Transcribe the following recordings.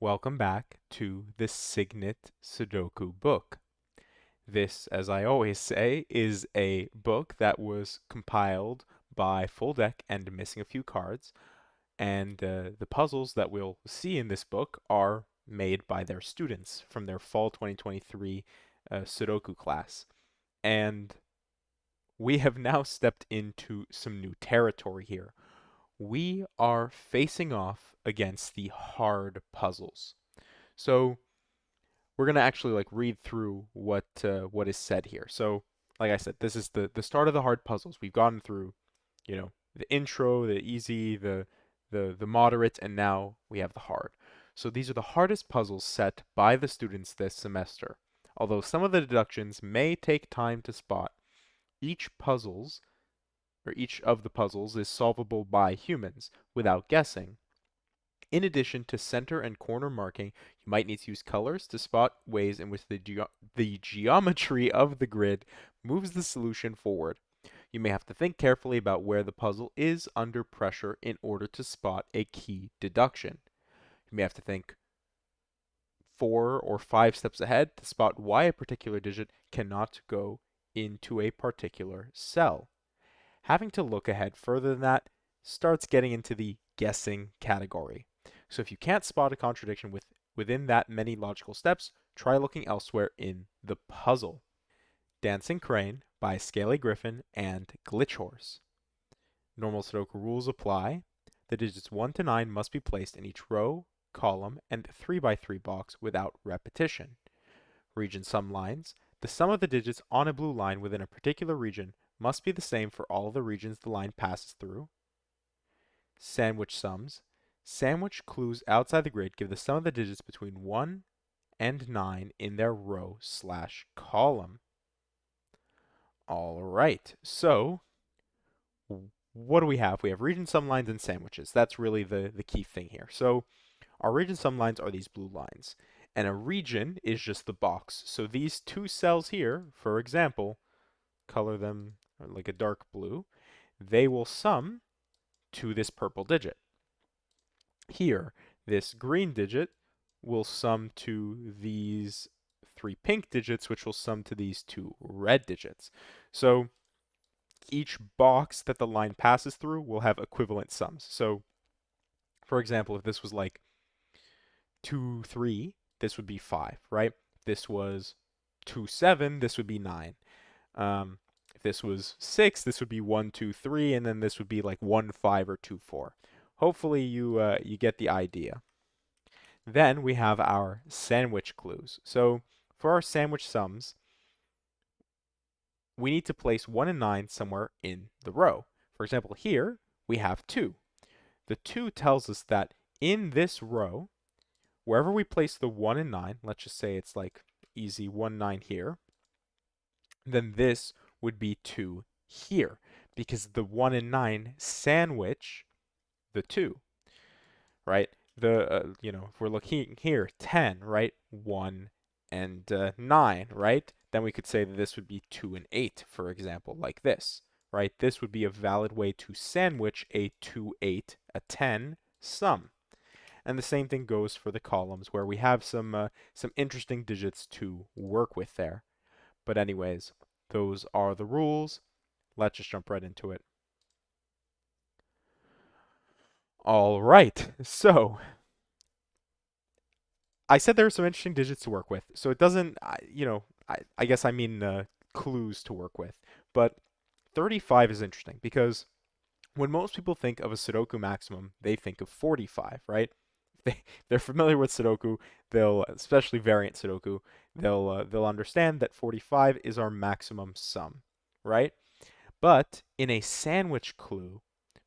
Welcome back to the Cygnet Sudoku book. This, as I always say, is a book that was compiled by Full Deck and missing a few cards, and the puzzles that we'll see in this book are made by their students from their Fall 2023 Sudoku class. And we have now stepped into some new territory here. We are facing off against the hard puzzles. So we're gonna actually like read through what is said here. So, like I said, this is the start of the hard puzzles. We've gone through, the intro, the easy, the moderate, and now we have the hard. So these are the hardest puzzles set by the students this semester. Although some of the deductions may take time to spot, each of the puzzles is solvable by humans without guessing. In addition to center and corner marking, you might need to use colors to spot ways in which the geometry of the grid moves the solution forward. You may have to think carefully about where the puzzle is under pressure in order to spot a key deduction. You may have to think 4 or 5 steps ahead to spot why a particular digit cannot go into a particular cell. Having to look ahead further than that starts getting into the guessing category. So if you can't spot a contradiction within that many logical steps, try looking elsewhere in the puzzle. Dancing Crane by Scaly, Griffon, and Glitch Horse. Normal Sudoku rules apply. The digits 1 to 9 must be placed in each row, column, and 3x3 box without repetition. Region sum lines. The sum of the digits on a blue line within a particular region must be the same for all of the regions the line passes through. Sandwich sums. Sandwich clues outside the grid give the sum of the digits between 1 and 9 in their row/column. All right, so what do we have? We have region sum lines and sandwiches. That's really the key thing here. So our region sum lines are these blue lines, and a region is just the box. So these two cells here, for example, color them like a dark blue, they will sum to this purple digit. Here, this green digit will sum to these 3 pink digits, which will sum to these 2 red digits. So each box that the line passes through will have equivalent sums. So, for example, if this was like 2, 3, this would be 5, right? If this was 2, 7, this would be 9. If this was 6, this would be 1, 2, 3, and then this would be like 1, 5, or 2, 4. Hopefully you get the idea. Then we have our sandwich clues. So for our sandwich sums, we need to place 1 and 9 somewhere in the row. For example, here we have 2. The 2 tells us that in this row, wherever we place the 1 and 9, let's just say it's like easy 1, 9 here, then this would be 2 here, because the 1 and 9 sandwich the 2, right? If we're looking here, 10, right? 1 and 9, right? Then we could say that this would be 2 and 8, for example, like this, right? This would be a valid way to sandwich a 2, 8, a 10 sum. And the same thing goes for the columns, where we have some interesting digits to work with there. But anyways, those are the rules. Let's just jump right into it. All right, so I said there are some interesting digits to work with. So it doesn't, I guess I mean clues to work with. But 35 is interesting because when most people think of a Sudoku maximum, they think of 45, right? They're familiar with Sudoku, especially variant Sudoku, they'll understand that 45 is our maximum sum, right? But in a sandwich clue,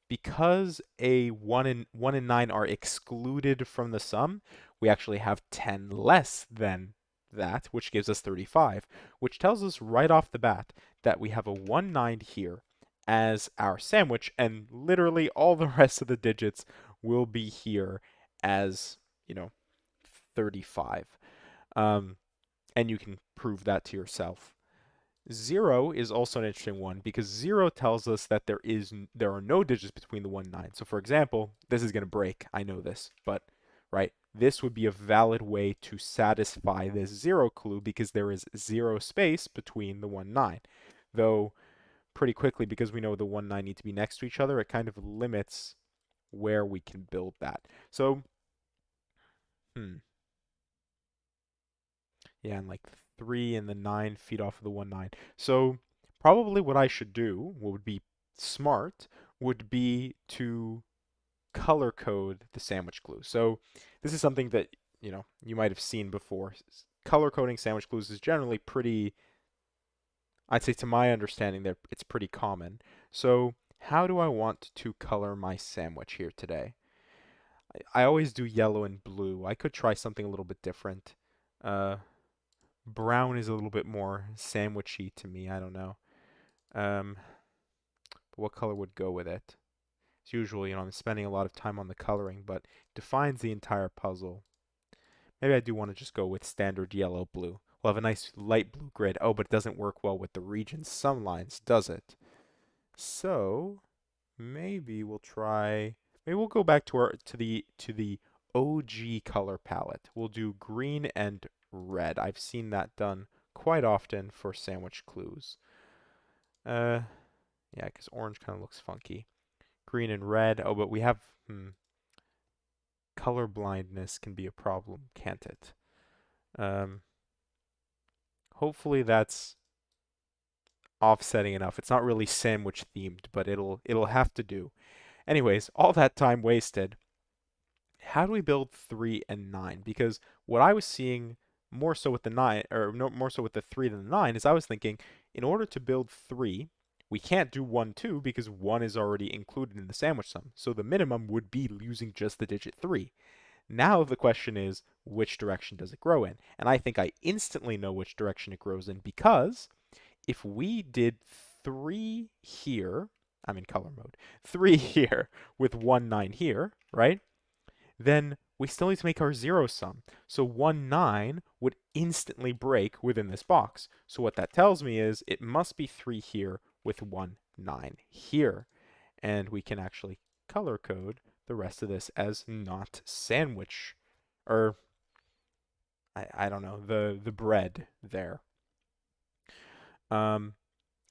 because a 1 and 9 are excluded from the sum, we actually have 10 less than that, which gives us 35, which tells us right off the bat that we have a 1, 9 here as our sandwich, and literally all the rest of the digits will be here as, 35. And you can prove that to yourself. 0 is also an interesting one because 0 tells us that there are no digits between the 1 and 9. So for example, this is going to break. I know this, but right, this would be a valid way to satisfy this 0 clue because there is 0 space between the 1, 9. Though pretty quickly, because we know the 1, 9 need to be next to each other, it kind of limits where we can build that. So, yeah, and like 3 and the 9 feet off of the 1, 9. So probably what I should do, what would be smart, would be to color code the sandwich glue. So this is something that, you might have seen before. Color coding sandwich glues is generally pretty, I'd say to my understanding that it's pretty common. So how do I want to color my sandwich here today? I always do yellow and blue. I could try something a little bit different. Uh, Brown is a little bit more sandwichy to me. I don't know. Um, but what color would go with it? As usual, I'm spending a lot of time on the coloring, but defines the entire puzzle. Maybe I do want to just go with standard yellow blue. We'll have a nice light blue grid. Oh, but it doesn't work well with the region sum lines, does it? So maybe we'll try. Maybe we'll go back to the OG color palette. We'll do green and red. I've seen that done quite often for sandwich clues. Yeah, because orange kind of looks funky. Green and red. Oh, but we have color blindness can be a problem, can't it? Um, Hopefully that's offsetting enough. It's not really sandwich themed, but it'll have to do. Anyways, all that time wasted. How do we build 3 and 9? Because what I was seeing more so with the 9, or no, more so with the 3 than the 9, is I was thinking, in order to build 3, we can't do 1, 2, because 1 is already included in the sandwich sum. So the minimum would be using just the digit 3. Now the question is, which direction does it grow in? And I think I instantly know which direction it grows in, because if we did 3 here, I'm in color mode, 3 here with 1, 9 here, right? Then we still need to make our zero sum. So 1, 9 would instantly break within this box. So what that tells me is it must be 3 here with 1, 9 here. And we can actually color code the rest of this as not sandwich, or I don't know, the bread there. And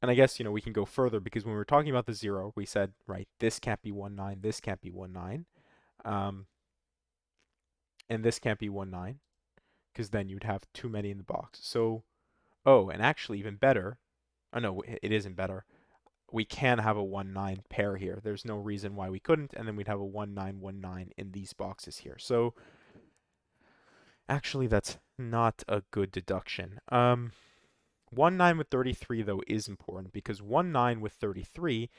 I guess, we can go further, because when we were talking about the 0, we said, right, this can't be 1, 9, this can't be 1, 9. And this can't be 1, 9, because then you'd have too many in the box. So, oh, and actually even better, oh no, it isn't better. We can have a 1, 9 pair here. There's no reason why we couldn't, and then we'd have a 1, 9, 1, 9 in these boxes here. So, actually, that's not a good deduction. 1, 9 with 33, though, is important, because 1, 9 with 33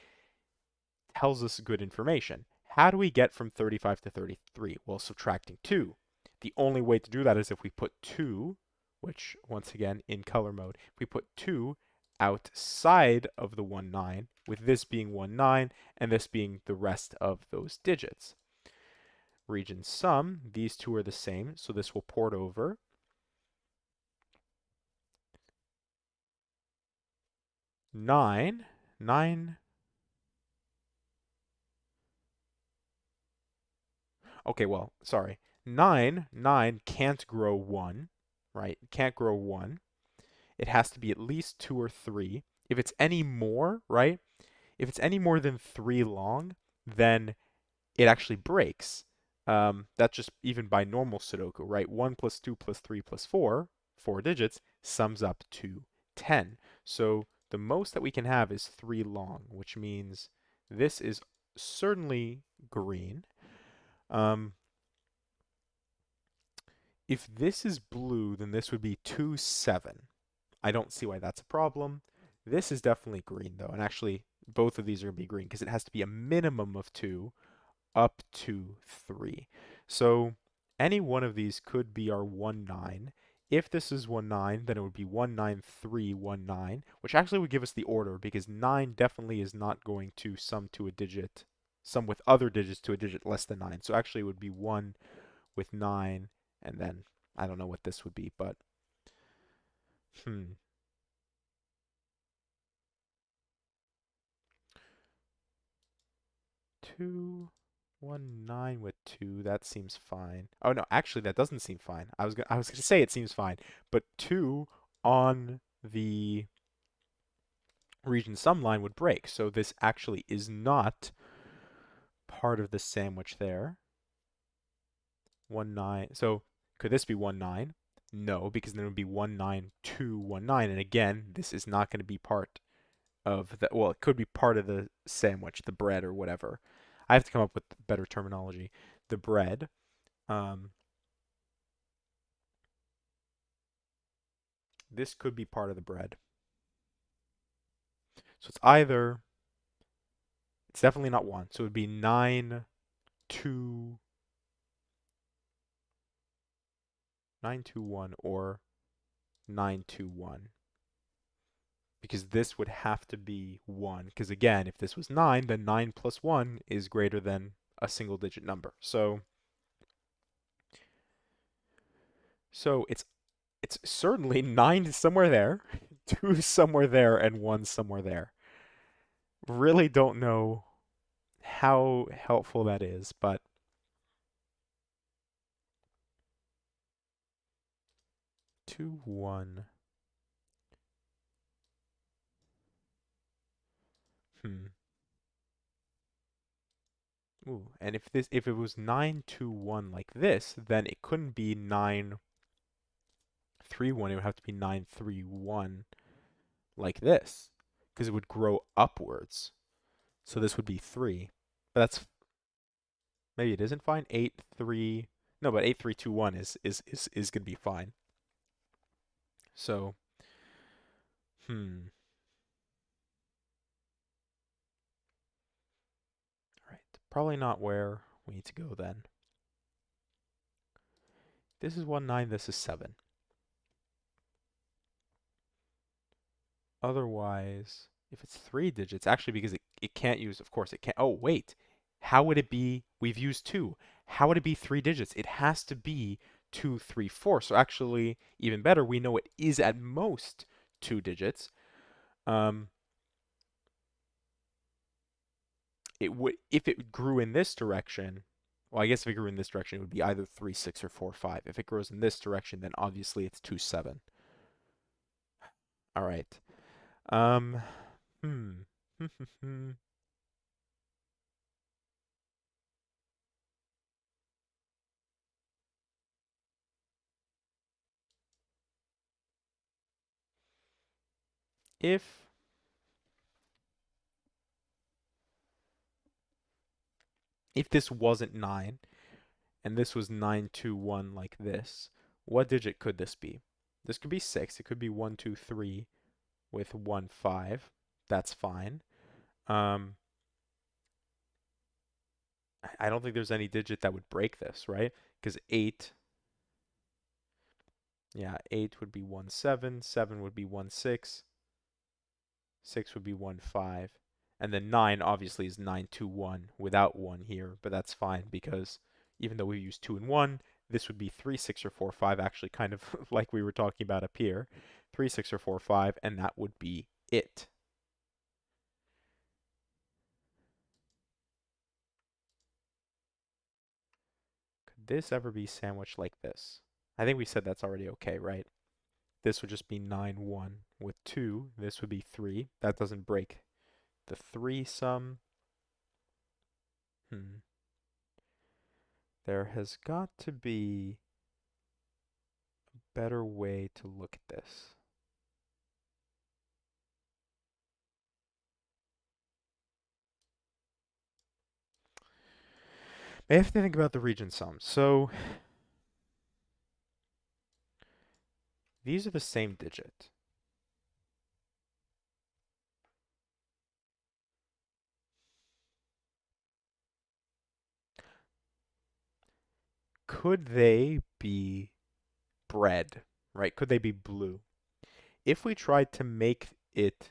tells us good information. How do we get from 35 to 33? Well, subtracting 2. The only way to do that is if we put 2, which, once again, in color mode, if we put 2 outside of the 1, 9, with this being 1, 9, and this being the rest of those digits. Region sum, these two are the same, so this will port over. 9, 9. Okay, well, sorry. 9, 9 can't grow 1, right? Can't grow 1. It has to be at least 2 or 3. If it's any more, right? If it's any more than 3 long, then it actually breaks. That's just even by normal Sudoku, right? 1 plus 2 plus 3 plus 4, 4 digits, sums up to 10. So the most that we can have is 3 long, which means this is certainly green. If this is blue, then this would be 2, 7. I don't see why that's a problem. This is definitely green, though, and actually both of these are going to be green because it has to be a minimum of 2 up to 3. So any one of these could be our 1, 9. If this is 1, 9, then it would be 1, 9, 3, 1, 9, which actually would give us the order, because 9 definitely is not going to sum to a digit, sum with other digits to a digit less than 9. So actually it would be 1 with 9, and then I don't know what this would be, but 2, 1 9 with 2, that seems fine. Oh no, actually that doesn't seem fine. I was gonna say it seems fine, but 2 on the region sum line would break. So this actually is not part of the sandwich there. 1 9. So could this be 1 9? No, because then it would be 1 9 2 1 9, and again, this is not going to be part of the, well, it could be part of the sandwich, the bread or whatever. I have to come up with better terminology. The bread. Um, this could be part of the bread. So it's either, it's definitely not 1. So it would be 9 2 9 2 1 or 9 2 1. Because this would have to be 1. Because again, if this was 9, then 9 plus 1 is greater than a single digit number. So it's certainly 9 is somewhere there, 2 is somewhere there, and 1 somewhere there. Really don't know how helpful that is, but 2 1. Hmm. Ooh, and if it was 9 2 1 like this, then it couldn't be 9 3 1. It would have to be 9 3 1 like this, because it would grow upwards. So this would be 3. But that's, maybe it isn't fine. 8 3. No, but 8 3 2 1 is going to be fine. So, hmm. All right. Probably not where we need to go then. This is 1 9, this is 7. Otherwise, if it's 3 digits, actually because it can't use, of course it can't. Oh, wait. How would it be? We've used 2. How would it be 3 digits? It has to be 2 3 4. So actually, even better, we know it is at most 2 digits. Um, it would, if it grew in this direction, well, I guess if it grew in this direction, it would be either 3 6 or 4 5. If it grows in this direction, then obviously it's 2 7. All right. Um, hmm. If this wasn't 9 and this was 9 2 1 like this, what digit could this be? This could be 6. It could be 1 2 3 with 1 5. That's fine. Um, I don't think there's any digit that would break this, right? Because 8, yeah, 8 would be 1 7, 7 would be 1 6, 6 would be 1 5, and then 9 obviously is 9 2 1 without 1 here, but that's fine because even though we use 2 and 1, this would be 3 6 or 4 5, actually kind of like we were talking about up here. 3 6 or 4 5, and that would be it. Could this ever be sandwiched like this? I think we said that's already okay, right? This would just be 9 1 with 2. This would be 3. That doesn't break the 3 sum. Hmm. There has got to be a better way to look at this. I have to think about the region sums. So these are the same digit. Could they be bread, right? Could they be blue? If we tried to make it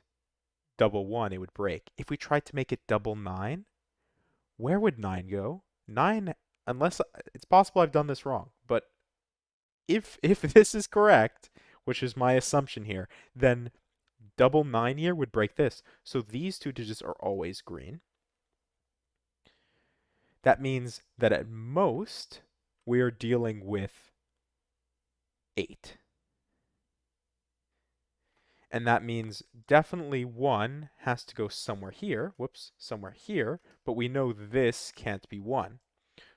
double 1, it would break. If we tried to make it double 9, where would 9 go? 9, unless it's possible I've done this wrong, but if this is correct, which is my assumption here, then double 9 here would break this. So these two digits are always green. That means that at most, we are dealing with 8. And that means definitely 1 has to go somewhere here. Whoops, somewhere here. But we know this can't be 1.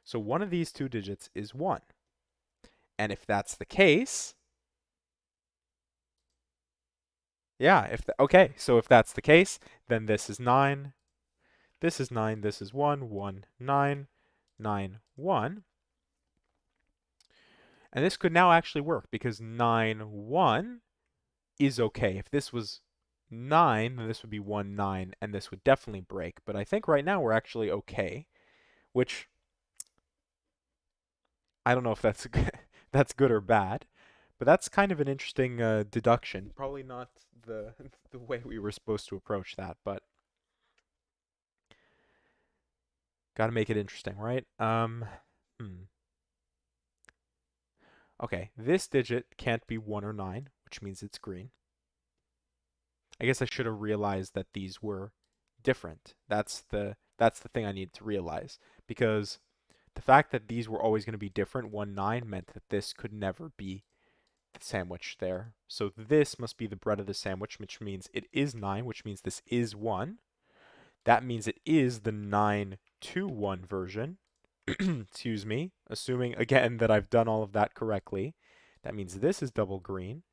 So one of these two digits is 1. And if that's the case, yeah, okay, so if that's the case, then this is 9, this is 9, this is 1, 1, 9, 9, 1. And this could now actually work because 9, 1 is okay. If this was 9, then this would be 1, 9, and this would definitely break. But I think right now we're actually okay, which I don't know if that's that's good or bad, but that's kind of an interesting deduction. Probably not the the way we were supposed to approach that, but got to make it interesting, right? Okay, this digit can't be 1 or 9, which means it's green. I guess I should have realized that these were different. That's the thing I needed to realize, because the fact that these were always going to be different, 1, 9, meant that this could never be the sandwich there. So this must be the bread of the sandwich, which means it is 9, which means this is 1. That means it is the 9 to 1 version. Excuse me. Assuming, again, that I've done all of that correctly. That means this is double green.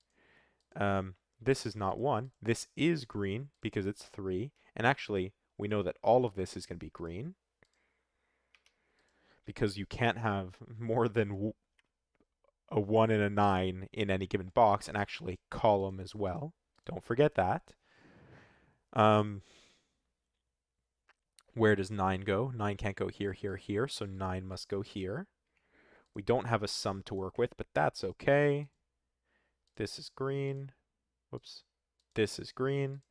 This is not 1. This is green because it's 3. And actually, we know that all of this is going to be green, because you can't have more than a 1 and a 9 in any given box, and actually column as well. Don't forget that. Where does 9 go? 9 can't go here, here, here, so 9 must go here. We don't have a sum to work with, but that's okay. This is green. Whoops. This is green.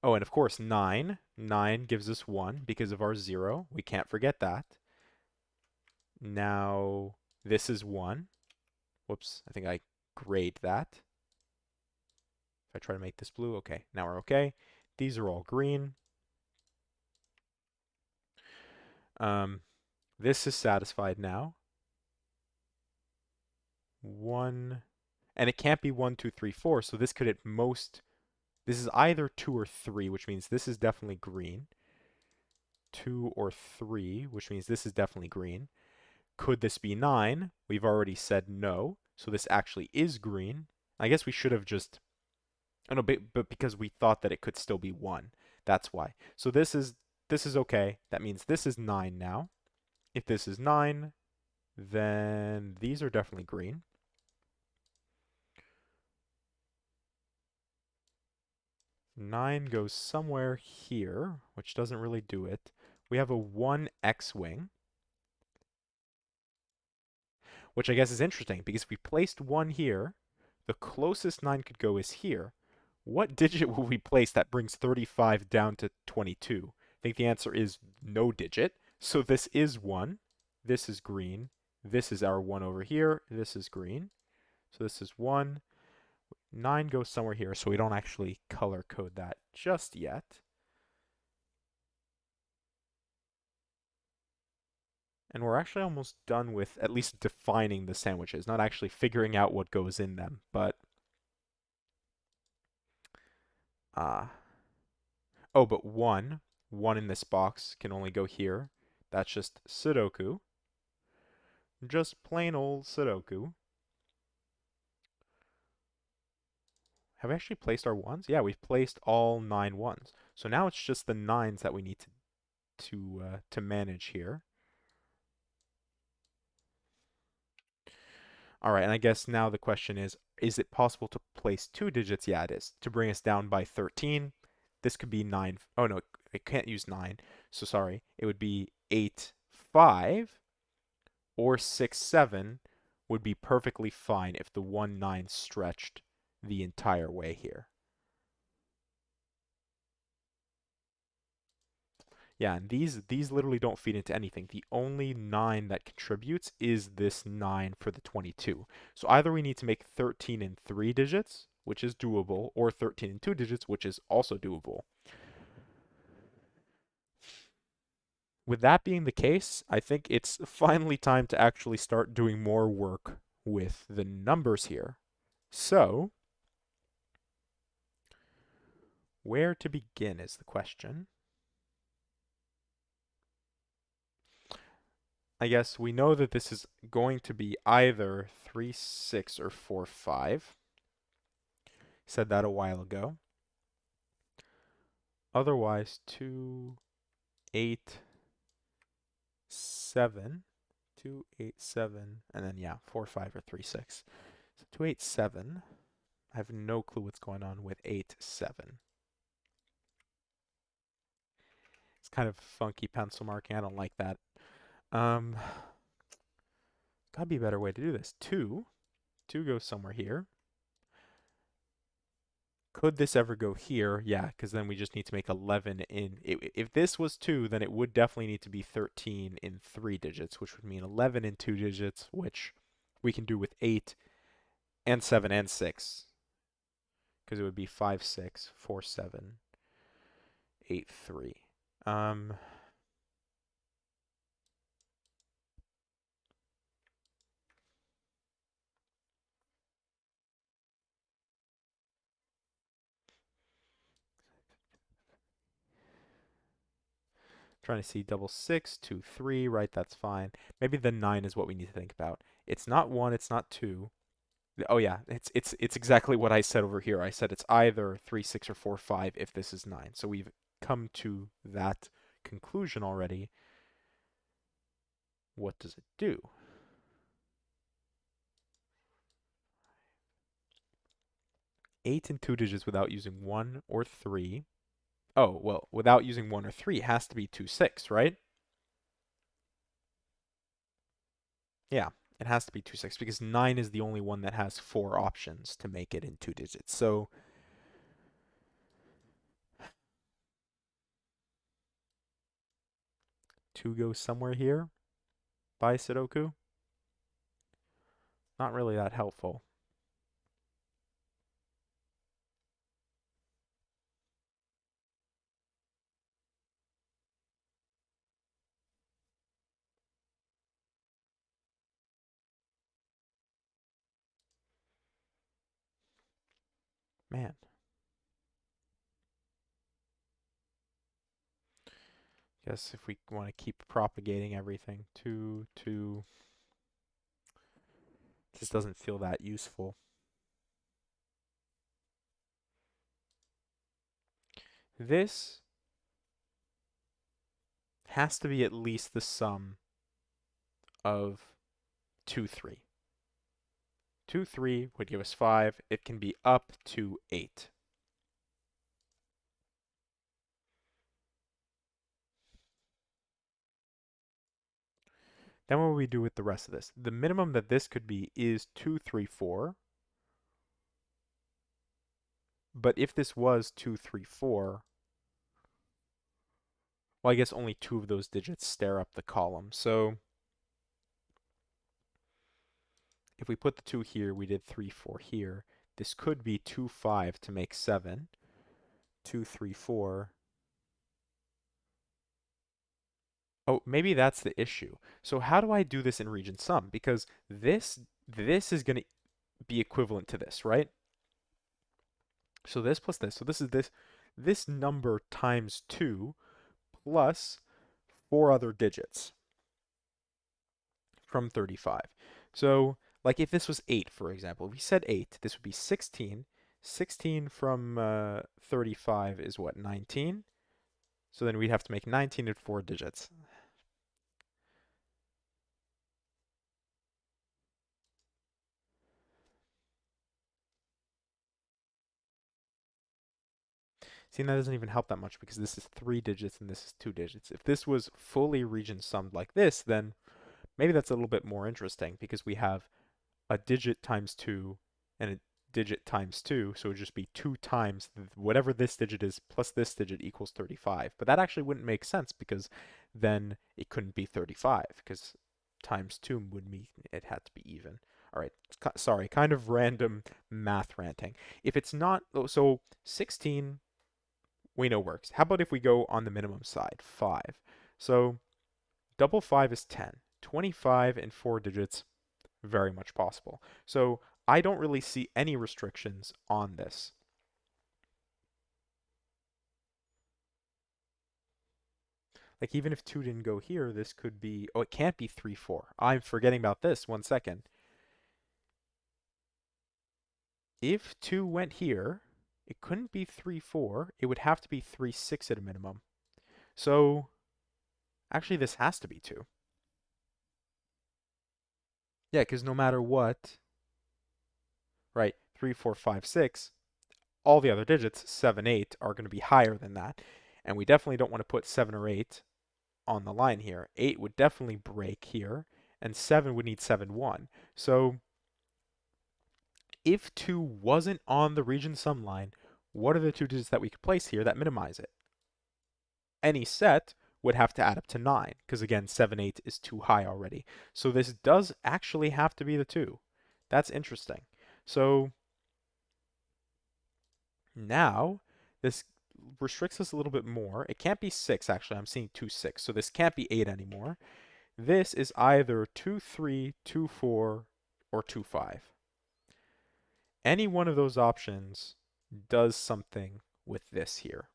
Oh, and of course 9. 9 gives us 1 because of our 0. We can't forget that. Now this is 1. Whoops, I think I grayed that. If I try to make this blue, okay, now we're okay. These are all green. This is satisfied now. 1, and it can't be 1, 2, 3, 4, so this could at most, this is either 2 or 3, which means this is definitely green. 2 or 3, which means this is definitely green. Could this be 9? We've already said no, so this actually is green. I guess we should have just, oh no, but because we thought that it could still be 1, that's why. So this is okay. That means this is 9 now. If this is 9, then these are definitely green. Nine goes somewhere here, which doesn't really do it. We have a 1 X-wing, which I guess is interesting, because if we placed 1 here, the closest 9 could go is here. What digit will we place that brings 35 down to 22? I think the answer is no digit. So this is 1. This is green. This is our 1 over here. This is green. So this is 1. 9 goes somewhere here, so we don't actually color code that just yet. And we're actually almost done with at least defining the sandwiches, not actually figuring out what goes in them, but oh, but 1 in this box can only go here. That's just Sudoku. Just plain old Sudoku. Have we actually placed our 1s? Yeah, we've placed all 9 1s. So now it's just the 9s that we need to manage here. All right, and I guess now the question is it possible to place 2 digits? Yeah, it is. To bring us down by 13. This could be 9. Oh, no, it can't use 9. So sorry. It would be 8, 5, or 6, 7 would be perfectly fine if the 1, 9 stretched the entire way here. Yeah, and these literally don't feed into anything. The only 9 that contributes is this 9 for the 22. So either we need to make 13 in 3 digits, which is doable, or 13 in 2 digits, which is also doable. with that being the case, I think it's finally time to actually start doing more work with the numbers here. So, where to begin is the question. I guess we know that this is going to be either 3, 6, or 4, 5. Said that a while ago. Otherwise, 2, 8, 7. 2, 8, 7, and then yeah, 4, 5, or 3, 6. So 2, 8, 7. I have no clue what's going on with 8, 7. It's kind of funky pencil marking. I don't like that. Um, Gotta be a better way to do this. 2 goes somewhere here. Could this ever go here? Yeah, because then we just need to make 11 in... If this was 2, then it would definitely need to be 13 in 3 digits, which would mean 11 in 2 digits, which we can do with 8 and 7 and 6. Because it would be 5, 6, 4, 7, 8, 3. Um, Trying to see double 6, 2, 3, right? That's fine. Maybe the 9 is what we need to think about. It's not 1, it's not 2. Oh yeah, it's exactly what I said over here. I said it's either 3, 6, or 4, 5 if this is 9. So we've come to that conclusion already. What does it do? Eight in 2 digits without using 1 or 3. Oh, well, without using 1 or 3 it has to be 2, 6, right? Yeah, it has to be 2, 6 because 9 is the only one that has 4 options to make it in 2 digits. So 2 goes somewhere here by Sudoku. Not really that helpful. Man. Guess if we want to keep propagating everything, 2, 2 just doesn't feel that useful. This has to be at least the sum of 2, 3. 2, 3 would give us 5. It can be up to 8. Then what will we do with the rest of this? The minimum that this could be is 2, 3, 4. But if this was 2, 3, 4, well, I guess only 2 of those digits stare up the column. So if we put the 2 here, we did 3, 4 here. This could be 2, 5 to make 7. 2, 3, 4. Oh, maybe that's the issue. So how do I do this in region sum? Because this is going to be equivalent to this, right? So this plus this. So this is this number times 2 plus 4 other digits from 35. So like if this was 8, for example, if we said 8, this would be 16. 16 from 35 is what, 19? So then we'd have to make 19 in 4 digits. See, that doesn't even help that much because this is 3 digits and this is 2 digits. If this was fully region summed like this, then maybe that's a little bit more interesting because we have a digit times 2 and a digit times 2, so it would just be 2 times whatever this digit is plus this digit equals 35. But that actually wouldn't make sense because then it couldn't be 35 because times 2 would mean it had to be even. All right, sorry, kind of random math ranting. If it's not, so 16 we know works. How about if we go on the minimum side, 5? So double 5 is 10. 25 in 4 digits, very much possible. So I don't really see any restrictions on this. Like even if 2 didn't go here, this could be, oh, it can't be 3, 4. I'm forgetting about this. 1 second. If 2 went here, it couldn't be 3, 4. It would have to be 3, 6 at a minimum. So actually this has to be 2. Yeah, because no matter what, right, 3, 4, 5, 6, all the other digits, 7, 8, are going to be higher than that. And we definitely don't want to put 7 or 8 on the line here. 8 would definitely break here, and 7 would need 7, 1. So if 2 wasn't on the region sum line, what are the 2 digits that we could place here that minimize it? Any set would have to add up to 9, because again, 7, 8 is too high already. So this does actually have to be the 2. That's interesting. So now this restricts us a little bit more. It can't be 6, actually. I'm seeing 2, 6. So this can't be 8 anymore. This is either 2, 3, 2, 4, or 2, 5. Any one of those options does something with this here.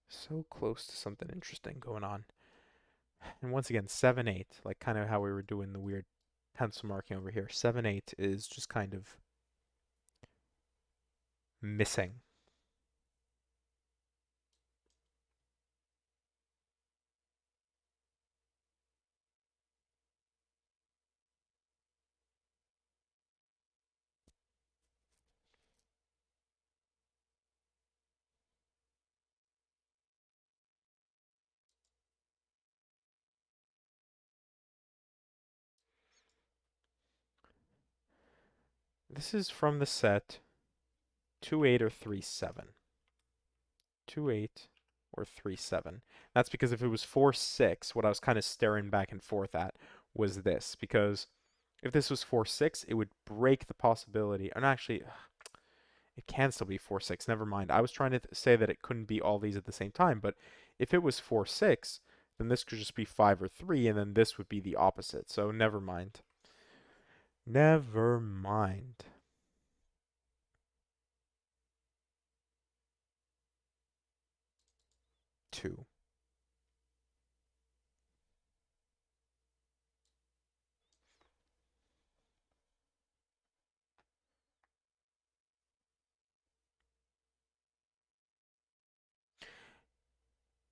So close to something interesting going on. And once again, 7, 8, like kind of how we were doing the weird pencil marking over here. 7, 8 is just kind of missing. This is from the set 2, 8 or 3, 7. 2, 8 or 3, 7. That's because if it was 4, 6, what I was kind of staring back and forth at was this. Because if this was 4, 6, it would break the possibility. And actually, it can still be 4, 6. Never mind. I was trying to say that it couldn't be all these at the same time. But if it was 4, 6, then this could just be 5 or 3. And then this would be the opposite. So never mind. Never mind. Two.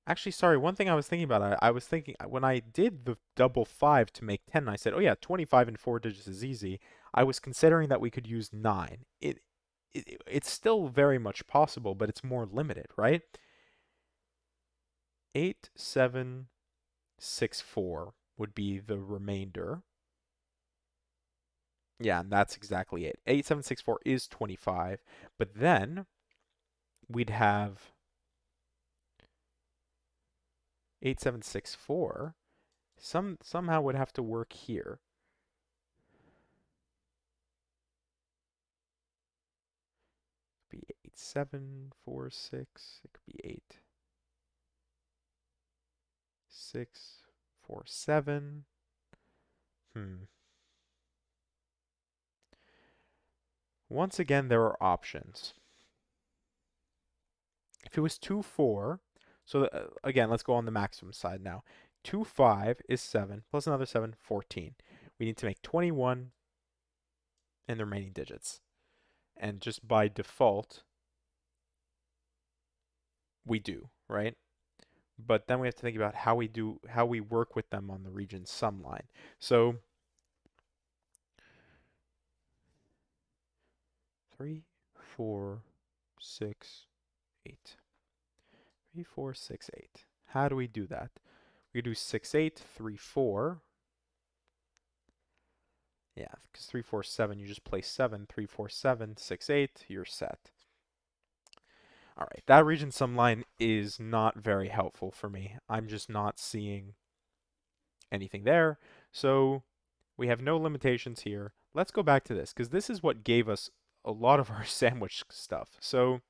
Actually, sorry, one thing I was thinking about, I was thinking when I did the double 5 to make 10, I said, oh yeah, 25 in 4 digits is easy. I was considering that we could use 9. It's still very much possible, but it's more limited, right? 8, 7, 6, 4 would be the remainder. Yeah, and that's exactly it. 8, 7, 6, 4 is 25, but then we'd have 8, 7, 6, 4 somehow would have to work here. Be 8, 7, 4, 6. It could be 8, 6, 4, 7. Once again, there are options. If it was 2, 4, so again, let's go on the maximum side now. 2, 5 is 7, plus another 7, 14. We need to make 21 in the remaining digits. And just by default, we do, right? But then we have to think about how we work with them on the region sum line. So 3, 4, 6, 8. 3, 4, 6, 8. How do we do that? We could do 6, 8, 3, 4. Yeah, because 3, 4, 7, you just play 7, 3, 4, 7, 6, 8, you're set. All right, that region sum line is not very helpful for me. I'm just not seeing anything there. So we have no limitations here. Let's go back to this, because this is what gave us a lot of our sandwich stuff. So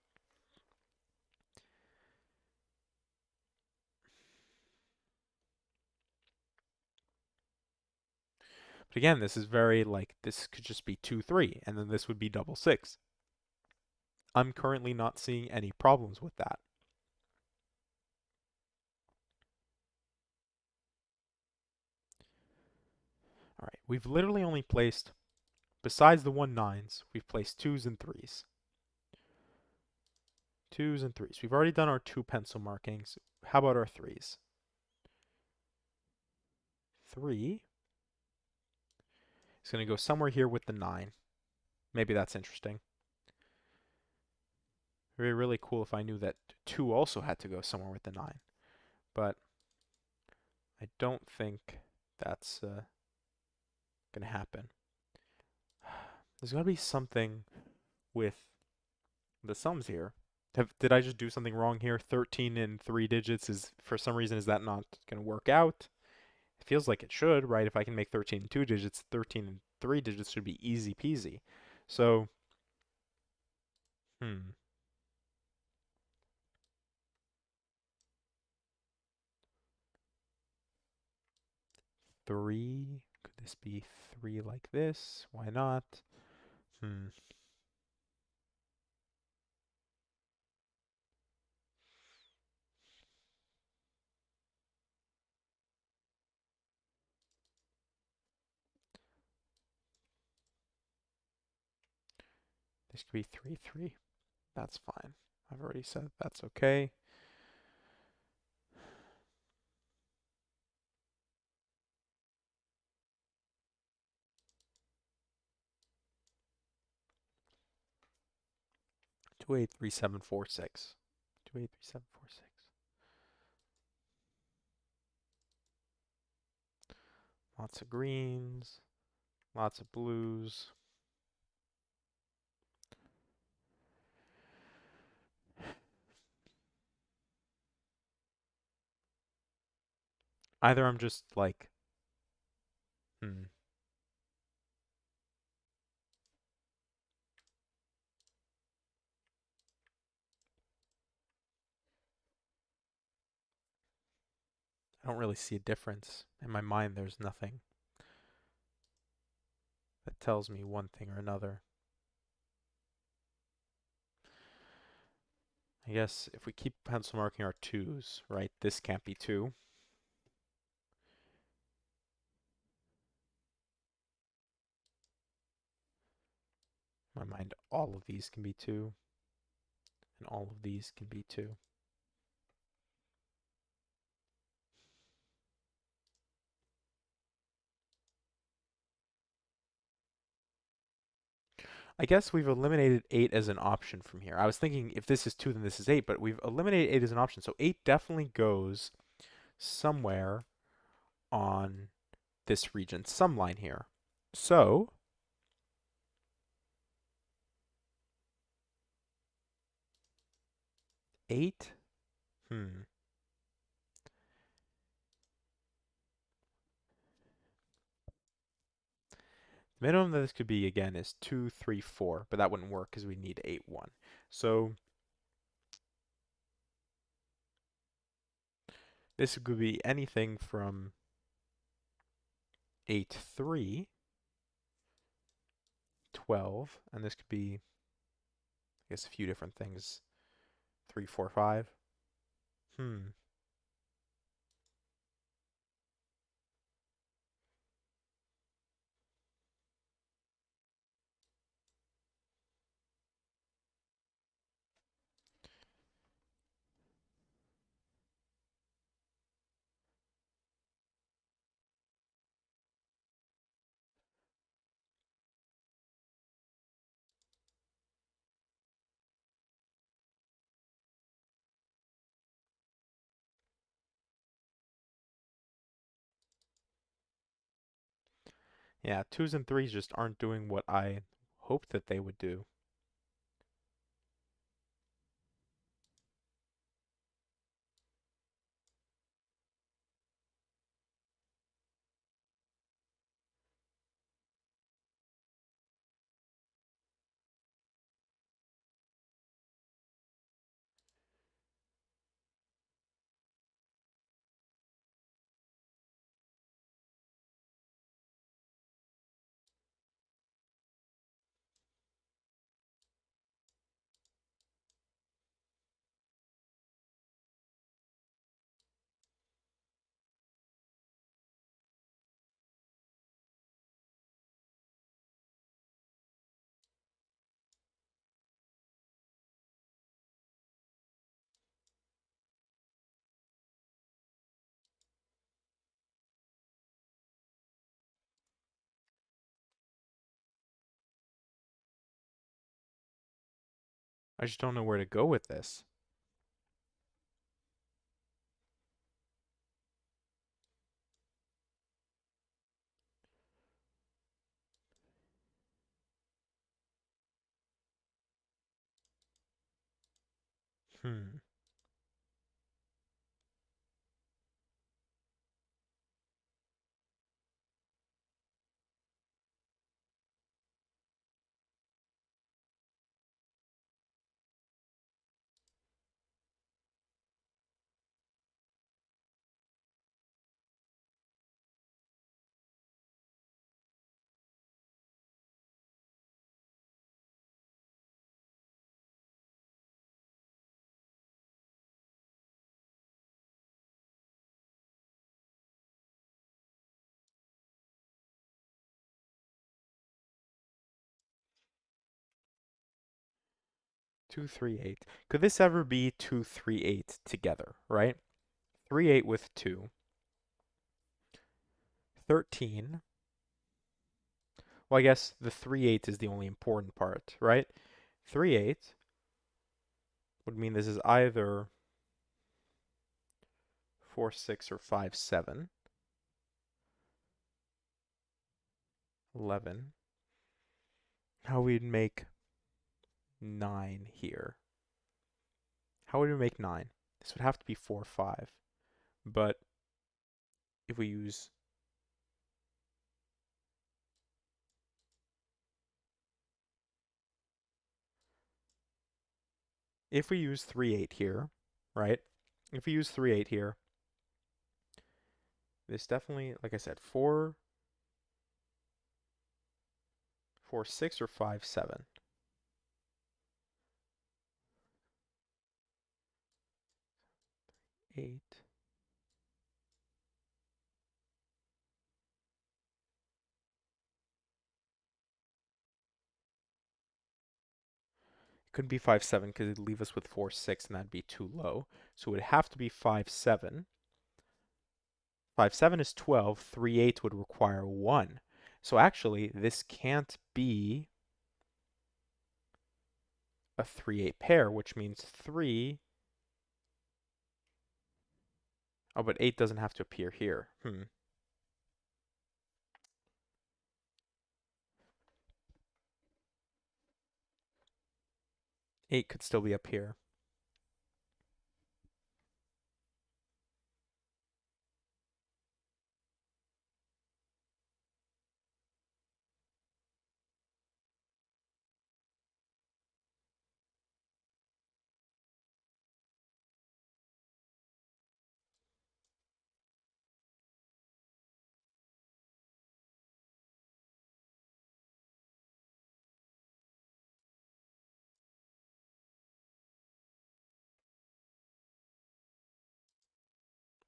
but again, this is very like, this could just be 2, 3, and then this would be double 6. I'm currently not seeing any problems with that. All right, we've literally only placed, besides the 1 9s, we've placed 2s and 3s. 2s and 3s. We've already done our 2 pencil markings. How about our 3s? 3 is going to go somewhere here with the 9. Maybe that's interesting. It would be really cool if I knew that 2 also had to go somewhere with the 9. But I don't think that's going to happen. There's got to be something with the sums here. Did I just do something wrong here? 13 in 3 digits is, for some reason, is that not going to work out? It feels like it should, right? If I can make 13 in 2 digits, 13 in 3 digits should be easy peasy. So, 3. Could this be 3 like this? Why not? Hmm. This could be 3, 3. That's fine. I've already said that's okay. Two eight three seven four six. 283746. Lots of greens, lots of blues. Either I'm just like, hmm. I don't really see a difference. In my mind, there's nothing that tells me one thing or another. I guess if we keep pencil marking our 2s, right, this can't be 2. In my mind, all of these can be 2, and all of these can be 2. I guess we've eliminated 8 as an option from here. I was thinking if this is 2, then this is 8, but we've eliminated 8 as an option. So 8 definitely goes somewhere on this region sum line here. So 8, hmm. The minimum that this could be, again, is 2, 3, 4, but that wouldn't work because we need 8, 1. So this could be anything from 8, 3, 12, and this could be, I guess, a few different things. 3, 4, 5. Hmm. Yeah, 2s and 3s just aren't doing what I hoped that they would do. I just don't know where to go with this. Hmm. 2, 3, 8. Could this ever be 2, 3, 8 together, right? 3, 8 with 2. 13. Well, I guess the 3, 8 is the only important part, right? 3, 8 would mean this is either 4, 6 or 5, 7. 11. How we'd make 9 here. How would we make 9? This would have to be 4, 5. But if we use if we use 3, 8 here, right? If we use 3, 8 here, this definitely, like I said, 4, 4, 6 or 5, 7. 8. It couldn't be 5, 7 because it'd leave us with 4, 6 and that'd be too low. So it would have to be 5, 7. 5, 7 is 12. 3, 8 would require 1. So actually, this can't be a 3, 8 pair, which means 3. Oh, but 8 doesn't have to appear here. 8 could still be up here.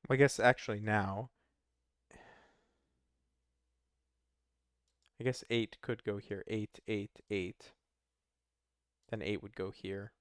Well, I guess actually now, I guess 8 could go here. 8, 8, 8. Then 8 would go here.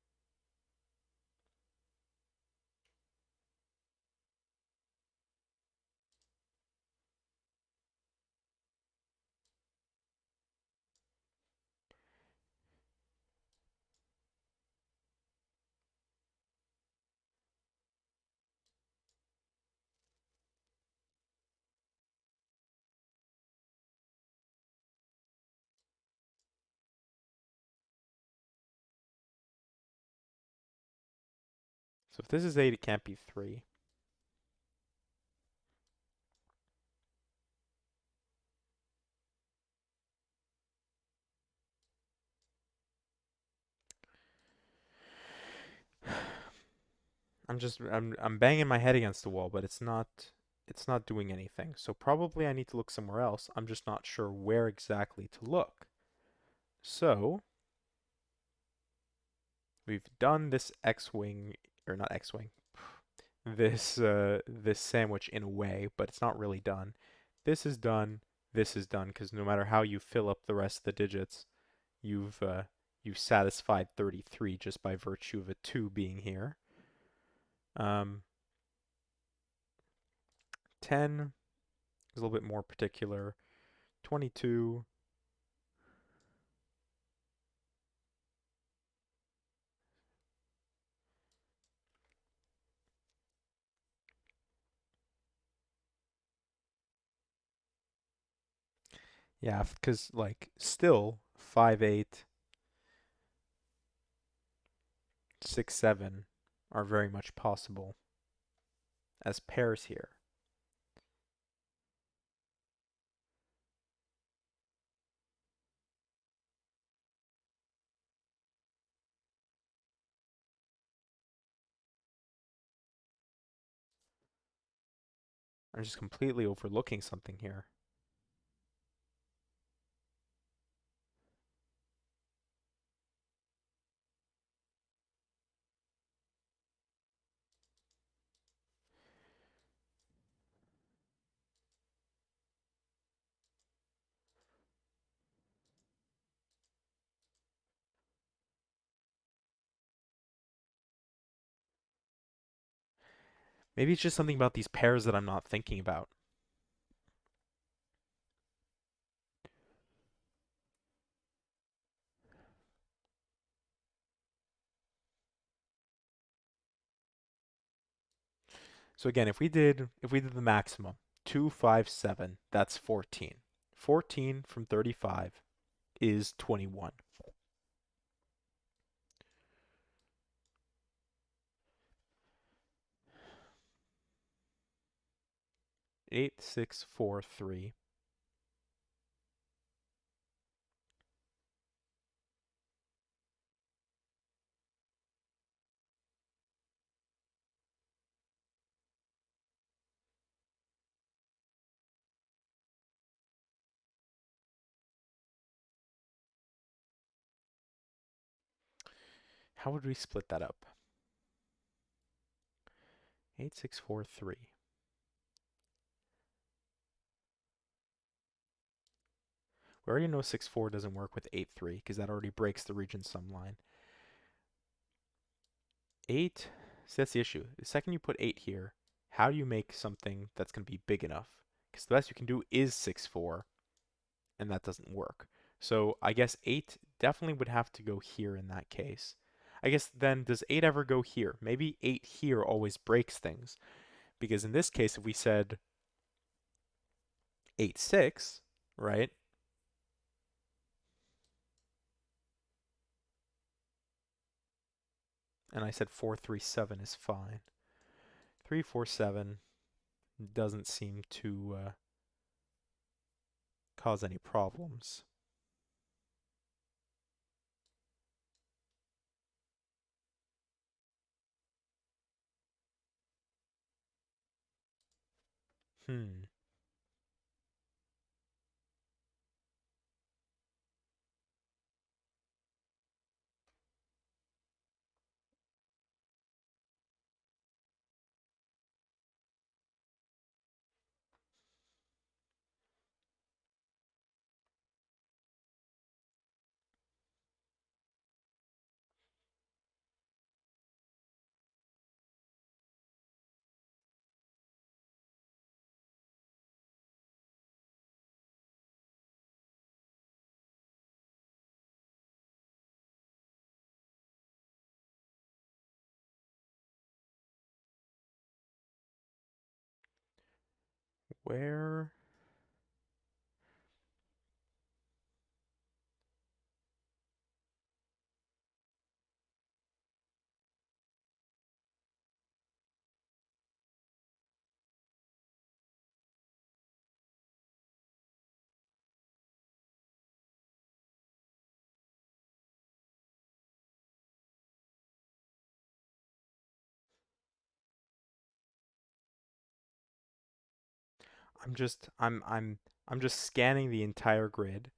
So if this is 8, it can't be 3. I'm banging my head against the wall, but it's not doing anything. So probably I need to look somewhere else. I'm just not sure where exactly to look. So we've done this X-wing, or not X-wing, this sandwich in a way, but it's not really done. This is done. This is done because no matter how you fill up the rest of the digits, you've uh, you've satisfied 33 just by virtue of a 2 being here. Um, 10 is a little bit more particular. 22. Yeah, because like still 5, 8, 6, 7 are very much possible as pairs here. I'm just completely overlooking something here. Maybe it's just something about these pairs that I'm not thinking about. So again, if we did the maximum, 2, 5, 7, that's 14. 14 from 35 is 21. 8, 6, 4, 3. How would we split that up? 8, 6, 4, 3. We already know 6, 4 doesn't work with 8, 3 because that already breaks the region sum line. 8, so that's the issue. The second you put 8 here, how do you make something that's going to be big enough? Because the best you can do is 6, 4, and that doesn't work. So I guess 8 definitely would have to go here in that case. I guess then, does 8 ever go here? Maybe 8 here always breaks things. Because in this case, if we said 8, 6, right? And I said 4, 3, 7 is fine. 3, 4, 7 doesn't seem to cause any problems. Hmm. Where? I'm just scanning the entire grid.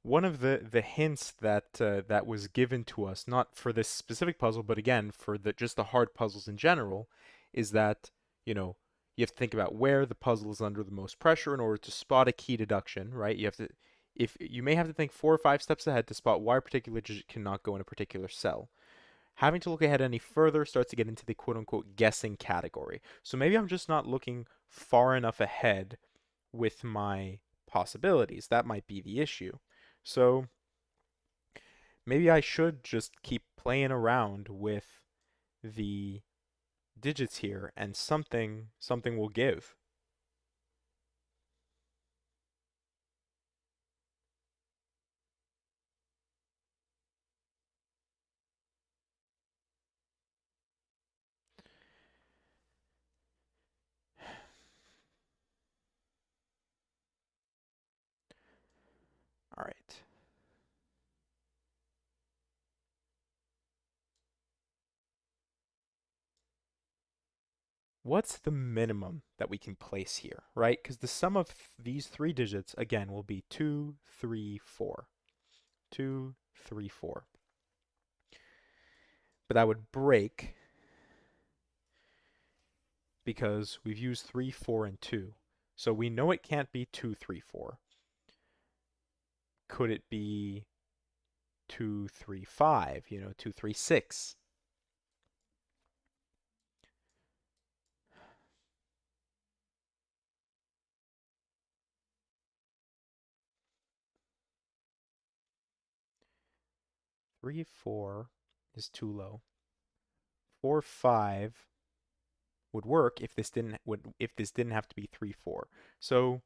One of the hints that was given to us, not for this specific puzzle, but again for the just the hard puzzles in general, is that, you know, you have to think about where the puzzle is under the most pressure in order to spot a key deduction, right? You have to, if you may have to think 4 or 5 steps ahead to spot why a particular digit cannot go in a particular cell. Having to look ahead any further starts to get into the quote unquote guessing category. So maybe I'm just not looking far enough ahead with my possibilities. That might be the issue. So maybe I should just keep playing around with the digits here and something will give. All right. What's the minimum that we can place here, right? Because the sum of these three digits, again, will be 2, 3, 4. 2, 3, 4. But that would break because we've used 3, 4, and 2. So we know it can't be 2, 3, 4. Could it be 2, 3, 5? 2, 3, 6? 3, 4 is too low. 4, 5 would work if this didn't have to be 3, 4. So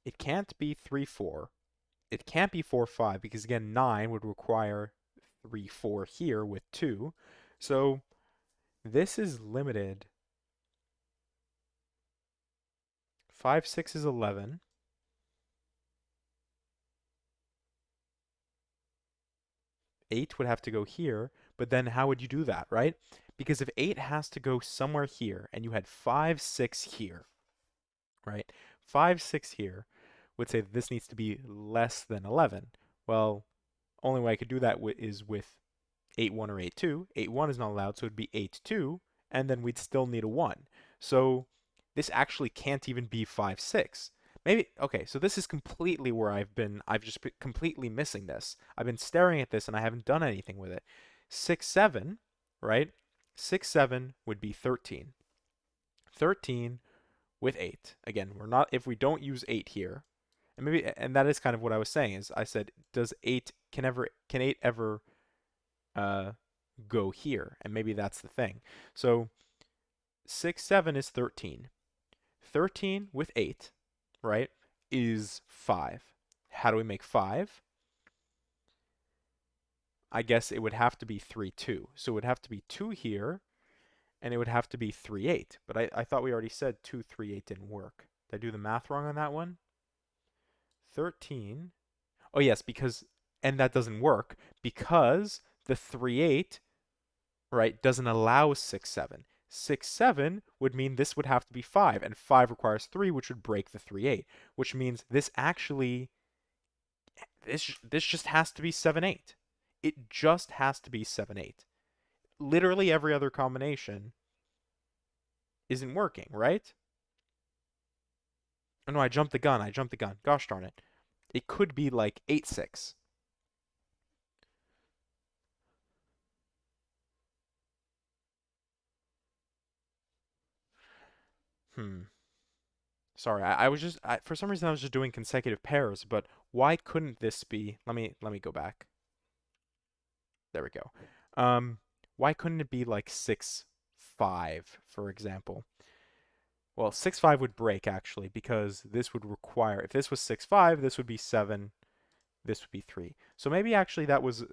it can't be 3, 4. It can't be 4, 5 because again 9 would require 3, 4 here with 2. So this is limited. 5, 6 is 11. 8 would have to go here, but then how would you do that, right? Because if 8 has to go somewhere here and you had 5, 6 here, right? 5, 6 here would say that this needs to be less than 11. Well, only way I could do that is with 8, 1 or 8, 2. 8, 1 is not allowed, so it'd be 8, 2, and then we'd still need a 1. So this actually can't even be 5, 6. Maybe, okay, so this is completely where I've just been completely missing this. I've been staring at this and I haven't done anything with it. 6, 7, right? 6, 7 would be 13. 13 with 8. Again, we're not, if we don't use 8 here, and that is kind of what I was saying, is I said, can 8 ever uh, go here? And maybe that's the thing. So 6, 7 is 13. 13 with 8, right, is 5. How do we make 5? I guess it would have to be 3, 2. So it would have to be 2 here, and it would have to be 3, 8. But I thought we already said 2, 3, 8 didn't work. Did I do the math wrong on that one? 13. Oh, yes, because, and that doesn't work because the 3, 8, right, doesn't allow 6, 7. 6, 7 would mean this would have to be 5, and 5 requires 3, which would break the 3, 8, which means this just has to be 7, 8. It just has to be 7, 8. Literally every other combination isn't working, right? Oh no, I jumped the gun. I jumped the gun. Gosh darn it. It could be like 8, 6. Hmm. Sorry, I was just for some reason I was just doing consecutive pairs, but why couldn't this be? Let me go back. There we go. Why couldn't it be like 6, 5, for example? Well, 6, 5 would break actually because this would require, if this was 6, 5, this would be 7, this would be 3. So maybe actually that was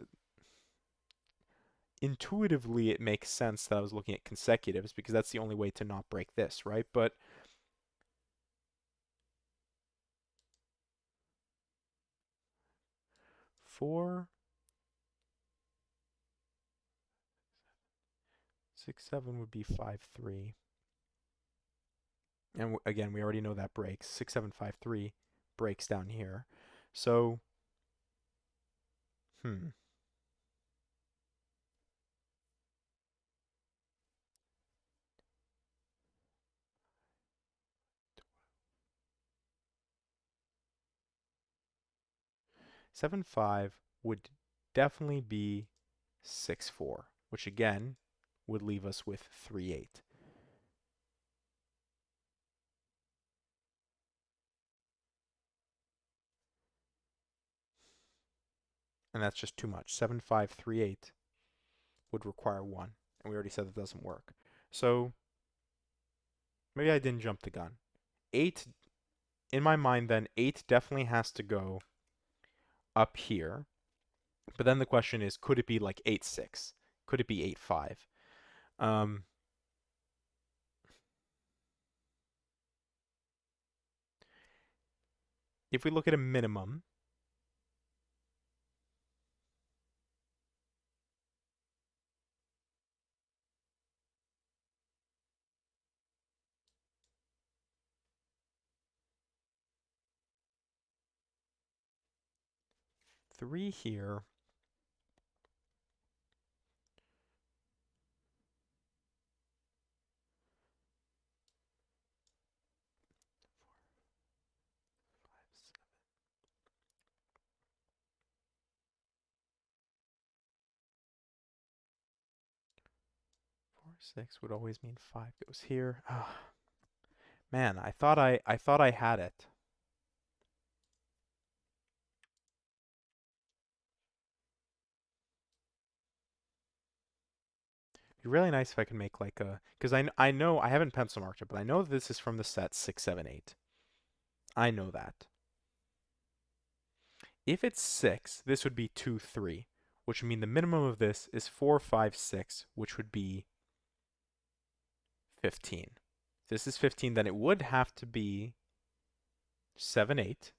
intuitively it makes sense that I was looking at consecutives because that's the only way to not break this, right? But 4, 6, 7 would be 5, 3. And again, we already know that breaks. 6, 7, 5, 3 breaks down here. So, hmm. 7, 5 would definitely be 6, 4, which again would leave us with 3, 8. And that's just too much. 7, 5, 3, 8 would require 1. And we already said that doesn't work. So maybe I didn't jump the gun. 8, in my mind then, 8 definitely has to go up here. But then the question is, could it be like 8, 6? Could it be 8, 5? Um, if we look at a minimum, three here, four, 6 would always mean 5 goes here. Ah, man, I thought I had it. It'd be really nice if I could make like a, because I know I haven't pencil marked it, but I know this is from the set 6, 7, 8. I know that. If it's 6, this would be 2, 3, which would mean the minimum of this is 4, 5, 6, which would be 15. If this is 15, then it would have to be 7, 8.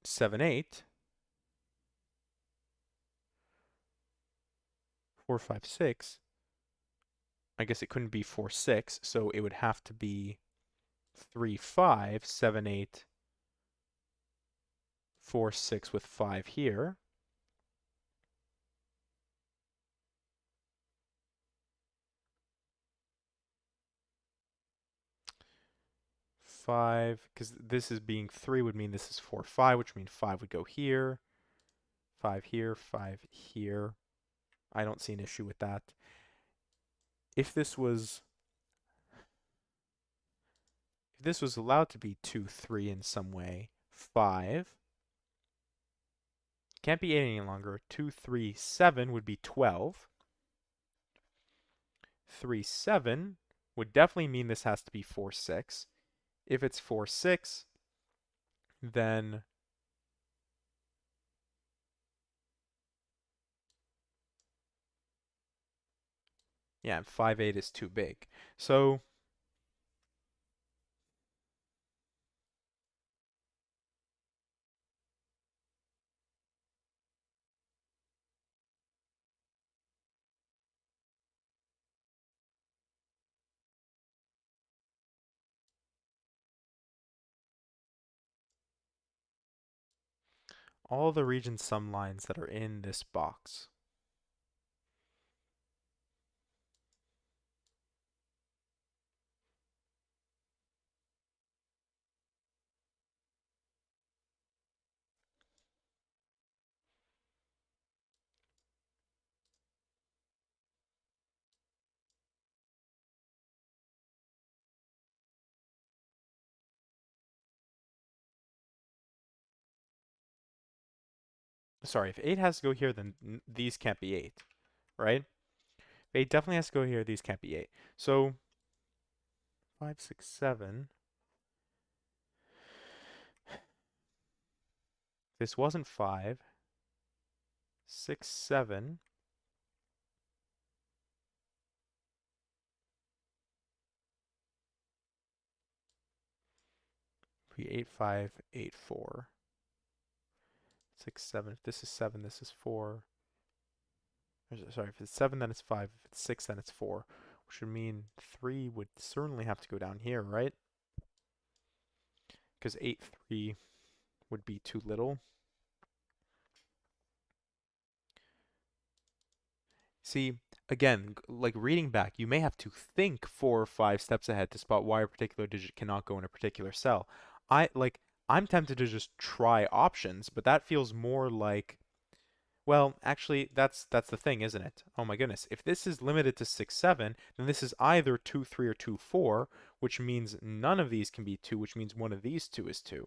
7, 8. 4, 5, 6. I guess it couldn't be 4, 6, so it would have to be 3, 5, 7, 8, 4, 6 with 5 here. 5, because this is being 3 would mean this is 4, 5, which means 5 would go here. 5 here, 5 here. I don't see an issue with that. If this was allowed to be 2, 3 in some way, 5 can't be 8 any longer. 2, 3, 7 would be 12. 3, 7 would definitely mean this has to be 4, 6. If it's 4, 6, then yeah, 5, 8 is too big. So all the region sum lines that are in this box. Sorry, if 8 has to go here, then these can't be 8, right? If 8 definitely has to go here, these can't be 8. So 5, 6, 7. This wasn't 5. 6, 7. Be 8, 5, 8, 4. 6, 7. If this is 7, this is 4. Sorry, if it's 7, then it's 5. If it's 6, then it's 4. Which would mean 3 would certainly have to go down here, right? Because 8, 3 would be too little. See, again, like reading back, you may have to think 4 or 5 steps ahead to spot why a particular digit cannot go in a particular cell. I'm tempted to just try options, but that feels more like, well, actually, that's the thing, isn't it? Oh my goodness. If this is limited to 6, 7, then this is either 2, 3 or 2, 4, which means none of these can be 2, which means one of these two is 2.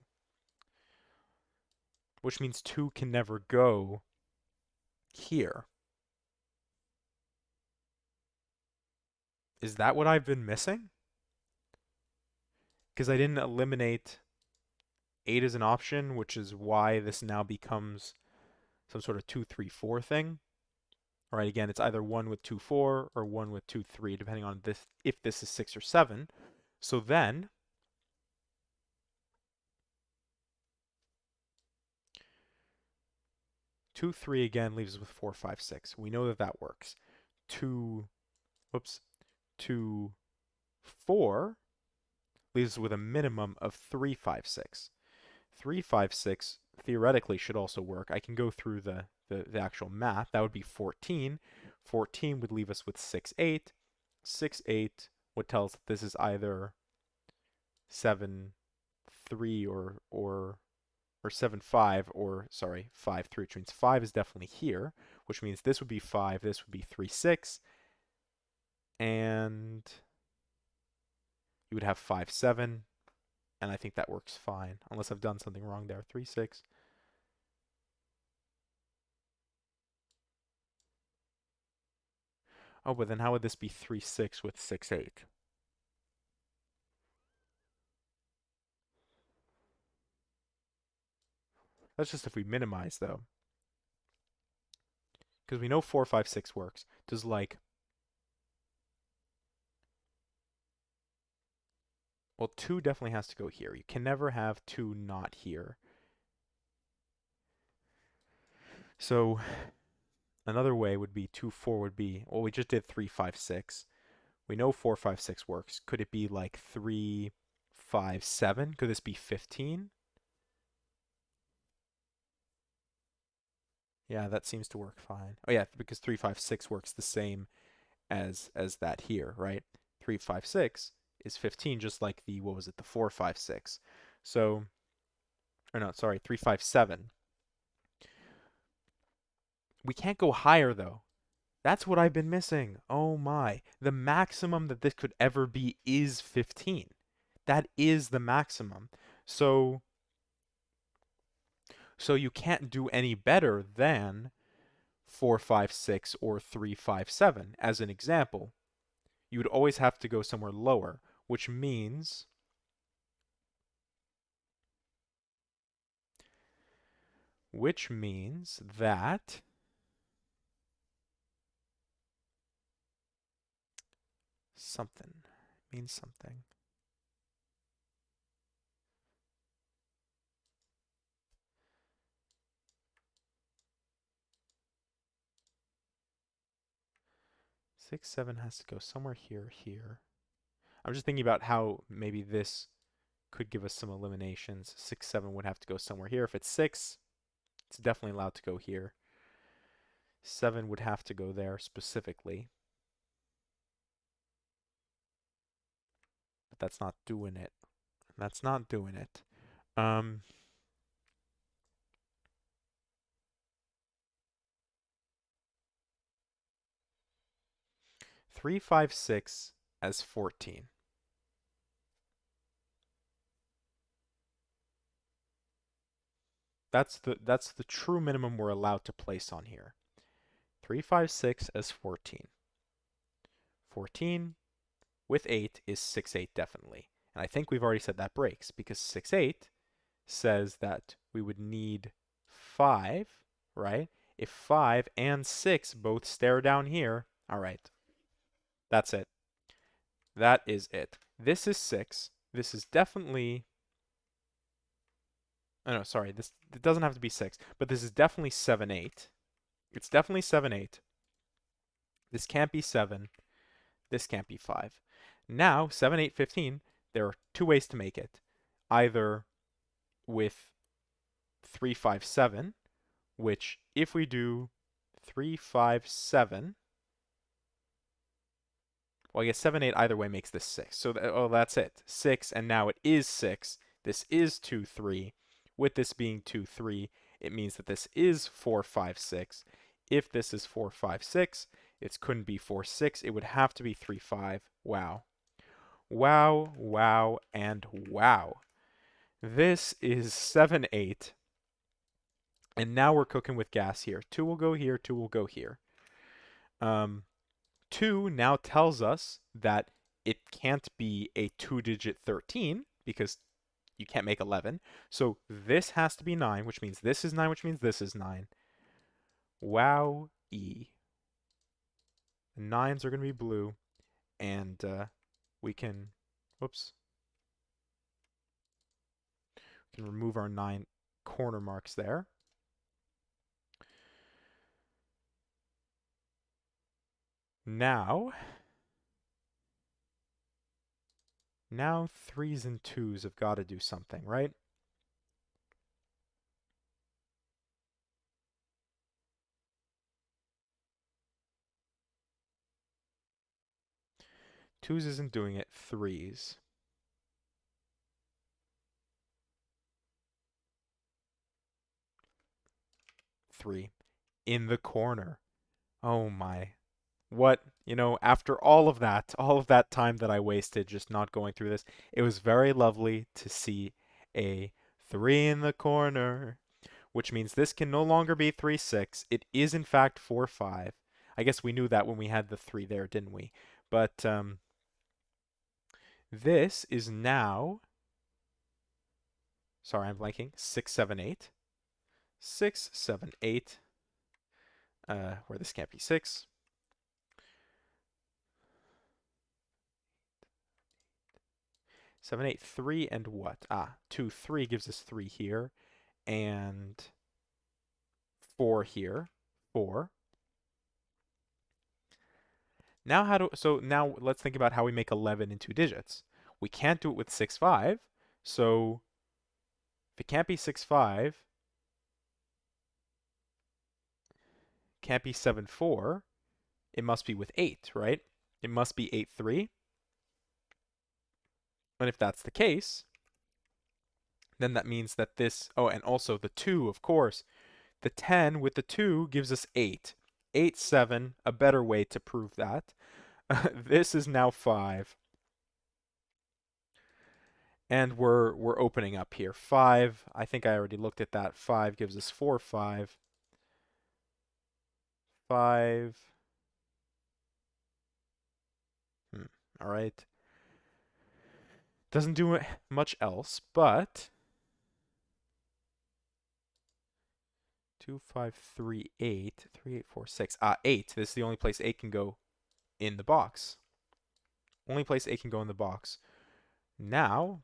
Which means 2 can never go here. Is that what I've been missing? Because I didn't eliminate 8 as an option, which is why this now becomes some sort of 2, 3, 4 thing. All right, again, it's either 1 with 2, 4 or 1 with 2, 3, depending on this if this is 6 or 7. So then 2, 3 again leaves us with 4, 5, 6. We know that that works. 2, whoops, 2, 4 leaves us with a minimum of 3, 5, 6. 3, 5, 6 theoretically should also work. I can go through the actual math. That would be 14. 14 would leave us with 6, 8. 6, 8 would tell us that this is either 7, 3 or 7, 5, or sorry, 5, 3, which means 5 is definitely here, which means this would be 5, this would be 3, 6, and you would have 5, 7, and I think that works fine, unless I've done something wrong there. 3, 6. Oh, but then how would this be 3, 6 with 6, 8? That's just if we minimize, though. Because we know 4, 5, 6 works. Does like... Well, 2 definitely has to go here. You can never have 2 not here. So another way would be 2, 4 would be... Well, we just did 3, 5, 6. We know 4, 5, 6 works. Could it be like 3, 5, 7? Could this be 15? Yeah, that seems to work fine. Oh yeah, because 3, 5, 6 works the same as that here, right? 3, 5, 6 is 15, just like the, what was it, the 4, 5, 6. So, or no, sorry, 3, 5, 7. We can't go higher though. That's what I've been missing. Oh my. The maximum that this could ever be is 15. That is the maximum. So you can't do any better than 4, 5, 6 or 3, 5, 7 as an example. You would always have to go somewhere lower, which means that something means something. Six, 7 has to go somewhere here, here. I'm just thinking about how maybe this could give us some eliminations. 6, 7 would have to go somewhere here. If it's 6, it's definitely allowed to go here. 7 would have to go there specifically. But that's not doing it. That's not doing it. 3, 5, 6 as 14. That's the true minimum we're allowed to place on here. 3, 5, 6 as 14. 14 with 8 is 6, 8 definitely. And I think we've already said that breaks because 6, 8 says that we would need 5, right? If 5 and 6 both stare down here, all right. That's it. That is it. This is 6. This is definitely... Oh, no, sorry. It doesn't have to be 6, but this is definitely 7, 8. It's definitely 7, 8. This can't be 7. This can't be 5. Now, 7, 8, 15, there are two ways to make it. Either with 3, 5, 7, which if we do 3, 5, 7, well, I guess 7, 8 either way makes this 6. So, oh, that's it. 6, and now it is 6. This is 2, 3. With this being 2, 3, it means that this is 4, 5, 6. If this is 4, 5, 6, it couldn't be 4, 6. It would have to be 3, 5. Wow. Wow, wow, and wow. This is 7, 8. And now we're cooking with gas here. 2 will go here, 2 will go here. 2 now tells us that it can't be a 2-digit 13 because you can't make 11. So this has to be 9, which means this is 9, which means this is 9. Wow-e. The 9s are going to be blue, and we can, whoops, we can remove our 9 corner marks there. Now 3s and 2s have got to do something, right? Twos isn't doing it. Threes. Three. In the corner. Oh my. What, after all of that time that I wasted just not going through this, it was very lovely to see a 3 in the corner, which means this can no longer be 3, 6. It is in fact 4, 5. I guess we knew that when we had the 3 there, didn't we? But this is now, sorry, I'm blanking, 6, 7, 8. 6, 7, 8, where this can't be 6. 7, 8, 3, and what? 2, 3 gives us 3 here, and 4 here. 4. So now let's think about how we make 11 in 2 digits. We can't do it with 6, 5, so if it can't be 6, 5, can't be 7, 4, it must be with 8, right? It must be 8, 3. And if that's the case, then that means that this, oh, and also the 2, of course. The 10 with the 2 gives us 8. 8, 7, a better way to prove that. This is now 5. And we're opening up here. 5, I think I already looked at that. 5 gives us 4, 5. 5. All right. Doesn't do much else, but 2, 5, 3, 8. 3, 8, 4, 6. 8. This is the only place 8 can go in the box. Only place 8 can go in the box. Now,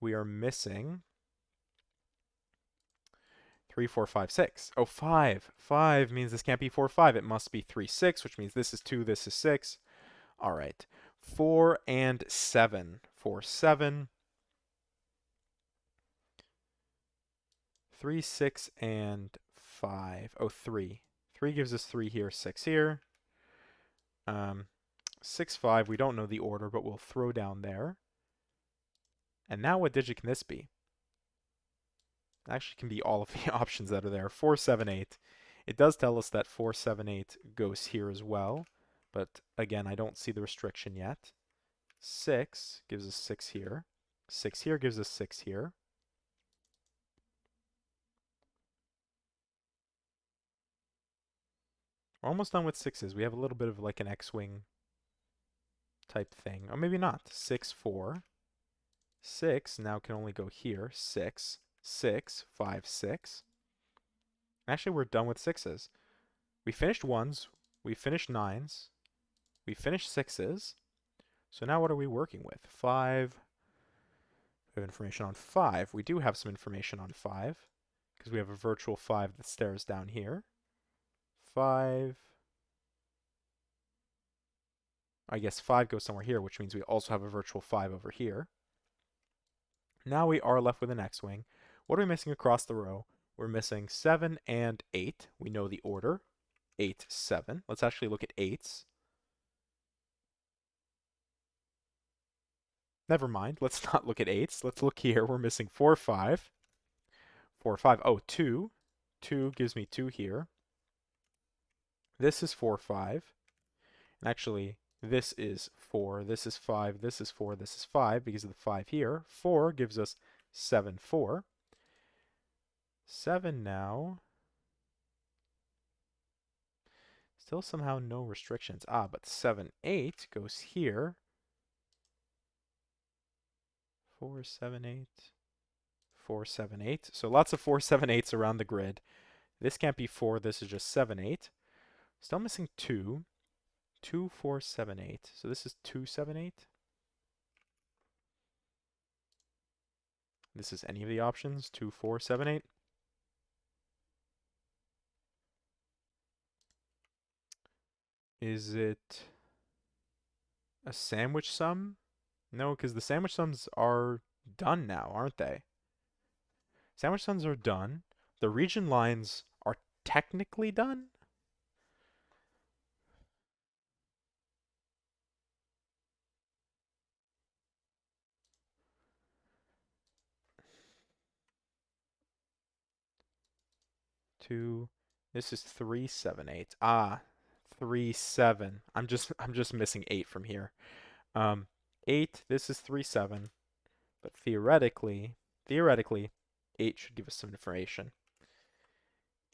we are missing 3, 4, 5, 6. Oh, 5. 5 means this can't be 4, 5. It must be 3, 6, which means this is 2, this is 6. All right. 4 and 7. 4, 7. 3, 6, and 5. Oh, 3. 3 gives us 3 here, 6 here. 6, 5. We don't know the order, but we'll throw down there. And now what digit can this be? Actually can be all of the options that are there. 4, 7, 8. It does tell us that 4, 7, 8 goes here as well. But again, I don't see the restriction yet. 6 gives us 6 here. 6 here gives us 6 here. We're almost done with 6s. We have a little bit of like an X-Wing type thing. Or maybe not. 6, 4. 6 now can only go here. 6, 6, 5, 6. Actually, we're done with 6s. We finished 1s. We finished 9s. We finished 6s. So now what are we working with? 5. We have information on 5. We do have some information on 5 because we have a virtual 5 that stares down here. 5. I guess 5 goes somewhere here, which means we also have a virtual 5 over here. Now we are left with an X-wing. What are we missing across the row? We're missing 7 and 8. We know the order. 8, 7. Let's actually look at 8s. Never mind. Let's not look at 8s. Let's look here. We're missing 4, 5. 4, 5. Oh, 2. 2 gives me 2 here. This is 4, 5. And actually, this is 4, this is 5, this is 4, this is 5 because of the 5 here. 4 gives us 7, 4. 7 now. Still somehow no restrictions. Ah, but 7, 8 goes here. 4, 7, 8. 4, 7, 8. So lots of 4, 7, 8s around the grid. This can't be 4, this is just 7, 8. Still missing 2. 2, 4, 7, 8. So this is 2, 7, 8. This is any of the options. 2, 4, 7, 8. Is it a sandwich sum? No, because the sandwich sums are done now, aren't they? Sandwich sums are done. The region lines are technically done. Two. This is 3, 7, 8. Ah, 3, 7. I'm just missing 8 from here. 8. This is 3, 7. But theoretically, 8 should give us some information.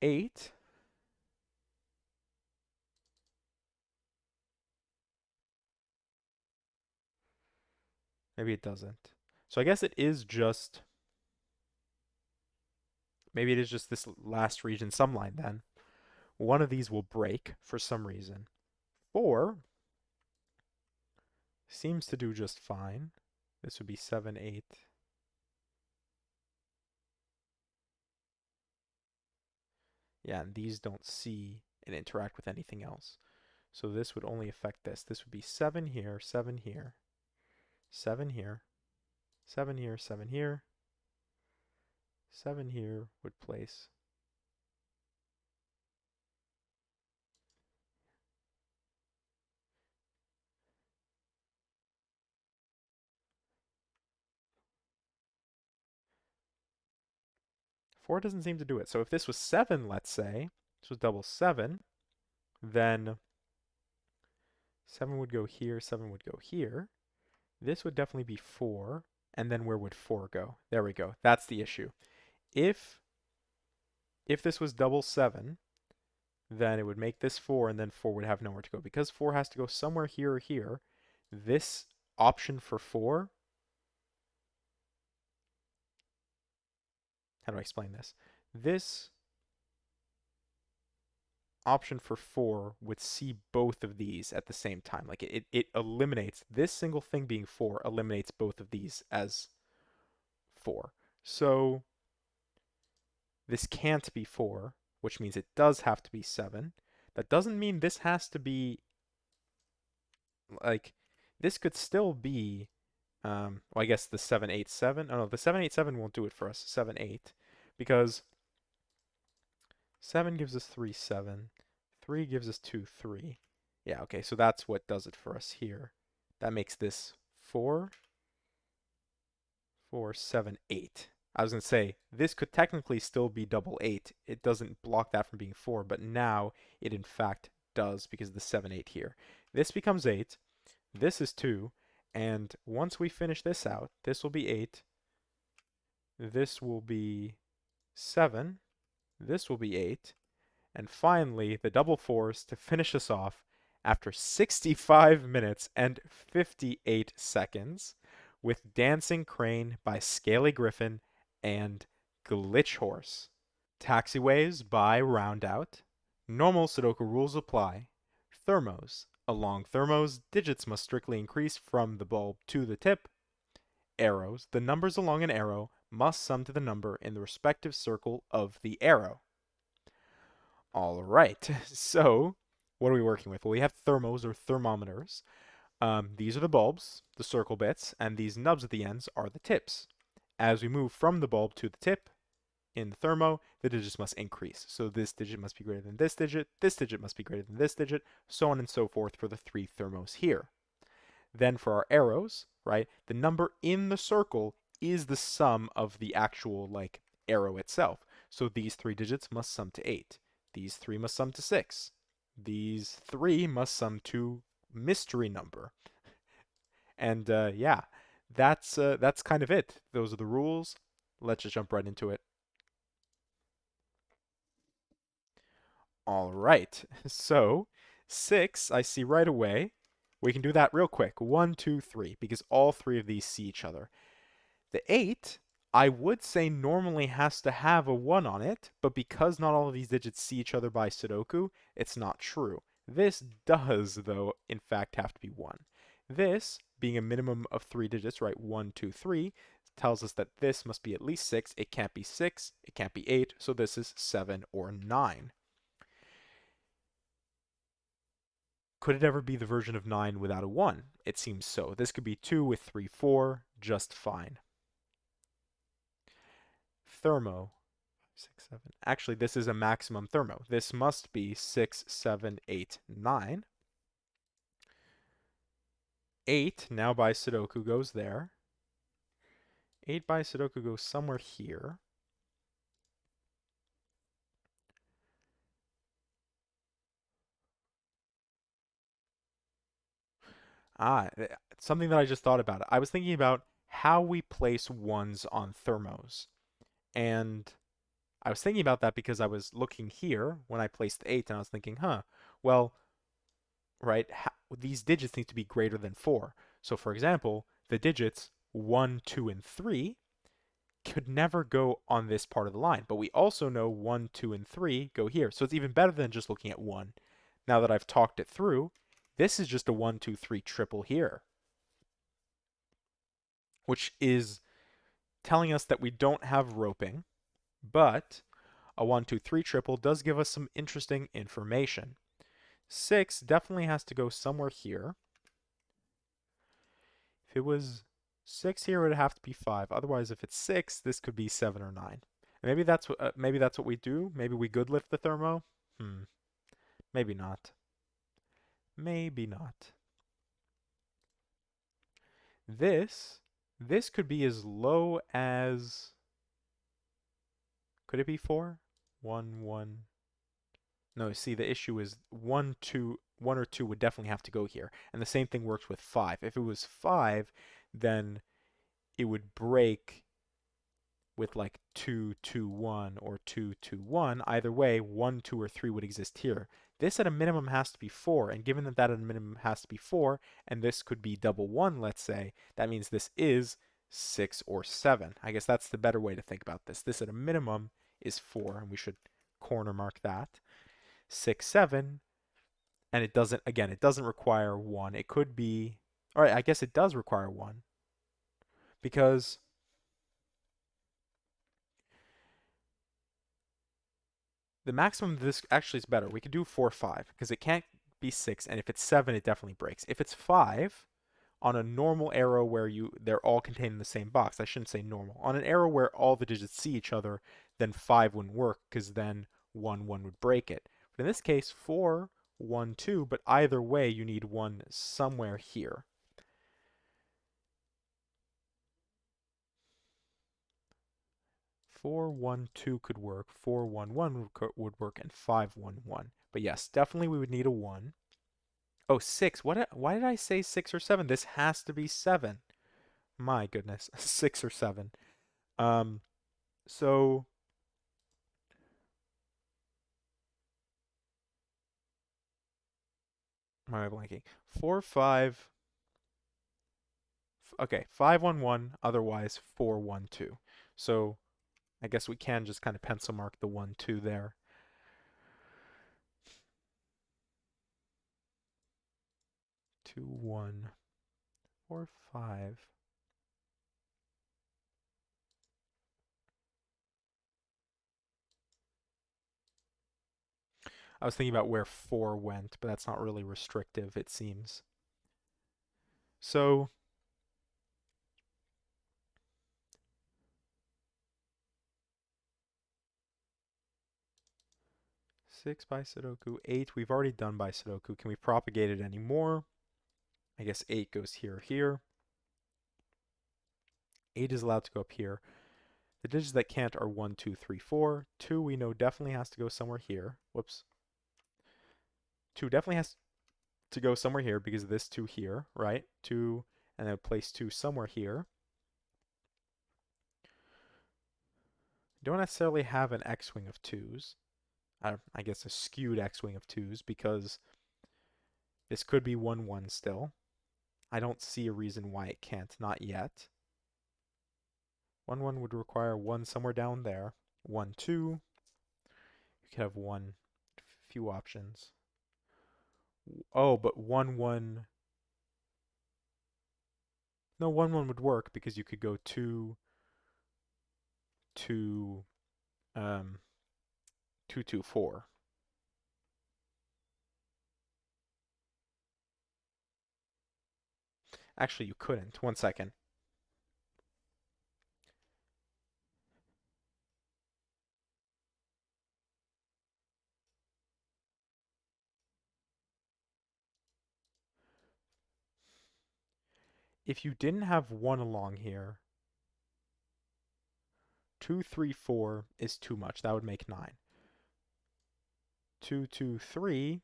8. Maybe it doesn't. So I guess it is just. Maybe it is just this last region sum line then. One of these will break for some reason. 4 seems to do just fine. This would be 7, 8. Yeah, and these don't see and interact with anything else. So this would only affect this. This would be 7 here, 7 here, 7 here, 7 here, 7 here, 7 here would place. Four doesn't seem to do it. So if this was 7, let's say, this was double 7, then 7 would go here, 7 would go here. This would definitely be 4, and then where would 4 go? There we go. That's the issue. If this was double 7, then it would make this 4, and then 4 would have nowhere to go. Because 4 has to go somewhere here or here, this option for 4, how do I explain this? This option for 4 would see both of these at the same time. Like it eliminates, this single thing being 4 eliminates both of these as 4. So this can't be 4, which means it does have to be 7. That doesn't mean this has to be, like, this could still be, well, I guess the 7, 8, 7. Oh no, the 7, 8, 7 won't do it for us. 7, 8. Because 7 gives us 3, 7. 3 gives us 2, 3. Yeah, okay, so that's what does it for us here. That makes this 4, 4, 7, 8. I was going to say, this could technically still be double 8. It doesn't block that from being 4, but now it in fact does because of the 7, 8 here. This becomes 8. This is 2. And once we finish this out, this will be 8. This will be 7. This will be 8. And finally, the double 4s to finish us off after 65 minutes and 58 seconds with Dancing Crane by Scaly Griffon and Glitch Horse. Taxiways by Roundout. Normal Sudoku rules apply. Thermos. Along thermos, digits must strictly increase from the bulb to the tip. Arrows. The numbers along an arrow must sum to the number in the respective circle of the arrow. All right, so what are we working with? Well, we have thermos or thermometers. These are the bulbs, the circle bits, and these nubs at the ends are the tips. As we move from the bulb to the tip in the thermo, the digits must increase. So this digit must be greater than this digit must be greater than this digit, so on and so forth for the three thermos here. Then for our arrows, right, the number in the circle is the sum of the actual, like, arrow itself. So these three digits must sum to 8. These three must sum to 6. These three must sum to mystery number. And yeah, that's kind of it. Those are the rules. Let's just jump right into it. All right. So 6, I see right away. We can do that real quick. 1, 2, 3, because all three of these see each other. The 8, I would say normally has to have a 1 on it, but because not all of these digits see each other by Sudoku, it's not true. This does, though, in fact have to be 1. This, being a minimum of 3 digits, right, 1, 2, 3, tells us that this must be at least 6. It can't be 6, it can't be 8, so this is 7 or 9. Could it ever be the version of 9 without a 1? It seems so. This could be 2 with 3, 4, just fine. Thermo, 6, 7. Actually, this is a maximum thermo. This must be 6, 7, 8, 9. 8 now by Sudoku goes there. 8 by Sudoku goes somewhere here. Something that I just thought about. I was thinking about how we place ones on thermos. And I was thinking about that because I was looking here when I placed the 8 and I was thinking, well, right, these digits need to be greater than 4. So for example, the digits 1, 2, and 3 could never go on this part of the line. But we also know 1, 2, and 3 go here. So it's even better than just looking at 1. Now that I've talked it through, this is just a 1, 2, 3 triple here, which is telling us that we don't have roping, but a 1, 2, 3 triple does give us some interesting information. 6 definitely has to go somewhere here. If it was 6 here, it would have to be 5. Otherwise, if it's 6, this could be 7 or 9. Maybe that's what we do. Maybe we good lift the thermo. Maybe not. Maybe not. This this could be as low as, could it be 4? 1, 1. No, see, the issue is 1, 2, 1 or 2 would definitely have to go here. And the same thing works with 5. If it was 5, then it would break with like 2, 2, 1 or 2, 2, 1. Either way, 1, 2, or 3 would exist here. This at a minimum has to be 4, and given that that at a minimum has to be 4, and this could be double 1, let's say, that means this is 6 or 7. I guess that's the better way to think about this. This at a minimum is 4, and we should corner mark that. 6, 7, and it doesn't, again, it doesn't require 1. It could be, all right, I guess it does require 1, because the maximum of this actually is better. We could do 4, 5, because it can't be 6, and if it's 7, it definitely breaks. If it's 5, on a normal arrow where they're all contained in the same box, I shouldn't say normal, on an arrow where all the digits see each other, then 5 wouldn't work, because then 1, 1 would break it. But in this case, 4, 1, 2, but either way, you need 1 somewhere here. 4, 1, 2 could work, 4, 1, 1 would work, and 5, 1, 1. But yes, definitely we would need a 1. Oh, 6. Why did I say 6 or 7? This has to be 7. My goodness. 6 or 7. Um, so why am I blanking? 4, 5. Okay, 5, 1, 1. Otherwise, 4, 1, 2. So I guess we can just kind of pencil mark the 1, 2 there. 2, 1, 4, 5. I was thinking about where 4 went, but that's not really restrictive, it seems. So 6 by Sudoku, 8 we've already done by Sudoku. Can we propagate it anymore? I guess 8 goes here, here. 8 is allowed to go up here. The digits that can't are 1, 2, 3, 4. 2 we know definitely has to go somewhere here. Whoops. 2 definitely has to go somewhere here because of this 2 here, right? 2, and then place 2 somewhere here. Don't necessarily have an X-wing of 2s. I guess a skewed X-wing of 2s because this could be 1, 1 still. I don't see a reason why it can't, not yet. 1, 1 would require 1 somewhere down there. 1, 2. You could have one, few options. Oh, but 1, 1. No, 1, 1 would work because you could go 2, 2, 2, 2, 4. Actually, you couldn't. 1 second. If you didn't have 1 along here, 2, 3, 4 is too much. That would make 9. 2, 2, 3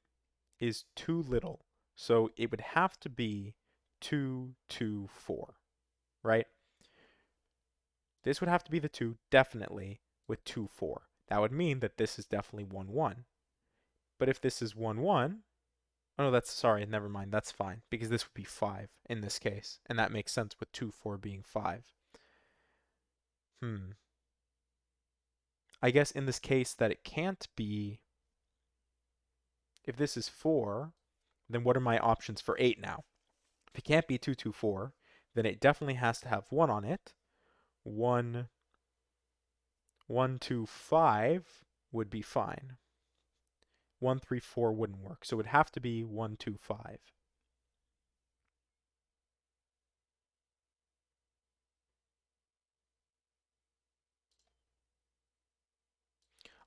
is too little. So it would have to be 2, 2, 4, right? This would have to be the 2, definitely, with 2, 4. That would mean that this is definitely 1, 1. But if this is 1, 1, oh no, that's, sorry, never mind, that's fine, because this would be 5 in this case, and that makes sense with 2, 4 being 5. Hmm. I guess in this case that it can't be, if this is 4, then what are my options for 8 now? If it can't be 2, 2, 4, then it definitely has to have 1 on it. 1, 1, 2, 5 would be fine. 1, 3, 4 wouldn't work, so it would have to be 1, 2, 5.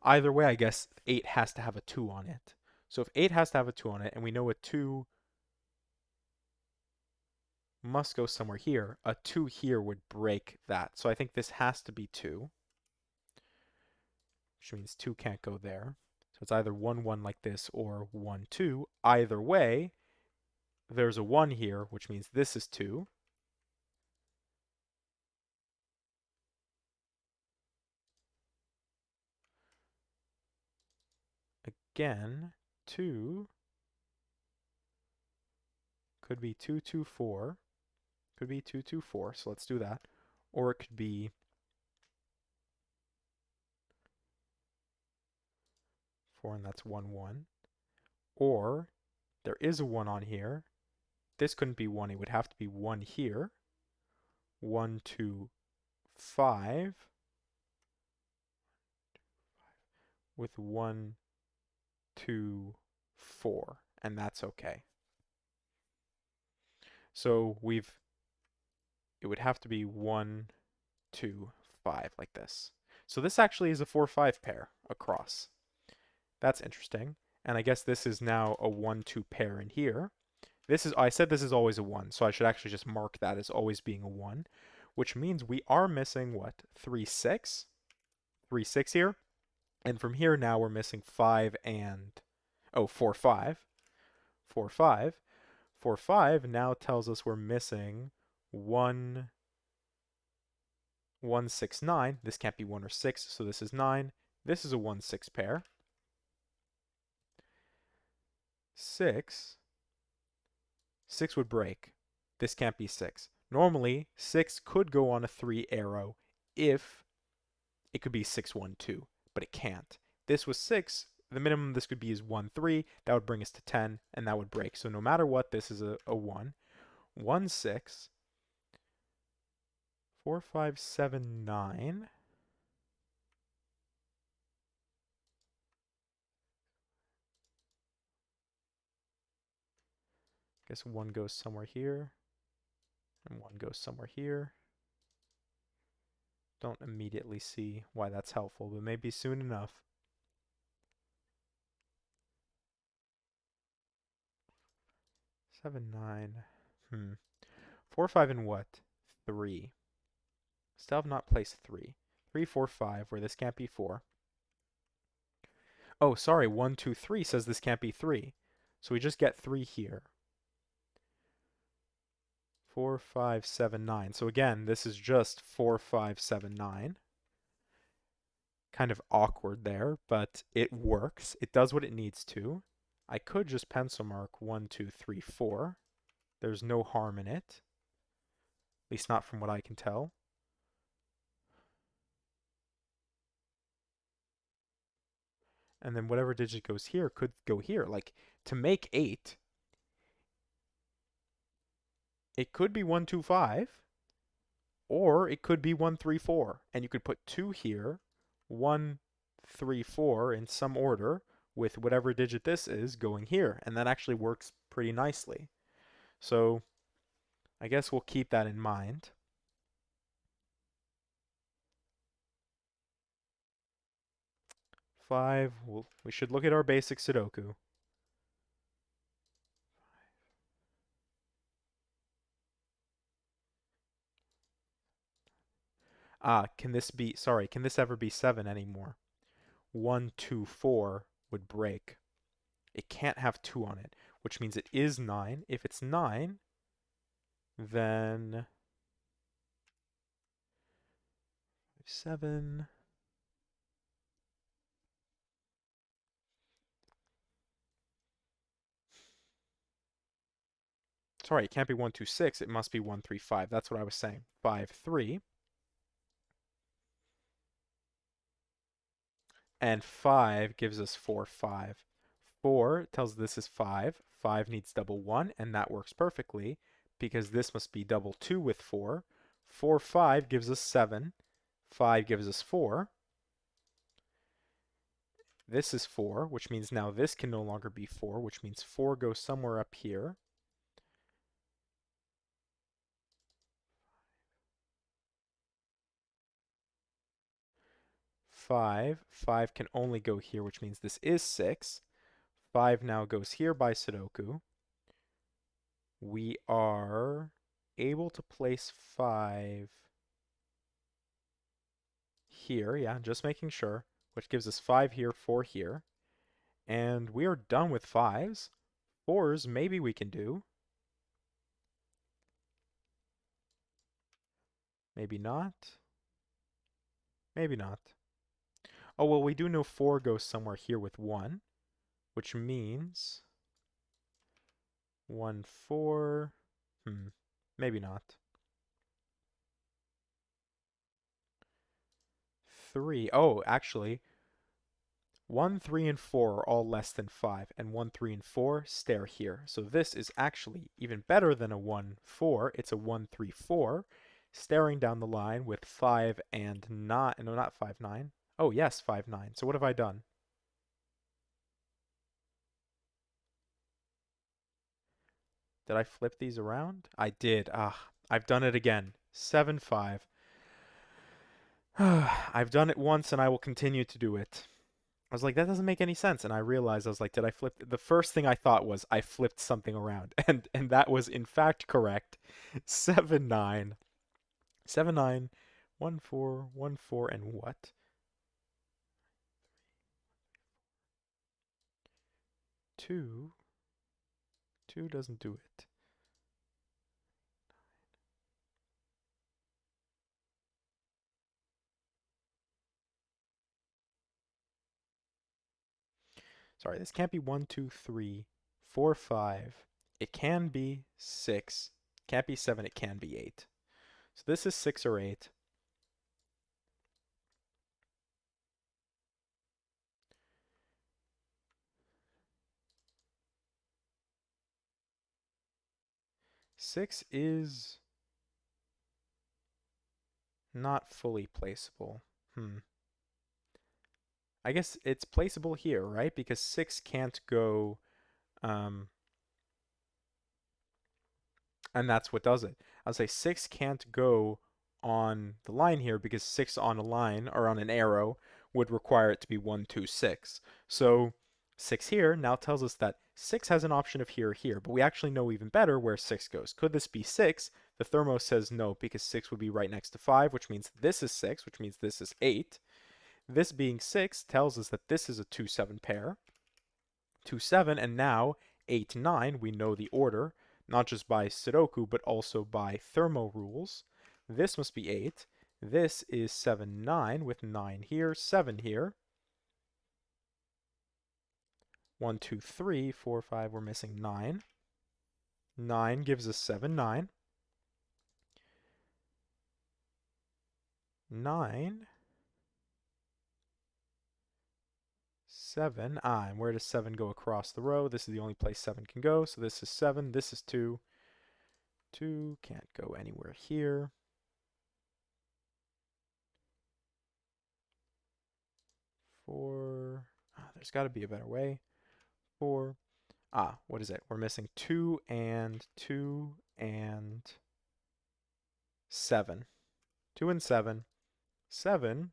Either way, I guess 8 has to have a 2 on it. So if 8 has to have a 2 on it, and we know a 2 must go somewhere here, a 2 here would break that. So I think this has to be 2, which means 2 can't go there. So it's either 1, 1 like this or 1, 2. Either way, there's a 1 here, which means this is 2. Again, 2 could be 2, 2, 4. Could be 2, 2, 4. So let's do that. Or it could be 4, and that's 1, 1. Or there is a 1 on here. This couldn't be 1. It would have to be 1 here. 1, 2, 5. With 1, 2, 4. And that's okay. So it would have to be 1, 2, 5 like this. So this actually is a 4, 5 pair across. That's interesting. And I guess this is now a 1, 2 pair in here. I said this is always a 1, so I should actually just mark that as always being a 1, which means we are missing what? 3, 6? 3, 6 here. And from here now we're missing 5 and, oh, 4, 5. 4, 5. 4, 5 now tells us we're missing 1, 1, 6, 9. This can't be 1 or 6, so this is 9. This is a 1, 6 pair. 6. 6 would break. This can't be 6. Normally, 6 could go on a 3 arrow if it could be 6, 1, 2, but it can't. This was 6. The minimum this could be is 1, 3. That would bring us to 10, and that would break. So no matter what, this is a 1. 1, 6. 4, 5, 7, 9. Guess 1 goes somewhere here. And 1 goes somewhere here. Don't immediately see why that's helpful, but maybe soon enough. 7, 9. 4, 5, and what? 3. Still have not placed 3. 3, 4, 5, where this can't be 4. Oh, sorry, 1, 2, 3 says this can't be 3. So we just get 3 here. 4, 5, 7, 9. So again, this is just 4, 5, 7, 9. Kind of awkward there, but it works. It does what it needs to. I could just pencil mark 1, 2, 3, 4. There's no harm in it. At least not from what I can tell. And then whatever digit goes here could go here. Like, to make 8, it could be 1, 2, 5, or it could be 1, 3, 4. And you could put 2 here, 1, 3, 4 in some order with whatever digit this is going here. And that actually works pretty nicely. So I guess we'll keep that in mind. 5, we should look at our basic Sudoku. Can this be, sorry, can this ever be 7 anymore? 1, 2, 4 would break. It can't have 2 on it, which means it is 9. If it's 9, then 7. Sorry, it can't be 1, 2, 6. It must be 1, 3, 5. That's what I was saying. 5, 3. And 5 gives us 4, 5. 4 tells this is 5. 5 needs double 1, and that works perfectly because this must be double 2 with 4. 4, 5 gives us 7. 5 gives us 4. This is 4, which means now this can no longer be 4, which means 4 goes somewhere up here. 5. 5 can only go here, which means this is 6. 5 now goes here by Sudoku. We are able to place 5 here. Yeah, just making sure. Which gives us 5 here, 4 here. And we are done with 5s. 4s, maybe we can do. Maybe not. Maybe not. Oh, well, we do know 4 goes somewhere here with 1. Which means 1, 4. Maybe not. 3. Oh, actually, 1, 3, and 4 are all less than 5, and 1, 3, and 4 stare here. So this is actually even better than a 1, 4. It's a 1, 3, 4, staring down the line with 5 and 9. No, not 5, 9. Oh, yes, 5, 9. So what have I done? Did I flip these around? I did. I've done it again. 7, 5. I've done it once and I will continue to do it. I was like, that doesn't make any sense. And I realized, I was like, did I flip? The first thing I thought was I flipped something around. And that was in fact correct. 7, 9. 7, 9. 1, 4, 1, 4, and what? 2. 2 doesn't do it. Sorry, this can't be 1, 2, 3, 4, 5. It can be 6. Can't be 7. It can be 8. So this is 6 or 8. 6 is not fully placeable. I guess it's placeable here, right? Because 6 can't go. Um, And that's what does it. I'll say 6 can't go on the line here because 6 on a line or on an arrow would require it to be 1, 2, 6. So 6 here now tells us that 6 has an option of here or here, but we actually know even better where 6 goes. Could this be 6? The thermo says no because 6 would be right next to 5, which means this is 6, which means this is 8. This being 6 tells us that this is a 2-7 pair. 2-7, and now 8-9, we know the order, not just by Sudoku, but also by thermo rules. This must be 8. This is 7-9 with 9 here, 7 here. 1, 2, 3, 4, 5, we're missing 9. 9 gives us 7-9. 9. 7. And where does 7 go across the row? This is the only place 7 can go, so this is 7, this is 2. 2 can't go anywhere here. 4. There's got to be a better way. 4. What is it? We're missing 2 and 2 and 7. 2 and 7. 7.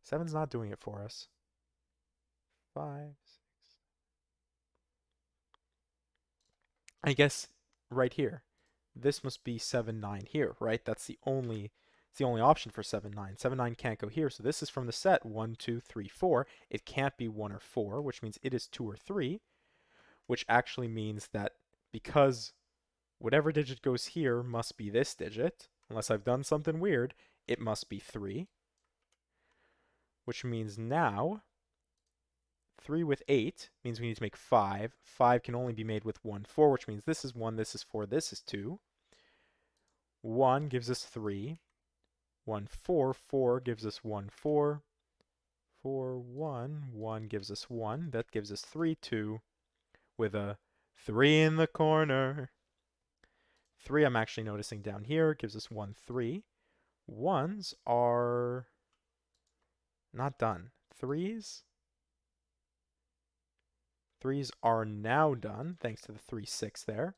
Seven's not doing it for us. 5, 6. I guess right here. This must be 7, 9 here, right? It's the only option for 7, 9. 7, 9 can't go here, so this is from the set 1, 2, 3, 4. It can't be 1 or 4, which means it is 2 or 3, which actually means that because whatever digit goes here must be this digit, unless I've done something weird, it must be 3, which means now 3 with 8 means we need to make 5. 5 can only be made with 1, 4, which means this is 1, this is 4, this is 2. 1 gives us 3. 1, 4. 4 gives us 1, 4. 4, 1. 1 gives us 1. That gives us 3, 2. With a 3 in the corner. 3 I'm actually noticing down here gives us 1, 3. 1s are not done. 3s are now done, thanks to the 3, 6 there.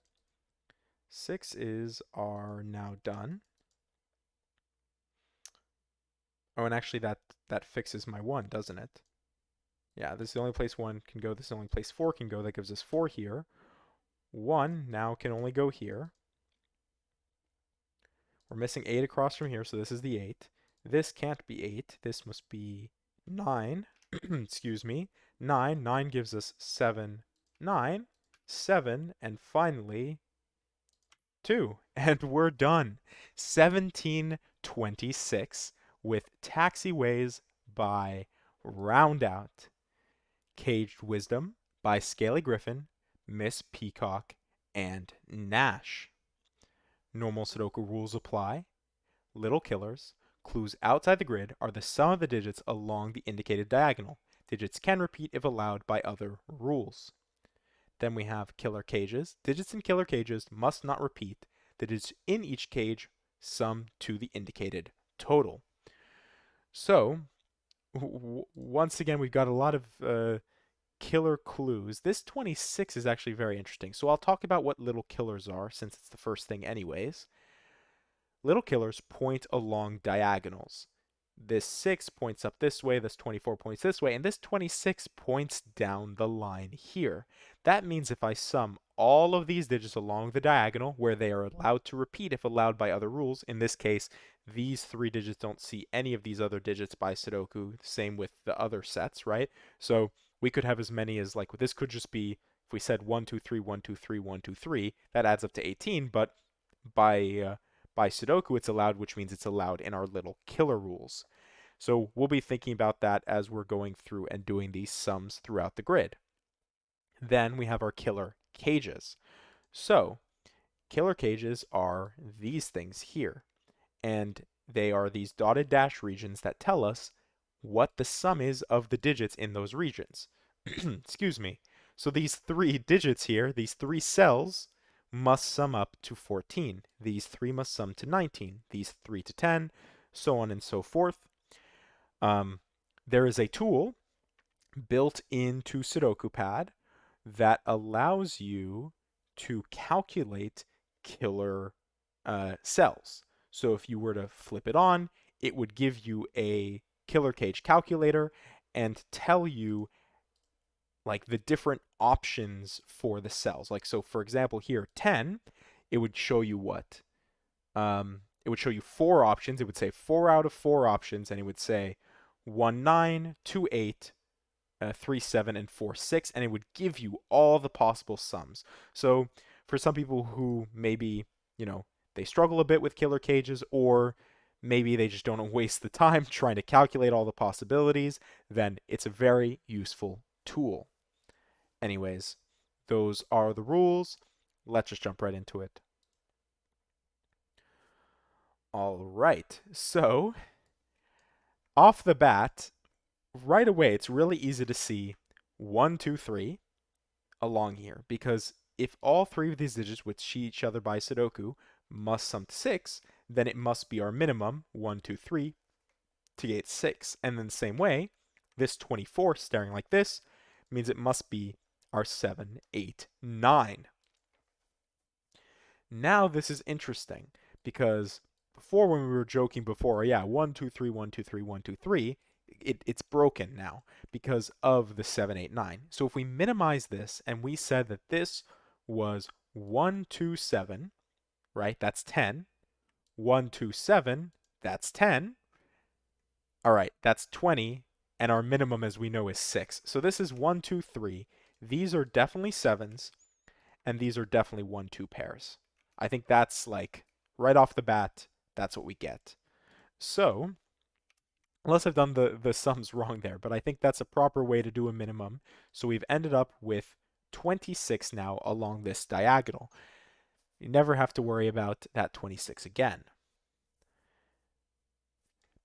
6s are now done. Oh, and actually that fixes my 1, doesn't it? Yeah, this is the only place 1 can go. This is the only place 4 can go. That gives us 4 here. 1 now can only go here. We're missing 8 across from here, so this is the 8. This can't be 8. This must be 9. Excuse me. 9. 9 gives us 7, 9. 7, and finally 2. And we're done. 1726 with Taxiways by Roundout. Caged Wisdom by Scaly Griffon, Miss Peacock, and Nash. Normal Sudoku rules apply. Little killers. Clues outside the grid are the sum of the digits along the indicated diagonal. Digits can repeat if allowed by other rules. Then we have killer cages. Digits in killer cages must not repeat. The digits in each cage sum to the indicated total. So, once again, we've got a lot of killer clues. This 26 is actually very interesting. So I'll talk about what little killers are, since it's the first thing anyways. Little killers point along diagonals. This 6 points up this way, this 24 points this way, and this 26 points down the line here. That means if I sum all of these digits along the diagonal, where they are allowed to repeat if allowed by other rules, in this case, these 3 digits don't see any of these other digits by Sudoku, same with the other sets, right? So we could have as many as, like, this could just be, if we said 1, 2, 3, 1, 2, 3, 1, 2, 3, that adds up to 18, but by Sudoku it's allowed, which means it's allowed in our little killer rules. So we'll be thinking about that as we're going through and doing these sums throughout the grid. Then we have our killer cages. So killer cages are these things here, and they are these dotted dash regions that tell us what the sum is of the digits in those regions. Excuse me. So these 3 digits here, these 3 cells, must sum up to 14. These 3 must sum to 19. These 3 to 10, so on and so forth. There is a tool built into Sudoku Pad that allows you to calculate killer cells. So if you were to flip it on, it would give you a killer cage calculator and tell you like the different options for the cells. Like, so for example, here 10, it would show you what? It would show you four options. It would say 4 out of 4 options, and it would say 1 9, 2 8, 3 7, and 4 6, and it would give you all the possible sums. So for some people who maybe, they struggle a bit with killer cages, or maybe they just don't want to waste the time trying to calculate all the possibilities, then it's a very useful tool. Anyways, those are the rules. Let's just jump right into it. All right, so off the bat, right away, it's really easy to see 1, 2, 3 along here, because if all 3 of these digits which each other by Sudoku must sum to 6, then it must be our minimum, 1, 2, 3, to get 6. And then the same way, this 24 staring like this means it must be our 7, 8, 9. Now this is interesting, because before, when we were joking before, yeah, 1, 2, 3, 1, 2, 3, 1, 2, 3, it's broken now because of the 7, 8, 9. So if we minimize this and we said that this was 1, 2, 7, right? That's 10. 1, 2, 7, that's 10. All right, that's 20. And our minimum, as we know, is 6. So this is 1, 2, 3. These are definitely 7s, and these are definitely 1, 2 pairs. I think that's like right off the bat, that's what we get. So, unless I've done the sums wrong there, but I think that's a proper way to do a minimum. So we've ended up with 26 now along this diagonal. You never have to worry about that 26 again.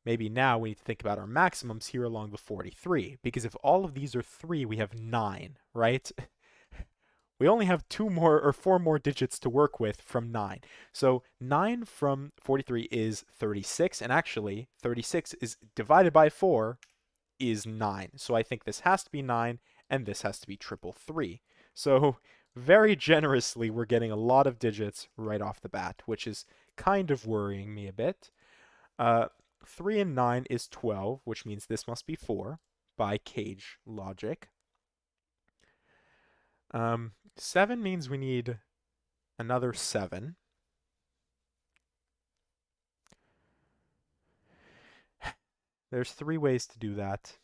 Maybe now we need to think about our maximums here along the 43, because if all of these are 3, we have 9, right? We only have 2 more or 4 more digits to work with from 9. So 9 from 43 is 36, and actually 36 is divided by 4 is 9. So I think this has to be 9, and this has to be triple 3. So very generously, we're getting a lot of digits right off the bat, which is kind of worrying me a bit. 3 and 9 is 12, which means this must be 4 by cage logic. 7 means we need another 7. There's 3 ways to do that.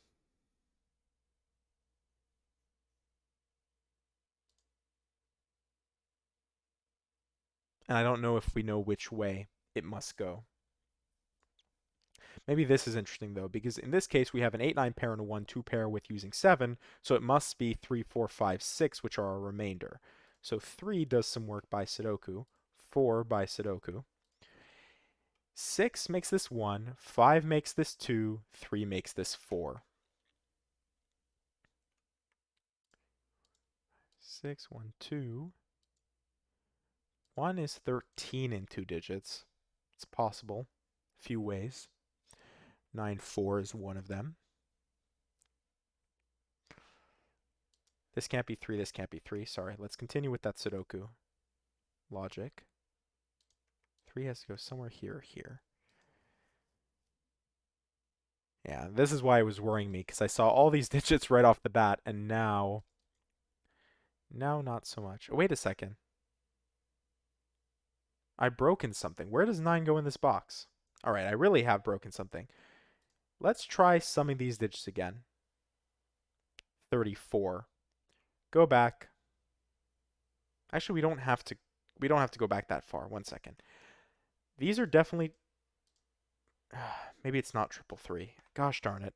And I don't know if we know which way it must go. Maybe this is interesting, though, because in this case, we have an 8, 9 pair and a 1, 2 pair with using 7, so it must be 3, 4, 5, 6, which are our remainder. So 3 does some work by Sudoku, 4 by Sudoku. 6 makes this 1, 5 makes this 2, 3 makes this 4. 6, 1, 2. 1 is 13 in 2 digits. It's possible. A few ways. 9, 4 is one of them. This can't be 3, this can't be 3. Sorry, let's continue with that Sudoku logic. 3 has to go somewhere here or here. Yeah, this is why it was worrying me, because I saw all these digits right off the bat, and now not so much. Oh, wait a second. I've broken something. Where does 9 go in this box? All right, I really have broken something. Let's try summing these digits again. 34. Go back. Actually, we don't have to go back that far. 1 second. These are definitely maybe it's not triple 3. Gosh darn it.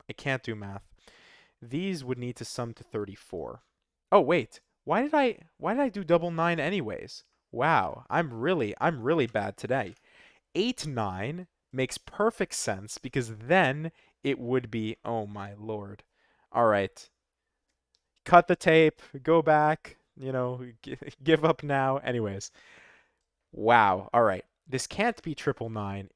I can't do math. These would need to sum to 34. Oh, wait. Why did I do double 9 anyways? Wow, I'm really bad today. 8, 9 makes perfect sense, because then it would be, oh my lord. All right. Cut the tape, go back, give up now. Anyways. Wow. All right. This can't be triple 9.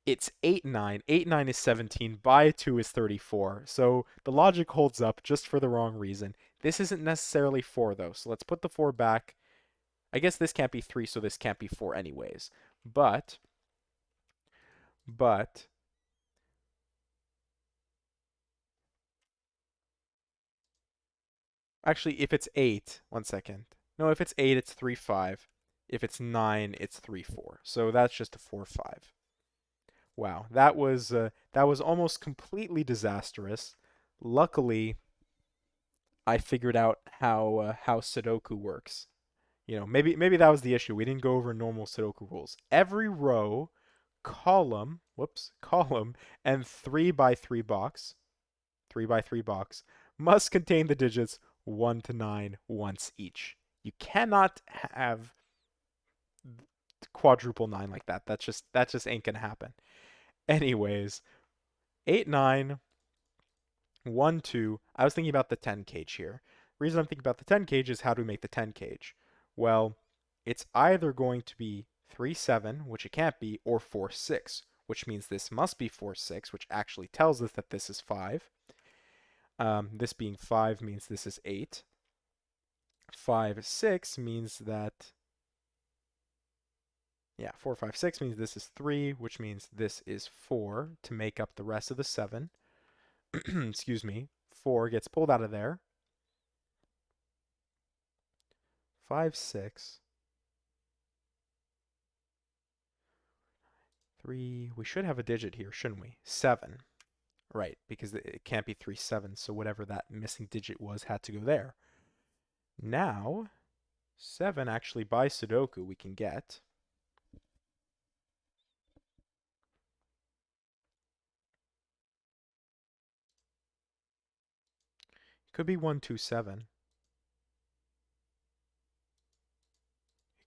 It's 8, 9. 8, 9 is 17. By 2 is 34. So the logic holds up just for the wrong reason. This isn't necessarily 4, though. So let's put the 4 back. I guess this can't be 3, so this can't be 4 anyways. But, but, actually, if it's 8, 1 second. No, if it's 8, it's 3, 5. If it's 9, it's 3, 4. So that's just a 4, 5. Wow, that was almost completely disastrous. Luckily, I figured out how Sudoku works. Maybe that was the issue. We didn't go over normal Sudoku rules. Every row, column, and 3 by 3 box, 3 by 3 box must contain the digits 1 to 9 once each. You cannot have quadruple 9 like that. That just ain't gonna happen. Anyways, 8, 9, 1, 2. I was thinking about the 10 cage here. The reason I'm thinking about the 10 cage is how do we make the 10 cage? Well, it's either going to be 3, 7, which it can't be, or 4, 6, which means this must be 4, 6, which actually tells us that this is 5. This being 5 means this is 8. 5, 6 means that, yeah, 4, 5, 6 means this is 3, which means this is 4 to make up the rest of the 7. Excuse me. 4 gets pulled out of there. 5, 6. 3. We should have a digit here, shouldn't we? 7. Right, because it can't be 3, 7, so whatever that missing digit was had to go there. Now, 7 actually by Sudoku we can get. Could be 1, 2, 7. It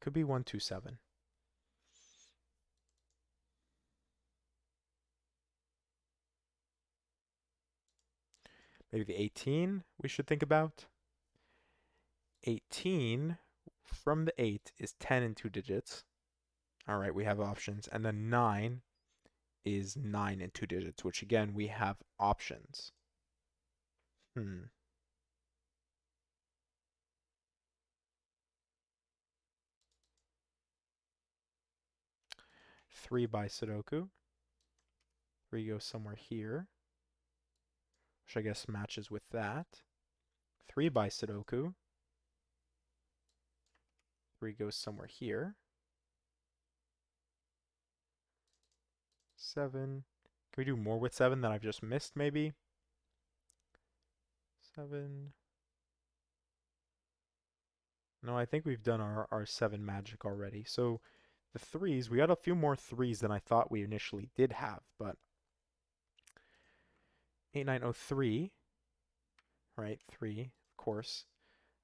could be 1, 2, 7. Maybe the 18 we should think about. 18 from the 8 is 10 in 2 digits. All right, we have options. And then 9 is 9 in 2 digits, which again, we have options. 3 by Sudoku. 3 goes somewhere here, which I guess matches with that. 3 by Sudoku. 3 goes somewhere here. 7. Can we do more with 7 that I've just missed, maybe? 7. No, I think we've done our 7 magic already. So the 3s, we got a few more 3s than I thought we initially did have, but 8903, right? 3, of course.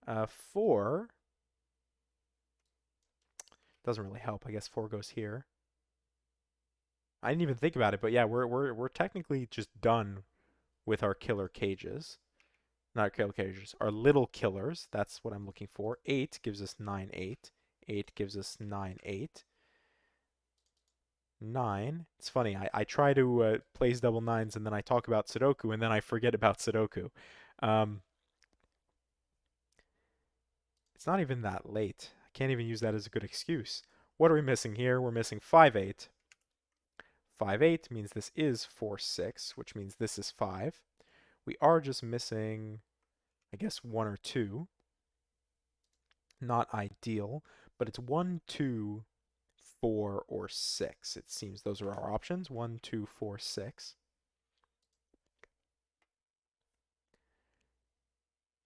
4 doesn't really help. I guess 4 goes here. I didn't even think about it, but yeah, we're technically just done with our killer cages. Not killer cages, our little killers. That's what I'm looking for. 8 gives us 9, 8. 8 gives us 9, 8. 9. It's funny, I try to place double nines and then I talk about Sudoku and then I forget about Sudoku. Um, it's not even that late. I can't even use that as a good excuse. What are we missing here? We're missing 5, 8. 5, 8 means this is 4, 6, which means this is 5. We are just missing, I guess, 1 or 2. Not ideal, but it's 1, 2, 4, or 6. It seems those are our options. 1, 2, 4, 6.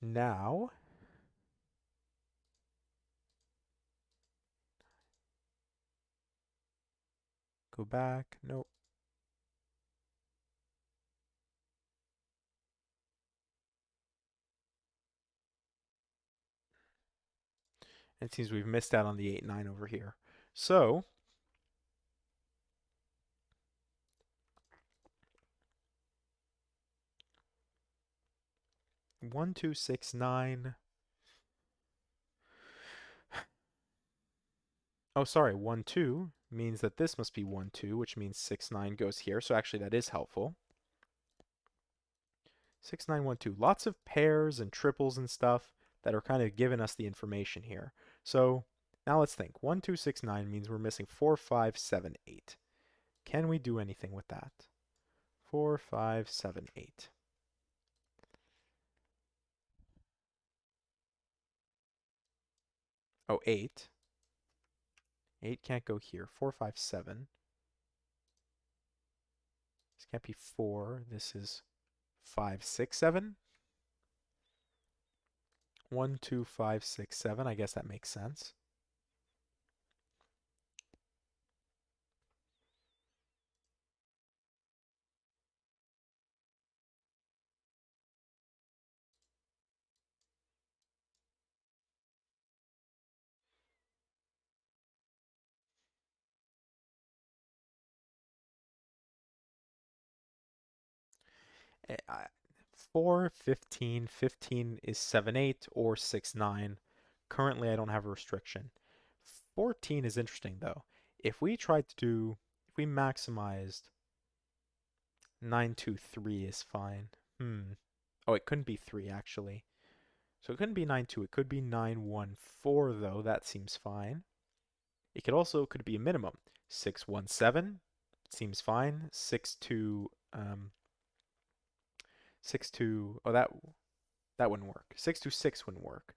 Now, go back. Nope. It seems we've missed out on the 8, 9 over here. So, 1, 2, 6, 9. Oh, sorry, 1, 2. means that this must be 1, 2, which means 6, 9 goes here. So actually that is helpful. 6, 9, 1, 2. Lots of pairs and triples and stuff that are kind of giving us the information here. So now let's think. 1, 2, 6, 9 means we're missing 4, 5, 7, 8. Can we do anything with that? 4, 5, 7, 8. Oh, 8. 8 can't go here. 4, 5, 7. This can't be 4. This is 5, 6, 7. 1, 2, 5, 6, 7. I guess that makes sense. Eh, 4, 15. 15 is 7, 8 or 6, 9. Currently, I don't have a restriction. 14 is interesting, though. If we tried to do, if we maximized 9, 2, 3 is fine. Oh, it couldn't be 3, actually. So it couldn't be 9, 2. It could be 9, 1, 4, though. That seems fine. It could be a minimum. 6, 1, 7 seems fine. 6, 2, 6, 2, oh, that wouldn't work. 6, 2, 6 wouldn't work.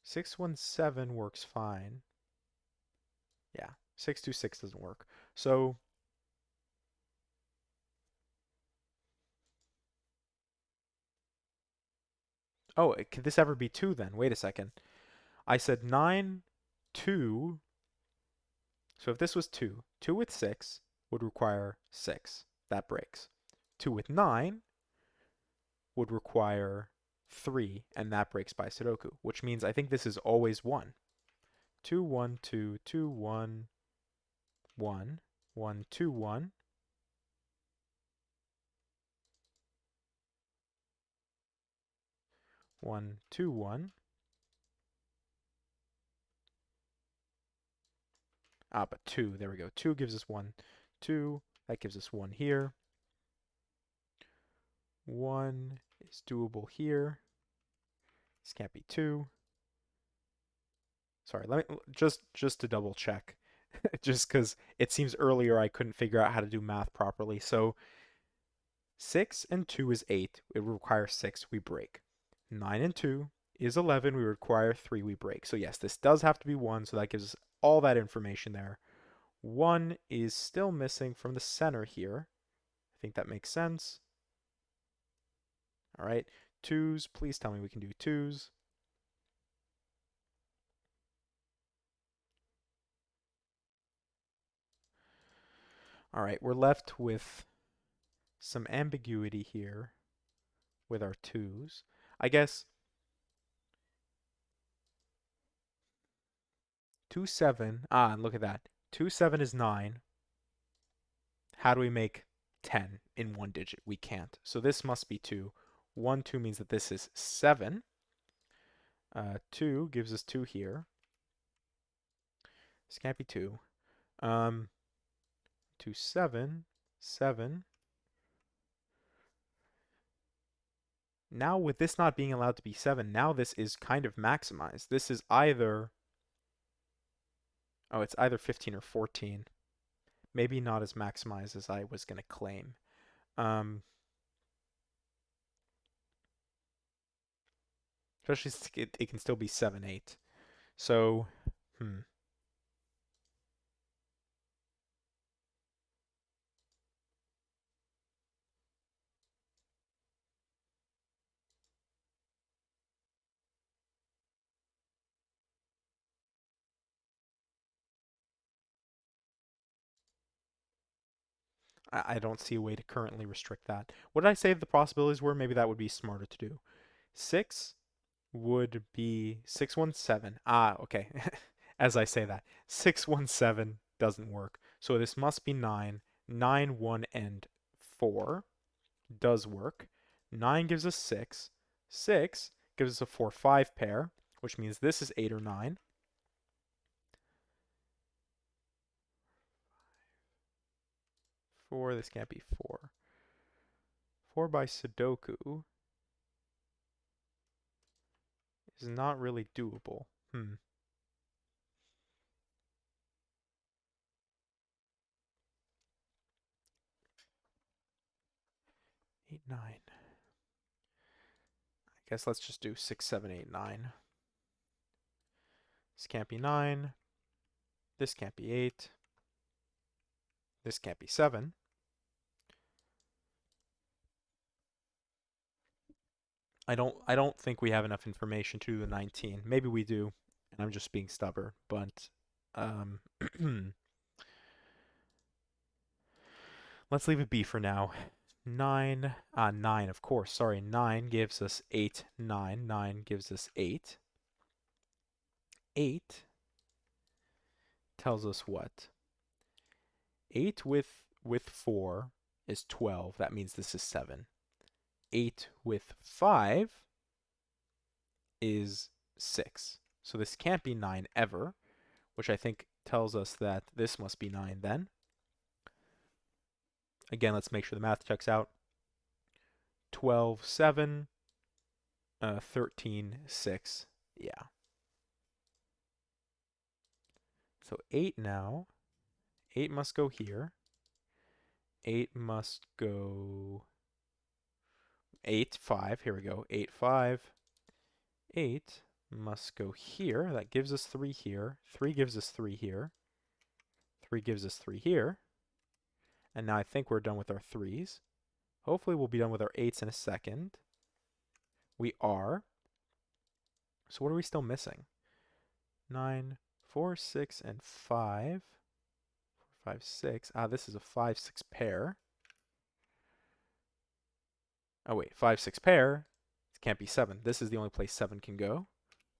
6, 1, 7 works fine. Yeah, 6, 2, 6 doesn't work. So, oh, could this ever be 2 then? Wait a second. I said 9, 2. So if this was 2, 2 with 6 would require 6. That breaks. 2 with 9 would require 3, and that breaks by Sudoku, which means I think this is always 1. 2, 1, 2, 2, 1, 1, 1, 2, 1. 1, 2, 1. Ah, but 2, there we go. 2 gives us 1, 2. That gives us 1 here. 1 is doable here. This can't be 2. Sorry, let me just to double check. Just because it seems earlier I couldn't figure out how to do math properly. So 6 and 2 is 8. It requires 6. We break. 9 and 2 is 11. We require 3. We break. So yes, this does have to be 1. So that gives us all that information there. 1 is still missing from the center here. I think that makes sense. All right. 2s. Please tell me we can do 2s. All right. We're left with some ambiguity here with our 2s. I guess 2, 7. Ah, and look at that. 2, 7 is 9. How do we make 10 in one digit? We can't. So this must be 2. 1, 2 means that this is 7. 2 gives us 2 here. This can't be 2. 2, 7. 7. Now with this not being allowed to be 7, now this is kind of maximized. This is either... Oh, it's either 15 or 14. Maybe not as maximized as I was going to claim. Especially it can still be 7, 8. So, I don't see a way to currently restrict that. What did I say the possibilities were? Maybe that would be smarter to do. 6 would be 617. Ah, okay. As I say that, 617 doesn't work. So this must be 9. 9, 1, and 4 does work. 9 gives us 6. 6 gives us a 4, 5 pair, which means this is 8 or 9. 4, this can't be 4. 4 by Sudoku is not really doable. 8, 9. I guess let's just do 6, 7, 8, 9. This can't be 9. This can't be 8. This can't be 7. I don't think we have enough information to do the 19. Maybe we do, and I'm just being stubborn, but um let's leave it be for now. 9, 9, of course. Sorry, 9 gives us 8, 9. 9 gives us 8. 8 tells us what? 8 with 4 is 12. That means this is 7. 8 with 5 is 6. So this can't be 9 ever, which I think tells us that this must be 9 then. Again, let's make sure the math checks out. 12, 7, 13, 6. Yeah. So 8 now. 8 must go here. 8 must go 8, 5. Here we go. 8, 5. 8 must go here. That gives us 3 here. 3 gives us 3 here. 3 gives us 3 here. And now I think we're done with our 3s. Hopefully we'll be done with our 8s in a second. We are. So what are we still missing? 9, 4, 6, and 5. 4, 5, 6. This is a 5, 6 pair. Oh wait, 5, 6 pair. It can't be 7. This is the only place 7 can go.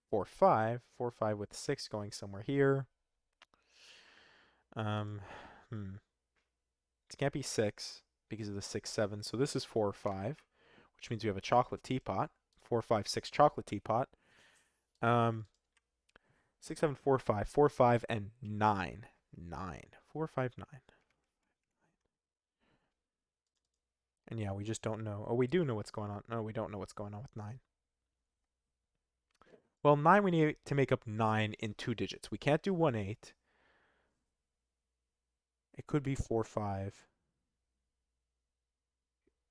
4, 5. 4, 5 with 6 going somewhere here. It can't be 6 because of the 6, 7. So this is 4 or 5, which means we have a chocolate teapot. 4, 5, 6 chocolate teapot. 6, 7, 4, 5. 4, 5, and 9. 9. 4, 5, 9. And yeah, we just don't know. Oh, we do know what's going on. No, we don't know what's going on with 9. Well, 9 we need to make up 9 in 2 digits. We can't do 1, 8. It could be 4, 5.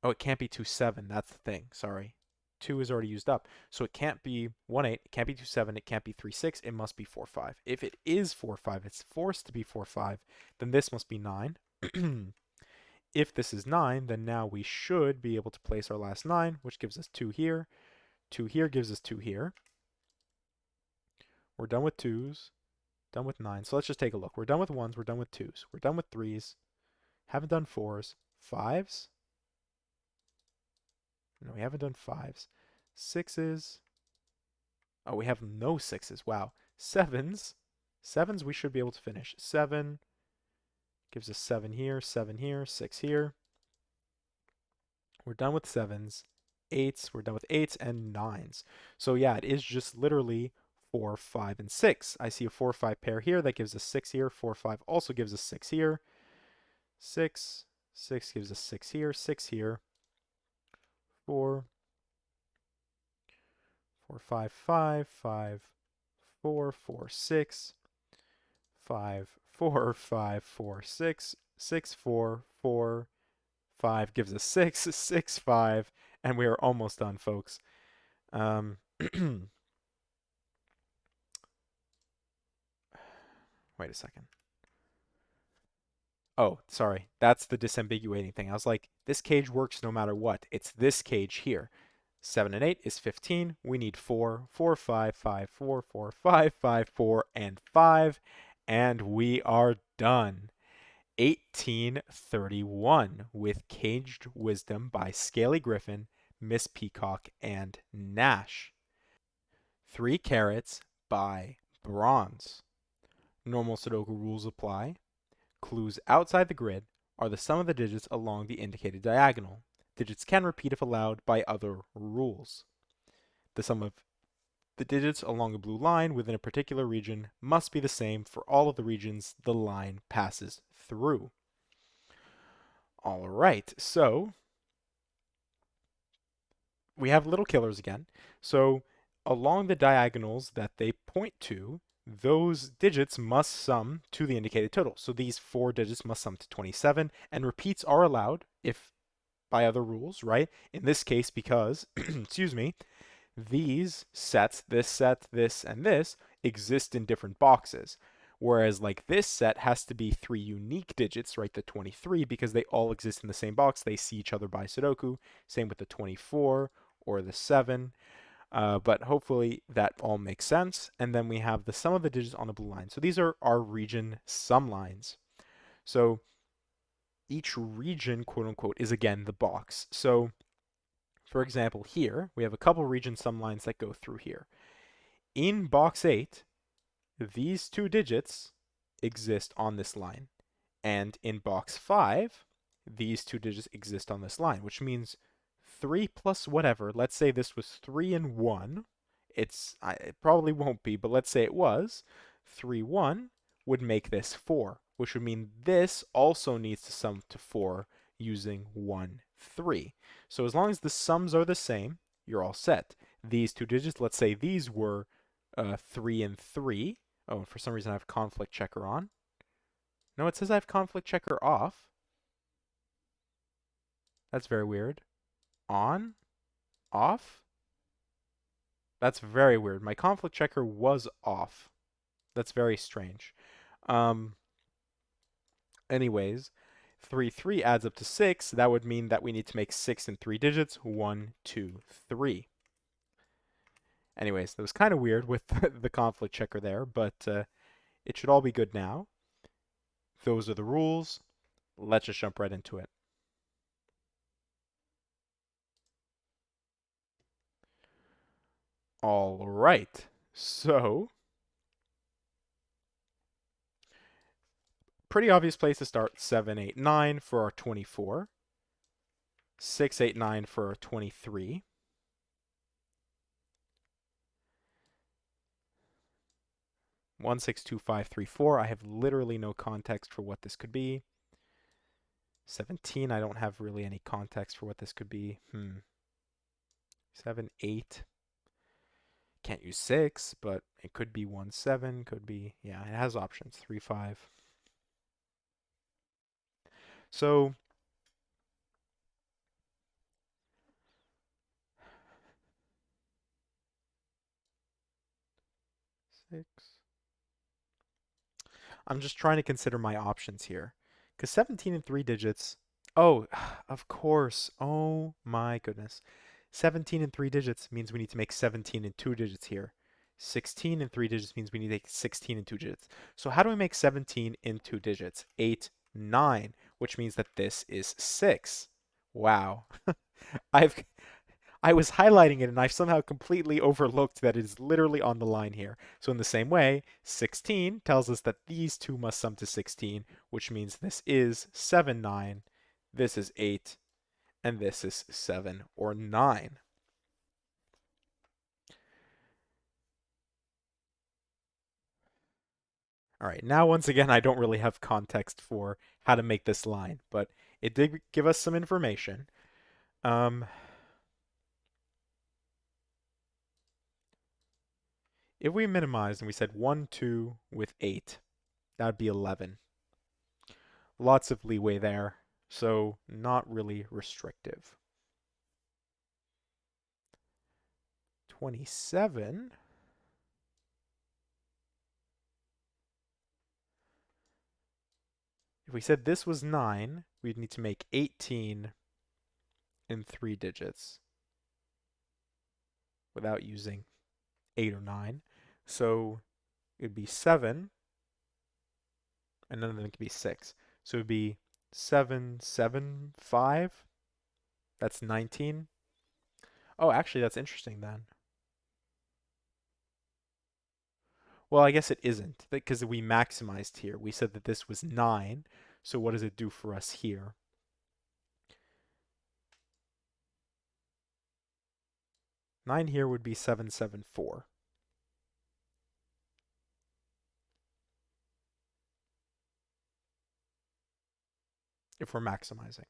Oh, it can't be 2, 7. That's the thing. Sorry. 2 is already used up. So it can't be 1, 8. It can't be 2, 7. It can't be 3, 6. It must be 4, 5. If it is 4, 5, it's forced to be 4, 5, then this must be 9. If this is 9, then now we should be able to place our last 9, which gives us 2 here. 2 here gives us 2 here. We're done with 2s. Done with 9. So let's just take a look. We're done with 1s. We're done with 2s. We're done with 3s. Haven't done 4s. 5s. No, we haven't done 5s. 6s. Oh, we have no 6s. Wow. 7s. 7s we should be able to finish. 7 gives us 7 here, 7 here, 6 here. We're done with 7s. 8s. We're done with 8s and 9s. So yeah, it is just literally 4, 5, and 6. I see a 4, 5 pair here. That gives us 6 here. 4, 5 also gives us 6 here. 6. 6 gives us 6 here. 6 here. 4. 4, 5, 5. 5, 4, 4, 6. 5, 4, 5, 4, 6. 6, 4, 4. 5 gives us 6. 6, 5. And we are almost done, folks. Wait a second. Oh, sorry. That's the disambiguating thing. I was like, this cage works no matter what. It's this cage here. 7 and 8 is 15. We need 4. 4, 5, 5, 4, 4, 5, 5, 4, and 5. And we are done. 1831 with Caged Wisdom by Scaly Griffon, Miss Peacock, and Nash. 3 Carats by Bronze. Normal Sudoku rules apply. Clues outside the grid are the sum of the digits along the indicated diagonal. Digits can repeat if allowed by other rules. The sum of the digits along a blue line within a particular region must be the same for all of the regions the line passes through. All right, so we have little killers again. So along the diagonals that they point to, those digits must sum to the indicated total. So these 4 digits must sum to 27, and repeats are allowed if by other rules, right? In this case, because, excuse me, these sets, this set, this, and this, exist in different boxes. Whereas like this set has to be 3 unique digits, right? The 23, because they all exist in the same box. They see each other by Sudoku. Same with the 24 or the 7. But hopefully that all makes sense. And then we have the sum of the digits on the blue line. So these are our region sum lines. So each region, quote unquote, is again the box. So for example, here we have a couple region sum lines that go through here. In box 8, these 2 digits exist on this line. And in box 5, these 2 digits exist on this line, which means 3 plus whatever. Let's say this was 3 and 1. It probably won't be, but let's say it was. 3, 1 would make this 4, which would mean this also needs to sum to 4 using 1, 3. So as long as the sums are the same, you're all set. These 2 digits, let's say these were 3 and 3. Oh, and for some reason I have conflict checker on. No, it says I have conflict checker off. That's very weird. On? Off? That's very weird. My conflict checker was off. That's very strange. Um, anyways, 3, 3 adds up to 6. That would mean that we need to make 6 in 3 digits. 1, 2, 3. Anyways, that was kind of weird with the conflict checker there, but it should all be good now. Those are the rules. Let's just jump right into it. All right. So, pretty obvious place to start. 7, 8, 9 for our 24. 6, 8, 9 for our 23. 1, 6, 2, 5, 3, 4. I have literally no context for what this could be. 17, I don't have really any context for what this could be. 7, 8. Can't use 6, but it could be 1, 7. Could be, yeah, it has options. 3, 5. So, six. I'm just trying to consider my options here. Because 17 in 3 digits. Oh, of course. Oh my goodness. 17 in 3 digits means we need to make 17 in 2 digits here. 16 in 3 digits means we need to make 16 in 2 digits. So how do we make 17 in 2 digits? 8, 9, which means that this is 6. Wow. I've I was highlighting it and I've somehow completely overlooked that it is literally on the line here. So in the same way, 16 tells us that these two must sum to 16, which means this is 7, 9, this is 8, and this is 7 or 9. All right, now once again, I don't really have context for how to make this line, but it did give us some information. If we minimize and we said 1, 2 with 8, that would be 11. Lots of leeway there, so not really restrictive. 27. If we said this was 9, we'd need to make 18 in 3 digits without using 8 or 9. So it'd be 7, and none of them could be 6. So it'd be 7, 7, 5. That's 19. Oh, actually, that's interesting then. Well, I guess it isn't, because we maximized here. We said that this was 9, so what does it do for us here? 9 here would be 7, 7, 4. if we're maximizing.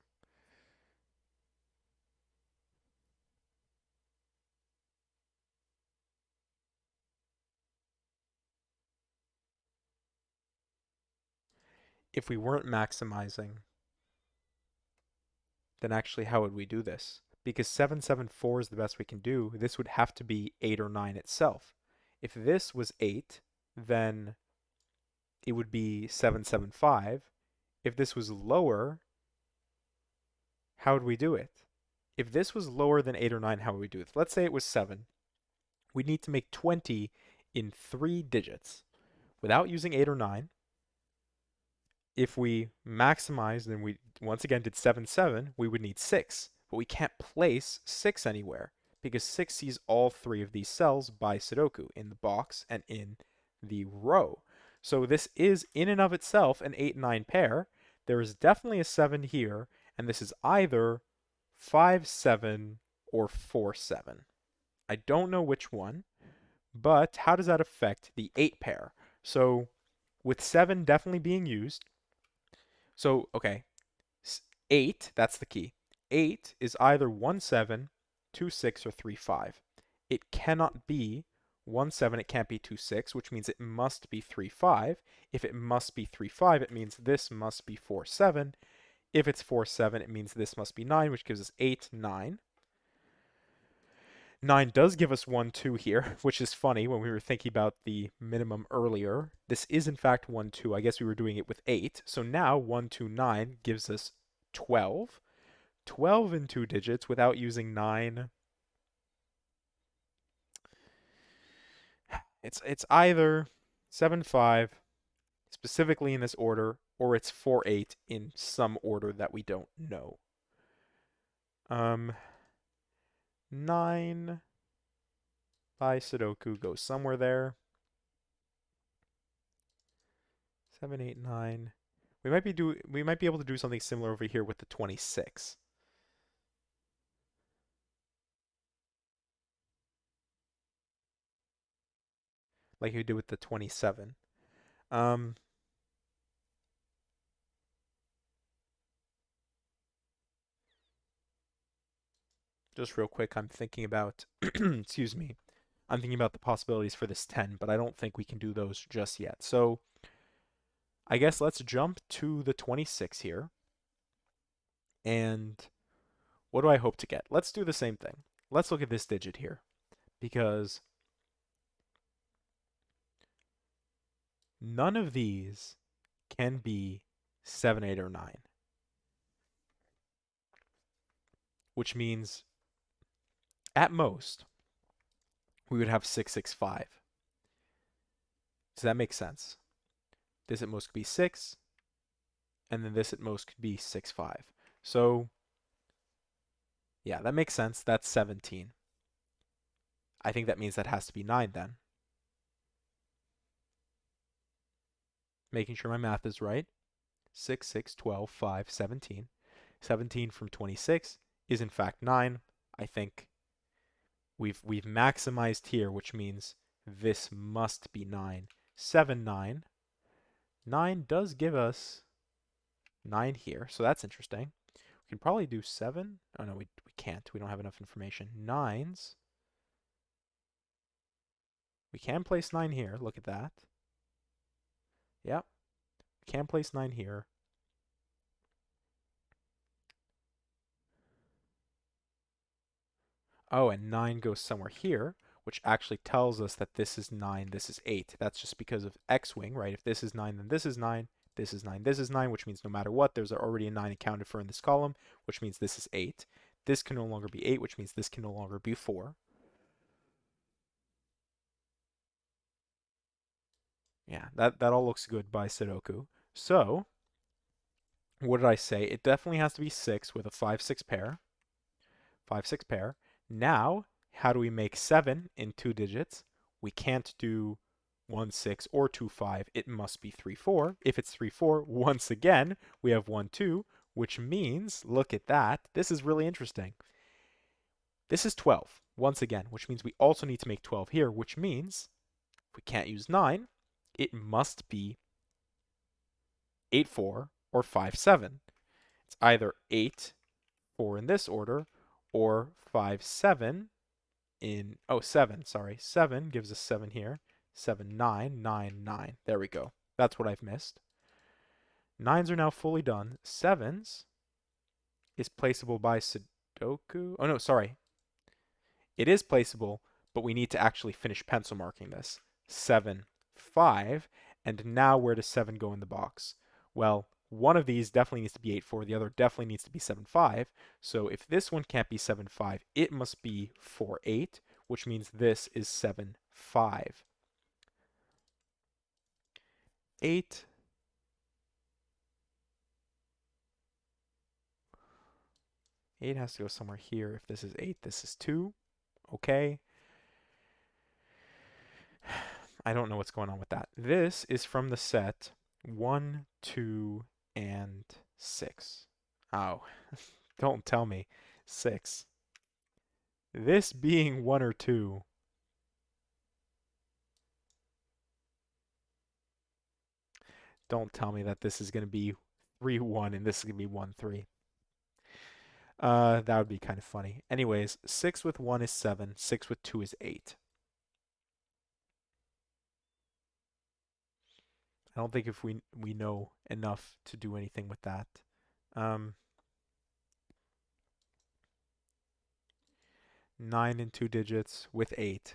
If we weren't maximizing, then actually how would we do this? Because 774 is the best we can do, this would have to be 8 or 9 itself. If this was 8, then it would be 775. If this was lower, how would we do it? If this was lower than 8 or 9, how would we do it? Let's say it was 7. We'd need to make 20 in 3 digits without using 8 or 9. If we maximized and we once again did 7, 7, we would need 6. But we can't place 6 anywhere because 6 sees all 3 of these cells by Sudoku in the box and in the row. So this is in and of itself an 8-9 pair. There is definitely a 7 here, and this is either 5, 7 or 4, 7. I don't know which one, but how does that affect the 8 pair? So with 7 definitely being used, so, okay, 8, that's the key. 8 is either 1, 7, 2, 6, or 3, 5. It cannot be 1, 7, it can't be 2, 6, which means it must be 3, 5. If it must be 3, 5, it means this must be 4, 7. If it's 4, 7, it means this must be 9, which gives us 8, 9. 9 does give us 1, 2 here, which is funny when we were thinking about the minimum earlier. This is in fact 1, 2. I guess we were doing it with 8. So now 1, 2, 9 gives us 12. 12 in 2 digits without using 9. It's either 7, 5, specifically in this order, or it's 4, 8 in some order that we don't know. 9 by Sudoku goes somewhere there. 7, 8, 9. We might be able to do something similar over here with the 26. Like we did with the 27. Um, just real quick, I'm thinking about, excuse me, I'm thinking about the possibilities for this 10, but I don't think we can do those just yet. So I guess let's jump to the 26 here. And what do I hope to get? Let's do the same thing. Let's look at this digit here, because none of these can be 7, 8, or 9, which means at most we would have 6, 6, 5. Does that make sense? This at most could be 6, and then this at most could be 6, 5. So yeah, that makes sense. That's 17. I think that means that has to be 9 then. Making sure my math is right. 6, 6, 12, 5, 17. 17 from 26 is in fact 9. I think we've maximized here, which means this must be 9. 7, 9. 9 does give us 9 here, so that's interesting. We can probably do 7. Oh no, we can't. We don't have enough information. 9s. We can place 9 here. Look at that. Yep. We can place 9 here. Oh, and 9 goes somewhere here, which actually tells us that this is 9, this is 8. That's just because of X-wing, right? If this is 9, then this is 9, this is 9, this is 9, which means no matter what, there's already a 9 accounted for in this column, which means this is 8. This can no longer be 8, which means this can no longer be 4. Yeah, that all looks good by Sudoku. So, what did I say? It definitely has to be 6 with a 5, 6 pair. 5, 6 pair. Now, how do we make 7 in 2 digits? We can't do 1, 6 or 2, 5. It must be 3, 4. If it's 3, 4, once again, we have 1, 2, which means, look at that. This is really interesting. This is 12, once again, which means we also need to make 12 here, which means if we can't use 9, it must be 8, 4 or 5, 7. It's either 8, 4 in this order, or 5, 7 in, oh, 7, sorry. 7 gives us 7 here. 7, 9, 9, 9. There we go. That's what I've missed. 9s are now fully done. 7s is placeable by Sudoku. Oh, no, sorry. It is placeable, but we need to actually finish pencil marking this. 7, 5, and now where does 7 go in the box? Well, one of these definitely needs to be 8, 4, the other definitely needs to be 7, 5. So if this one can't be 7, 5, it must be 4, 8, which means this is 7, 5. 8. Eight has to go somewhere here. If this is 8, this is 2. Okay. I don't know what's going on with that. This is from the set 1, 2, and 6. Oh, don't tell me. 6. This being 1 or 2. Don't tell me that this is going to be 3, 1, and this is going to be 1, 3. That would be kind of funny. Anyways, 6 with 1 is 7. 6 with 2 is 8. I don't think if we know enough to do anything with that. Um, 9 and 2 digits with 8.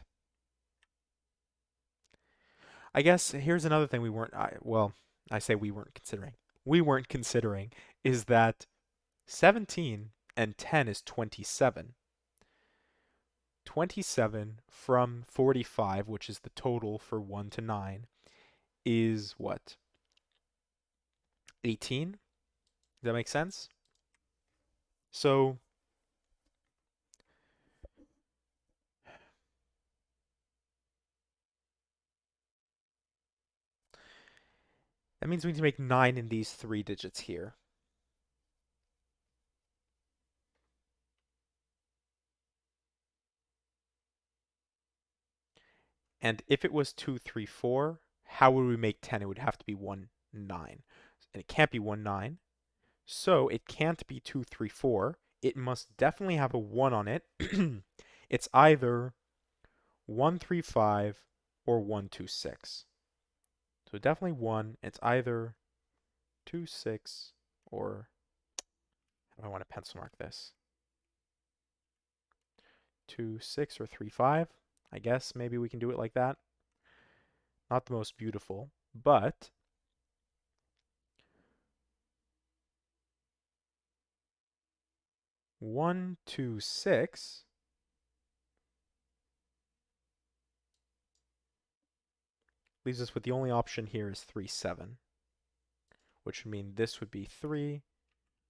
I guess here's another thing we weren't, well, I say we weren't considering. We weren't considering is that 17 and 10 is 27. 27 from 45, which is the total for 1 to 9, is what? 18? Does that make sense? So that means we need to make 9 in these 3 digits here. And if it was 2, 3, 4, how would we make 10? It would have to be 1, 9. And it can't be 1, 9. So it can't be 2, 3, 4. It must definitely have a 1 on it. It's either 1, 3, 5 or 1, 2, 6. So definitely 1. It's either 2, 6 or, I want to pencil mark this. 2, 6 or 3, 5. I guess maybe we can do it like that. Not the most beautiful, but 1, 2, 6 leaves us with the only option here is 3, 7, which would mean this would be 3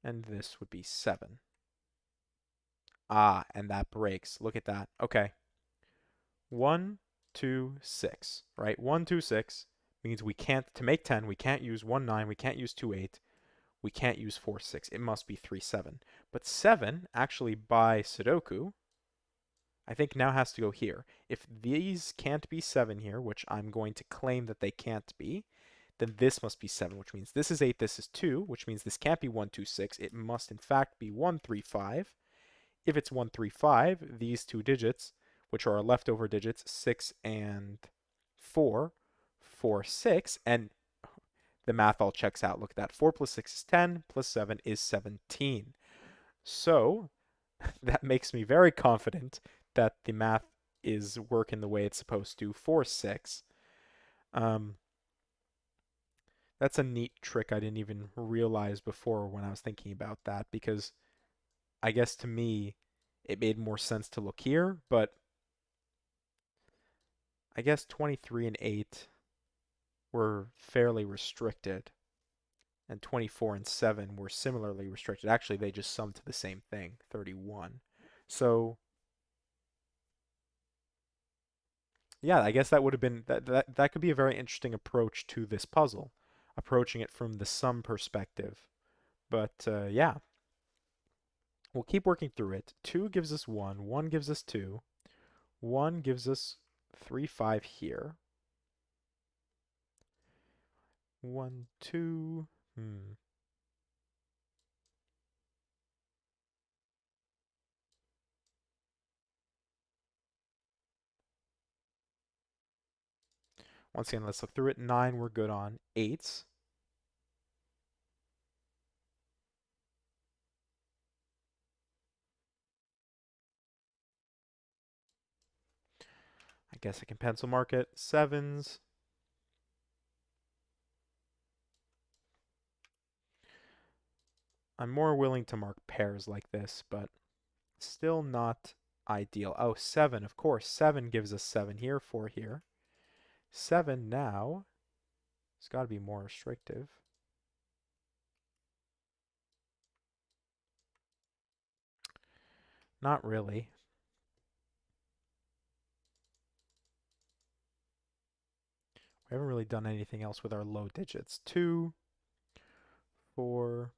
and this would be 7. Ah, and that breaks. Look at that. Okay. 1, 2, 6, right? 1, 2, 6 means we can't, to make 10, we can't use 1, 9, we can't use 2, 8, we can't use 4, 6. It must be 3, 7. But 7, actually by Sudoku, I think now has to go here. If these can't be 7 here, which I'm going to claim that they can't be, then this must be 7, which means this is 8, this is 2, which means this can't be 1, 2, 6. It must, in fact, be 1, 3, 5. If it's 1, 3, 5, these two digits, which are our leftover digits, 6 and 4, 4, 6, and the math all checks out. Look at that. 4 plus 6 is 10, plus 7 is 17. So that makes me very confident that the math is working the way it's supposed to for 6. Um, that's a neat trick I didn't even realize before when I was thinking about that, because I guess to me it made more sense to look here, but I guess 23 and 8 were fairly restricted, and 24 and 7 were similarly restricted. Actually, they just summed to the same thing, 31. So, yeah, I guess that would have been that could be a very interesting approach to this puzzle, approaching it from the sum perspective. But yeah, we'll keep working through it. 2 gives us 1, 1 gives us 2, 1 gives us 3, 5 here. 1, 2, Once again, let's look through it. 9 we're good on. 8s. I guess I can pencil mark it. 7s. I'm more willing to mark pairs like this, but still not ideal. Oh, 7, of course. 7 gives us 7 here, 4 here. 7 now. It's got to be more restrictive. Not really. We haven't really done anything else with our low digits. 2, 4.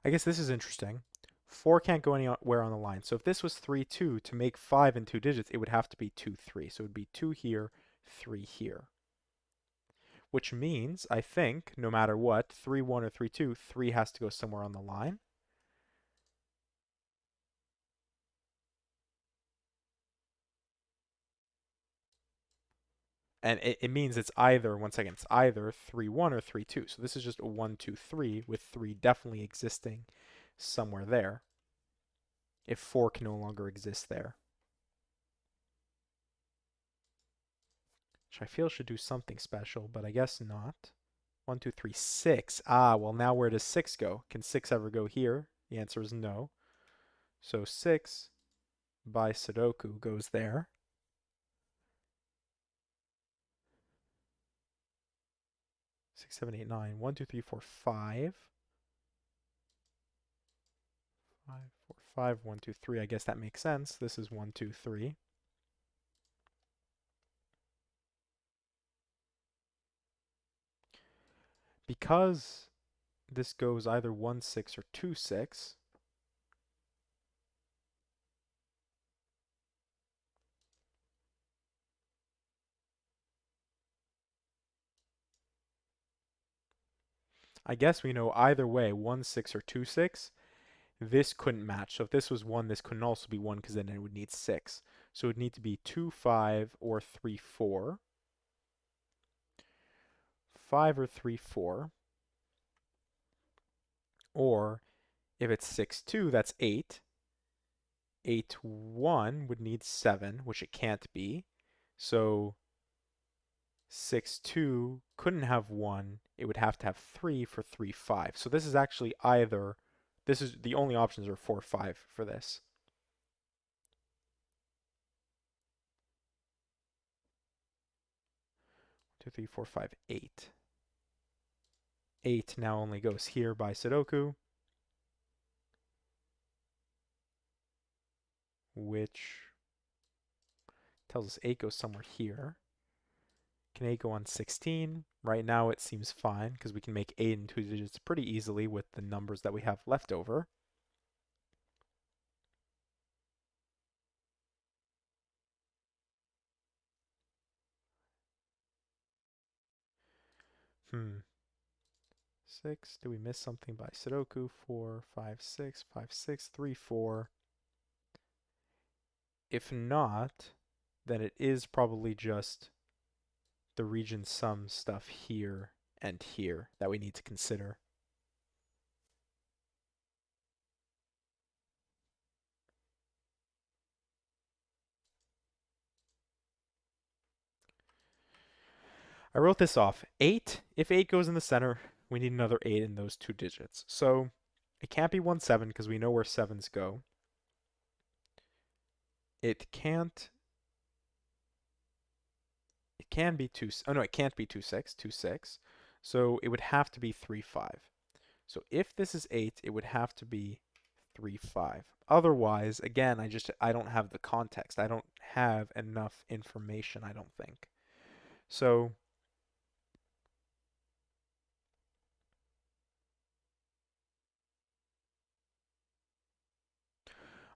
I guess this is interesting. 4 can't go anywhere on the line. So if this was 3, 2, to make 5 in 2 digits, it would have to be 2, 3. So it would be 2 here, 3 here. Which means, I think, no matter what, 3, 1 or 3, 2, 3 has to go somewhere on the line. And it means it's either, once again, it's either 3, 1 or 3, 2. So this is just a 1, 2, 3, with 3 definitely existing somewhere there, if 4 can no longer exist there. Which I feel should do something special, but I guess not. 1, 2, 3, 6. Ah, well, now where does 6 go? Can 6 ever go here? The answer is no. So 6 by Sudoku goes there. 6, 7, 8, 9. 1, 2, 3, 4, 5. 5, 4, 5, 1, 2, 3. I guess that makes sense. This is 1, 2, 3. Because this goes either 1, 6 or 2, 6, I guess we know either way, 1, 6 or 2, 6, this couldn't match. So if this was 1, this couldn't also be 1 because then it would need 6. So it would need to be 2, 5 or 3, 4. 5 or 3, 4. Or if it's 6, 2, that's 8. 8, 1 would need 7, which it can't be. So 6, 2 couldn't have 1. It would have to have 3 for 3, 5. So this is actually either, this is the only options are 4, 5 for this. 2, 3, 4, 5, 8. 8 now only goes here by Sudoku, which tells us 8 goes somewhere here. Can 8 go on 16? Right now it seems fine because we can make 8 in 2 digits pretty easily with the numbers that we have left over. Hmm. 6. Do we miss something by Sudoku? 4, 5, 6, 5, 6, 3, 4. If not, then it is probably just the region sum stuff here and here that we need to consider. I wrote this off. 8, if 8 goes in the center, we need another 8 in those 2 digits. So it can't be 1, 7 because we know where 7s go. It can't, it can be 2, oh no, it can't be 2, 6, 2, 6. So it would have to be 3, 5. So if this is 8, it would have to be 3, 5. Otherwise, again, I don't have the context. I don't have enough information, I don't think. So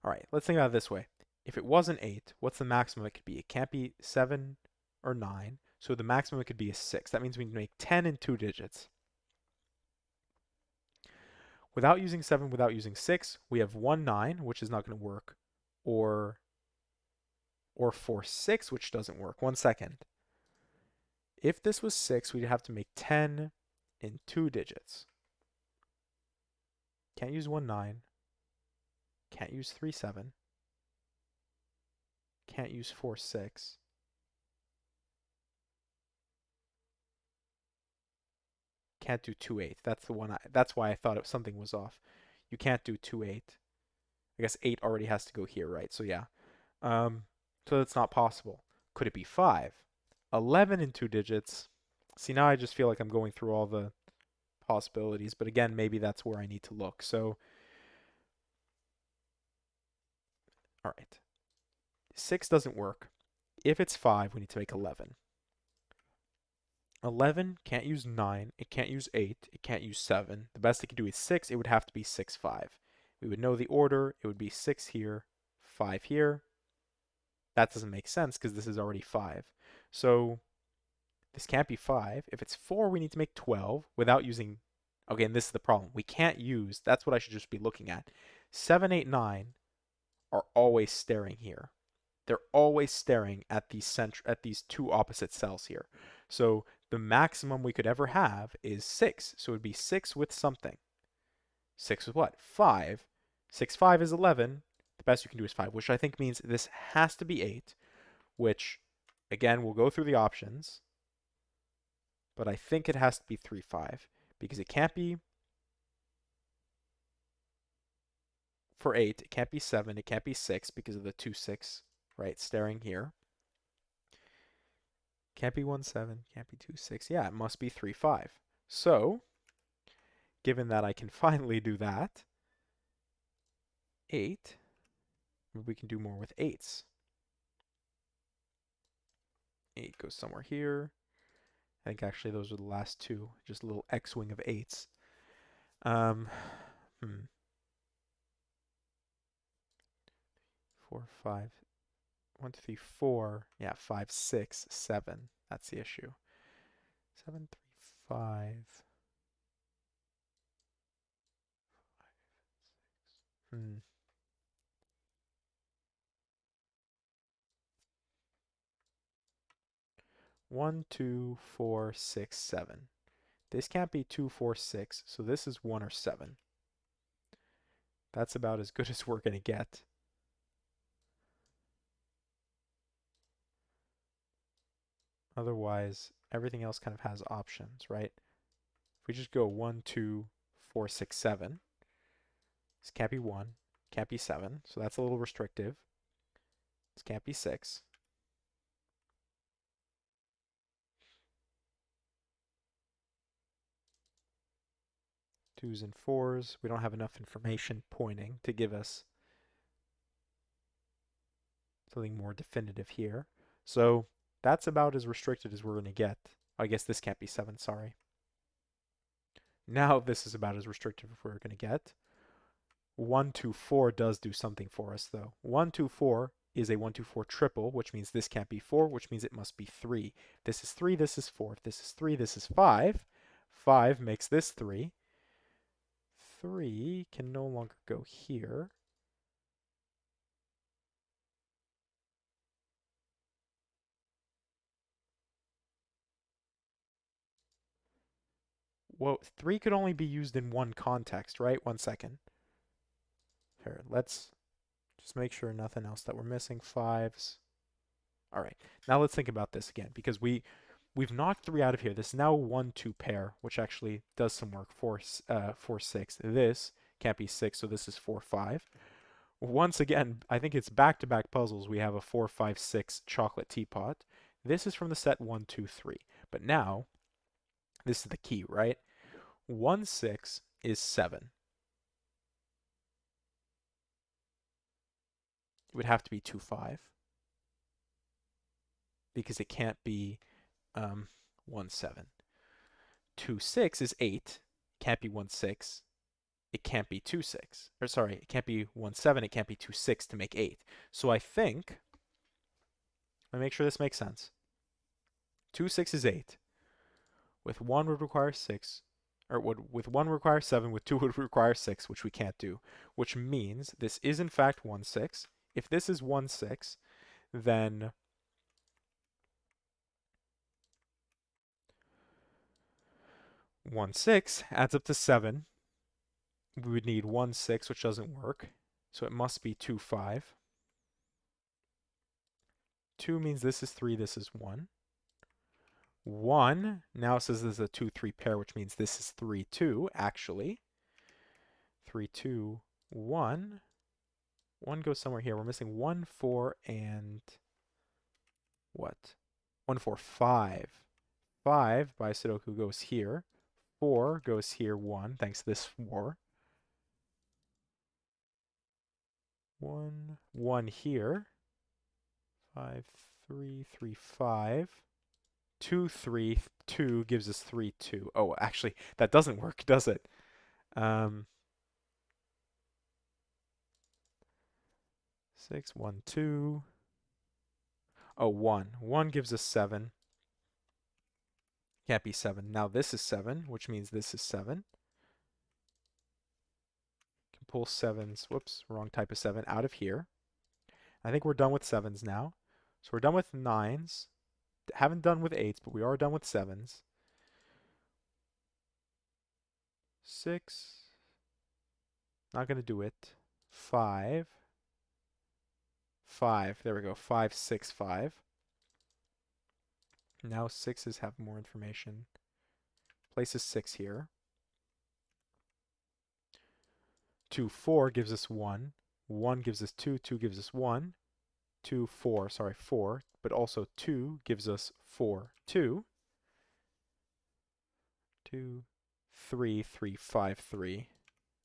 all right, let's think about it this way. If it wasn't 8, what's the maximum it could be? It can't be 7 or 9, so the maximum it could be is 6. That means we need to make 10 in 2 digits. Without using 7, without using 6, we have 1, 9, which is not going to work, or 4, 6, which doesn't work. 1 second. If this was 6, we'd have to make 10 in 2 digits. Can't use 1, 9. Can't use 3, 7. Can't use 4, 6. Can't do 2, 8. That's the one. That's why I thought something was off. You can't do 2, 8. I guess 8 already has to go here, right? So yeah. So that's not possible. Could it be 5? 11 in 2 digits. See, now I just feel like I'm going through all the possibilities, but again, maybe that's where I need to look. So, all right. 6 doesn't work. If it's 5, we need to make 11. 11 can't use 9, it can't use 8, it can't use 7. The best it can do is 6, it would have to be 6, 5. We would know the order, it would be 6 here, 5 here. That doesn't make sense because this is already 5. So this can't be 5. If it's 4, we need to make 12 without using... Okay, and this is the problem. We can't use... That's what I should just be looking at. 7, 8, 9 are always staring here. They're always staring at these two opposite cells here. So the maximum we could ever have is 6. So it would be 6 with something. 6 with what? 5. 6, 5 is 11. The best you can do is 5, which I think means this has to be 8, which, again, we'll go through the options. But I think it has to be 3, 5, because it can't be for 8. It can't be 7. It can't be 6 because of the 2, 6, right, staring here. Can't be 1, 7. Can't be 2, 6. Yeah, it must be 3, 5. So, given that I can finally do that, 8, we can do more with 8s. 8 goes somewhere here. I think actually those are the last two. Just a little X-wing of 8s. 4, 5. 1, 2, 3, 4. Yeah, 5, 6, 7. That's the issue. 7, 3, 5. 5, 6. 1, 2, 4, 6, 7. This can't be 2, 4, 6, so this is 1 or 7. That's about as good as we're going to get. Otherwise, everything else kind of has options, right? If we just go 1, 2, 4, 6, 7, this can't be 1, can't be 7, so that's a little restrictive. This can't be 6. Twos and 4s, we don't have enough information pointing to give us something more definitive here. So that's about as restricted as we're going to get. I guess this can't be 7, sorry. Now this is about as restrictive as we're going to get. 1, 2, 4 does do something for us, though. 1, 2, 4 is a 1, 2, 4 triple, which means this can't be 4, which means it must be 3. This is 3, this is 4. If this is 3, this is 5. 5 makes this 3. 3 can no longer go here. Well, 3 could only be used in one context, right? 1 second. Here, let's just make sure nothing else that we're missing. 5s. All right, now let's think about this again, because we've knocked 3 out of here. This is now a 1, 2 pair, which actually does some work. 4, 6. This can't be 6, so this is 4, 5. Once again, I think it's back-to-back puzzles. We have a 4, 5, 6 chocolate teapot. This is from the set 1, 2, 3. But now, this is the key, right? 1, 6 is 7. It would have to be 2, 5. Because it can't be 1, 7. 2, 6 is 8. Can't be 1, 6. It can't be 2, 6. Or sorry, it can't be 1, 7. It can't be 2, 6 to make 8. So I think, let me make sure this makes sense. 2, 6 is 8. With 1 would require 6. or would with 1 require 7, with 2 would require 6, which we can't do, which means this is in fact 1, 6. If this is 1, 6, then 1, 6 adds up to 7. We would need 1, 6, which doesn't work, so it must be 2, 5. 2 means this is 3, this is 1. 1 now says this is a 2, 3 pair, which means this is 3, 2, actually. 3, 2, 1. 1 goes somewhere here. We're missing 1, 4, and what? 1, 4, 5. 5 by Sudoku goes here. 4 goes here, 1, thanks to this 4. 1, 1 here. 5, 3, 3, 5. 2, 3, 2 gives us 3, 2. Oh, actually, that doesn't work, does it? 6, 1, 2. Oh, 1. 1 gives us 7. Can't be 7. Now this is 7, which means this is 7. Can pull 7s, whoops, wrong type of 7, out of here. I think we're done with 7s now. So we're done with 9s. Haven't done with 8s, but we are done with 7s. 6. Not going to do it. 5. 5. There we go. 5, 6, 5. Now 6s have more information. Places 6 here. 2, 4 gives us 1. 1 gives us 2. 2 gives us 1. 2, 4. Sorry, 4. But also 2 gives us 4, 2. 2, 3, 3, 5, 3.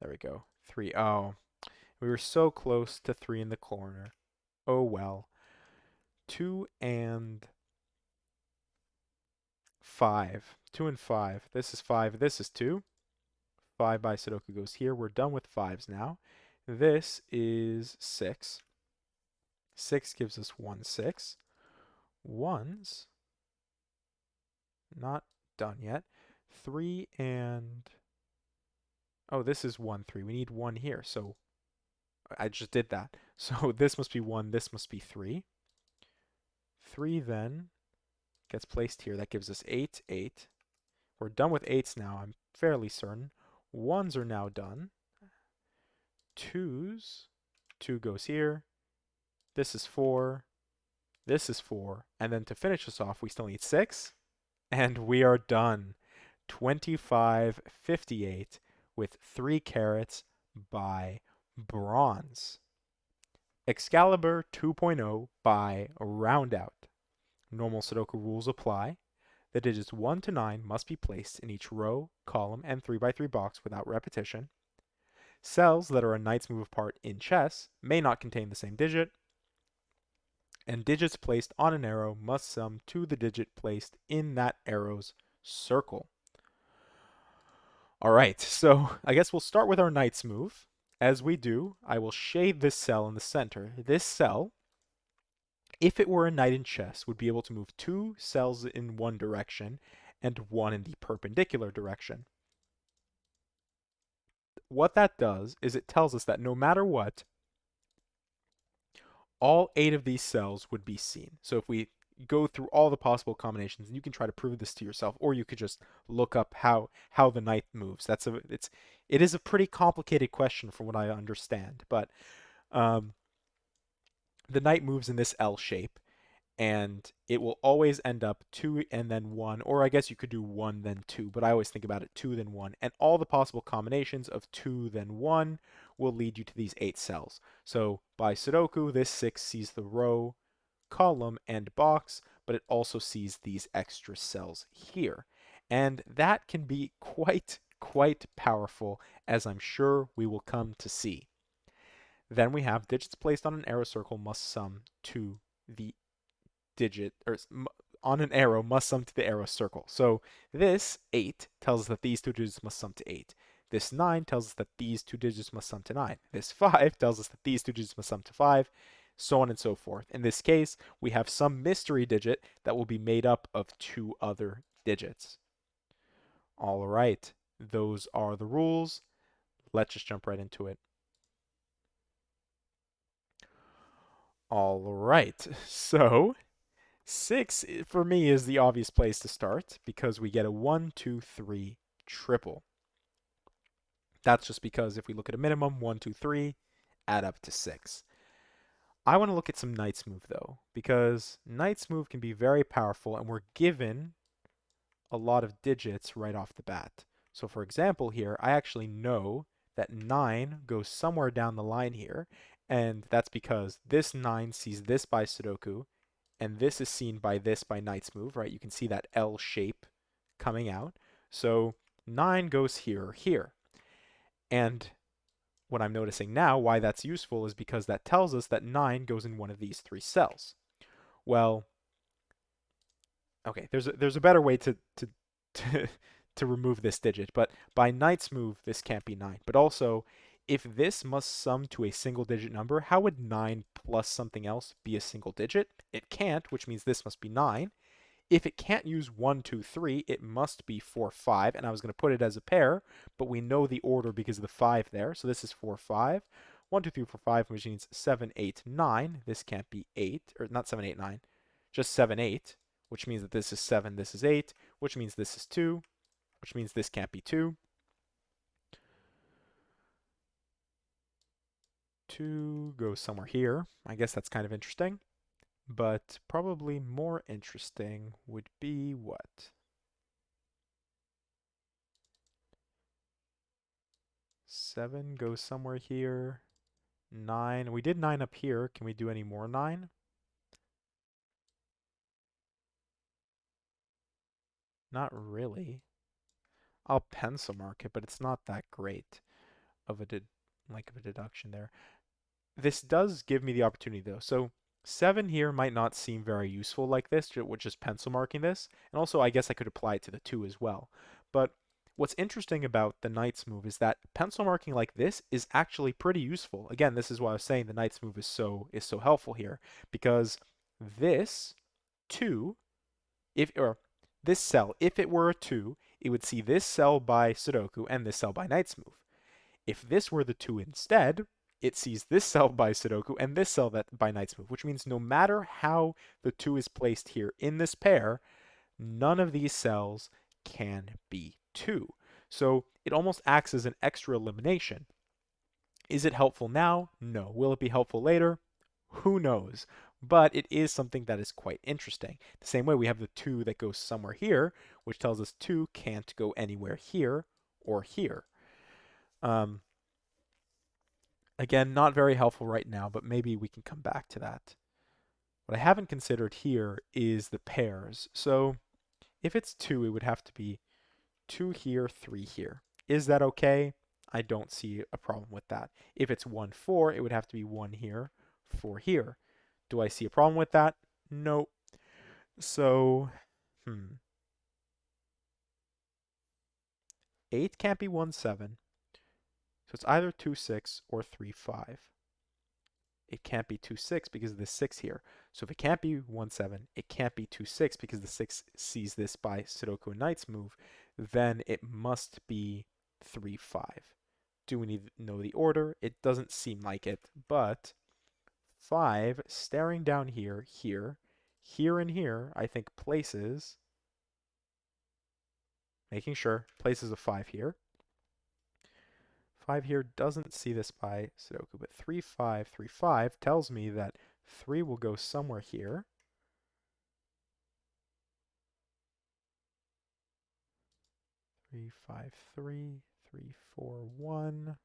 There we go. 3. Oh, we were so close to 3 in the corner. Oh well. 2 and 5. 2 and 5. This is 5. This is 2. 5 by Sudoku goes here. We're done with 5s now. This is 6. 6 gives us 1, 6. 1s. Not done yet. 3 and... Oh, this is 1, 3. We need 1 here, so I just did that. So this must be 1, this must be 3. 3 then gets placed here. That gives us 8, 8. We're done with 8s now, I'm fairly certain. 1s are now done. 2s. 2 goes here. This is 4. This is 4. And then to finish this off, we still need 6. And we are done. 2558 with 3 carats by Bronze. Excalibur 2.0 by Roundout. Normal Sudoku rules apply. The digits 1 to 9 must be placed in each row, column, and 3x3 box without repetition. Cells that are a knight's move apart in chess may not contain the same digit. And digits placed on an arrow must sum to the digit placed in that arrow's circle. Alright, so I guess we'll start with our knight's move. As we do, I will shade this cell in the center. This cell, if it were a knight in chess, would be able to move 2 cells in one direction and 1 in the perpendicular direction. What that does is it tells us that no matter what, all 8 of these cells would be seen. So if we go through all the possible combinations, and you can try to prove this to yourself, or you could just look up how the knight moves. It is a pretty complicated question from what I understand, but the knight moves in this L shape, and it will always end up 2 and then 1, or I guess you could do 1 then 2, but I always think about it 2 then 1, and all the possible combinations of 2 then 1 will lead you to these 8 cells. So by Sudoku, this 6 sees the row, column, and box, but it also sees these extra cells here. And that can be quite powerful, as I'm sure we will come to see. Then we have digits placed on an arrow circle must sum to the digit, or on an arrow must sum to the arrow circle. So this 8 tells us that these 2 digits must sum to 8. This 9 tells us that these 2 digits must sum to 9. This 5 tells us that these 2 digits must sum to 5, so on and so forth. In this case, we have some mystery digit that will be made up of 2 other digits. All right, Those are the rules. Let's just jump right into it. All right, so 6 for me is the obvious place to start because we get a 1, 2, 3 triple. That's just because if we look at a minimum, 1, 2, 3, add up to 6. I want to look at some Knight's Move though, because Knight's Move can be very powerful and we're given a lot of digits right off the bat. So for example here, I actually know that 9 goes somewhere down the line here, and that's because this 9 sees this by Sudoku, and this is seen by this by Knight's Move, right? You can see that L shape coming out. So 9 goes here or here. And what I'm noticing now, why that's useful, is because that tells us that 9 goes in one of these 3 cells. Well, okay, there's a better way to to remove this digit, but by Knight's Move, this can't be 9. But also, if this must sum to a single digit number, how would 9 plus something else be a single digit? It can't, which means this must be 9. If it can't use 1, 2, 3, it must be 4, 5, and I was going to put it as a pair, but we know the order because of the 5 there, so this is 4, 5. 1, 2, 3, 4, 5, which means 7, 8, 9. This can't be 8, or not 7, 8, 9, just 7, 8, which means that this is 7, this is 8, which means this is 2, which means this can't be 2. 2 goes somewhere here. I guess that's kind of interesting, but probably more interesting would be what? 7 goes somewhere here. 9. We did 9 up here. Can we do any more 9? Not really. I'll pencil mark it, but it's not that great of a of a deduction there. This does give me the opportunity though. So 7 here might not seem very useful like this, which is pencil marking this. And also I guess I could apply it to the 2 as well. But what's interesting about the Knight's Move is that pencil marking like this is actually pretty useful. Again, this is why I was saying the Knight's Move is so helpful here, because this 2, if or this cell, if it were a 2, it would see this cell by Sudoku and this cell by Knight's Move. If this were the 2 instead, it sees this cell by Sudoku and this cell that by Knight's Move, which means no matter how the 2 is placed here in this pair, none of these cells can be 2. So it almost acts as an extra elimination. Is it helpful now? No. Will it be helpful later? Who knows? But it is something that is quite interesting. The same way we have the 2 that goes somewhere here, which tells us 2 can't go anywhere here or here. Again, not very helpful right now, but maybe we can come back to that. What I haven't considered here is the pairs. So if it's 2, it would have to be 2 here, 3 here. Is that okay? I don't see a problem with that. If it's 1, 4, it would have to be 1 here, 4 here. Do I see a problem with that? No. So, 8 can't be 1, 7. So it's either 2, 6 or 3, 5. It can't be 2, 6 because of the 6 here. So if it can't be 1, 7, it can't be 2, 6 because the 6 sees this by Sudoku and Knight's Move, then it must be 3, 5. Do we need to know the order? It doesn't seem like it, but 5, staring down here, here, here, and here, I think places, making sure, places a 5 here. 5 here doesn't see this by Sudoku, but 3, 5, 3, 5 tells me that 3 will go somewhere here. 3, 5, 3, 3, 4, 1.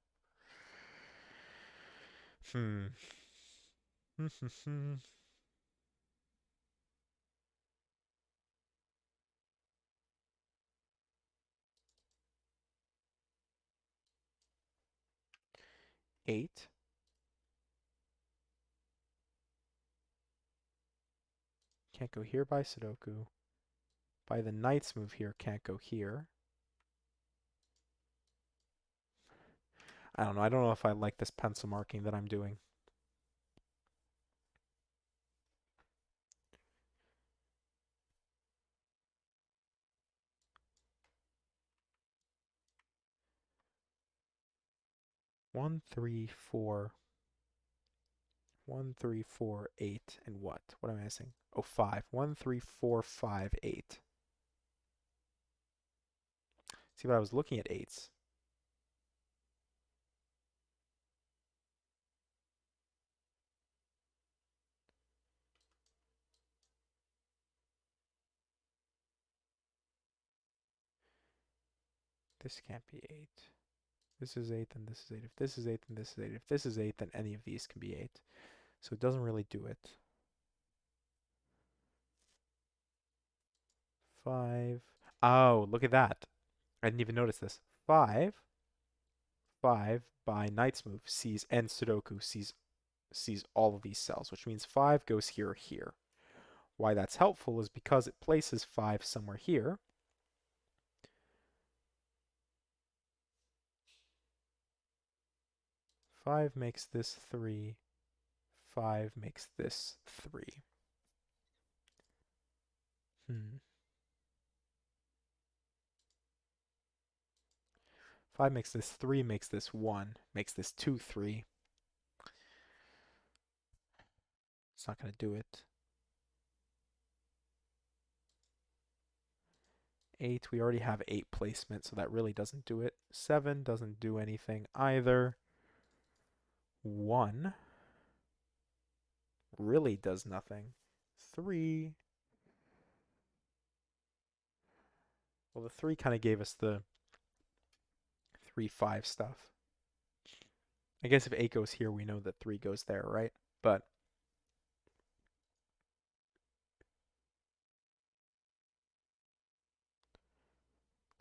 8. Can't go here by Sudoku. By the Knight's Move here, can't go here. I don't know. I don't know if I like this pencil marking that I'm doing. 1, 3, 4, 1, 3, 4, 8, and what? What am I missing? Oh, 5. 1, 3, 4, 5, 8. See, but I was looking at 8s. This can't be 8. This is 8, then this is 8. If this is 8, then this is 8. If this is 8, then any of these can be 8. So it doesn't really do it. 5. Oh, look at that. I didn't even notice this. 5, 5 by Knight's move sees, and Sudoku sees all of these cells, which means 5 goes here or here. Why that's helpful is because it places 5 somewhere here. Five makes this 3. 5 makes this 3. Hmm. 5 makes this 3, makes this 1, makes this 2, 3. It's not going to do it. 8, we already have 8 placement, so that really doesn't do it. 7 doesn't do anything either. 1 really does nothing. 3, well, the 3 kind of gave us the 3, 5 stuff. I guess if 8 goes here, we know that 3 goes there, right? But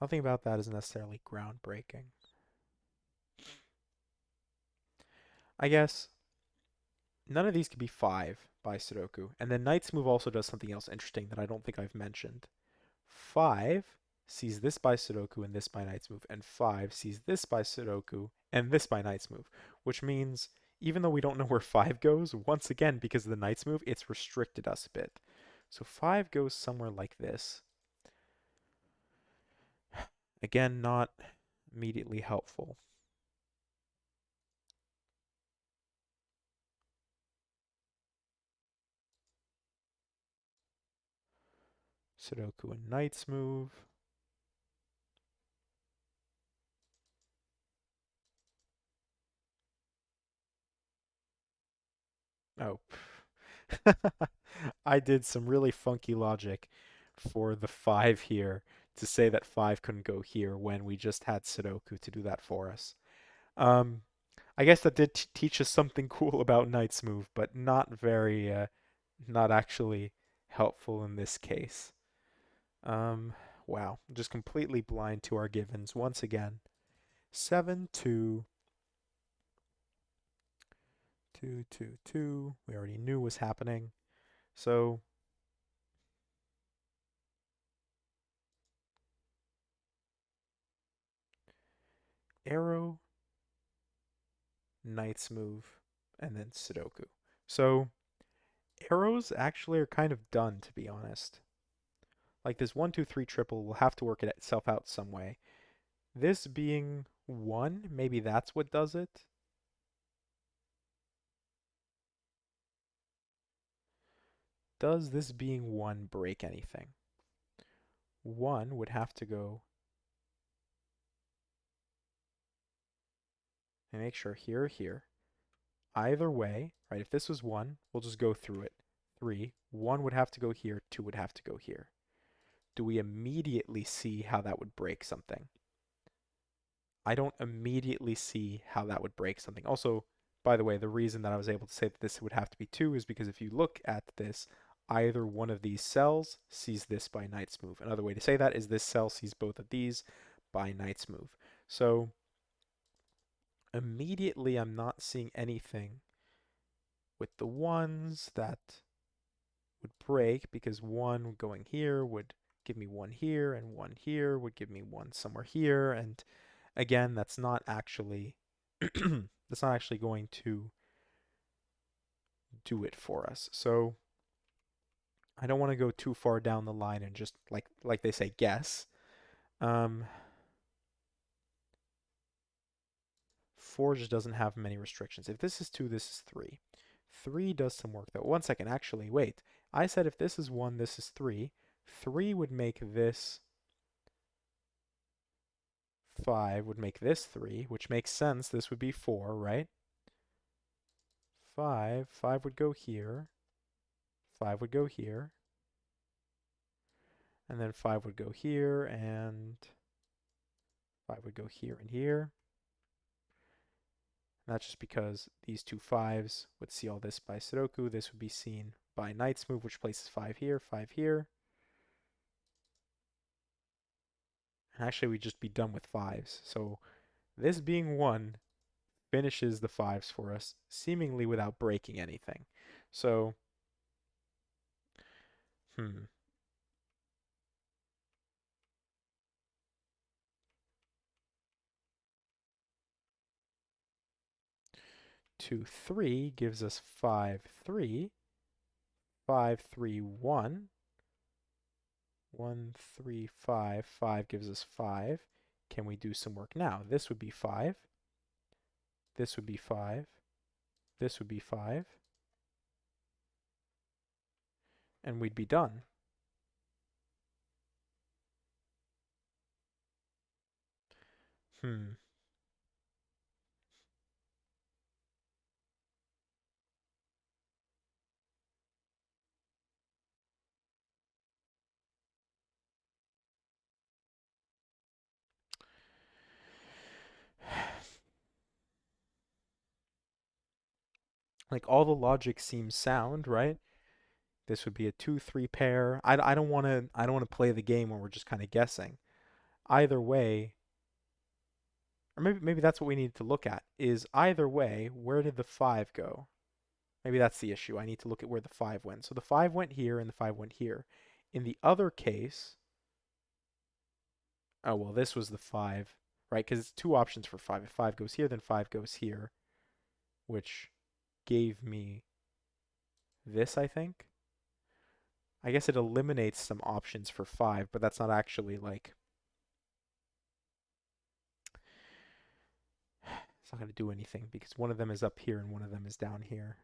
nothing about that is necessarily groundbreaking. I guess none of these could be 5 by Sudoku. And then Knight's move also does something else interesting that I don't think I've mentioned. 5 sees this by Sudoku and this by Knight's move, and 5 sees this by Sudoku and this by Knight's move, which means even though we don't know where 5 goes, once again, because of the Knight's move, it's restricted us a bit. So 5 goes somewhere like this. Again, not immediately helpful. Sudoku and Knight's move. Oh. I did some really funky logic for the 5 here to say that 5 couldn't go here when we just had Sudoku to do that for us. Um, I guess that did teach us something cool about Knight's move, but not actually helpful in this case. Um, wow, just completely blind to our givens once again. 7, 2, 2, 2, 2. We already knew was happening. So arrow, Knight's move, and then Sudoku. So arrows actually are kind of done, to be honest. Like this 1, 2, 3 triple will have to work itself out some way. This being 1, maybe that's what does it. Does this being 1 break anything? 1 would have to go and make sure here or here. Either way, right, if this was 1, we'll just go through it. 3, 1 would have to go here, 2 would have to go here. Do we immediately see how that would break something? I don't immediately see how that would break something. Also, by the way, the reason that I was able to say that this would have to be 2 is because if you look at this, either one of these cells sees this by Knight's move. Another way to say that is this cell sees both of these by Knight's move. So immediately I'm not seeing anything with the 1s that would break because 1 going here would give me 1 here, and 1 here would give me 1 somewhere here, and again, that's not actually that's not actually going to do it for us. So I don't want to go too far down the line and just like they say guess. Um, 4 just doesn't have many restrictions. If this is 2, this is 3. 3 does some work though. 1 second, actually, wait. I said if this is 1, this is 3. 3 would make this 5, would make this 3, which makes sense. This would be 4, right? 5 would go here. 5 would go here. And then 5 would go here, and 5 would go here and here. And that's just because these two 5s would see all this by Sudoku. This would be seen by Knight's move, which places 5 here, 5 here. And actually, we'd just be done with 5s. So this being 1 finishes the 5s for us, seemingly without breaking anything. So, 2, 3 gives us 5, 3. 5, 3, 1. 1, 3, 5. 5 gives us 5. Can we do some work now? This would be 5. This would be 5. This would be 5. And we'd be done. Like, all the logic seems sound, right? This would be a 2-3 pair. I don't want to play the game where we're just kind of guessing. Either way, or maybe that's what we need to look at, is either way, where did the 5 go? Maybe that's the issue. I need to look at where the 5 went. So the 5 went here and the 5 went here. In the other case, oh well, this was the 5, right? Because it's two options for 5. If 5 goes here, then 5 goes here, which gave me this, I think. I guess it eliminates some options for 5, but that's not actually like... It's not going to do anything because one of them is up here and one of them is down here.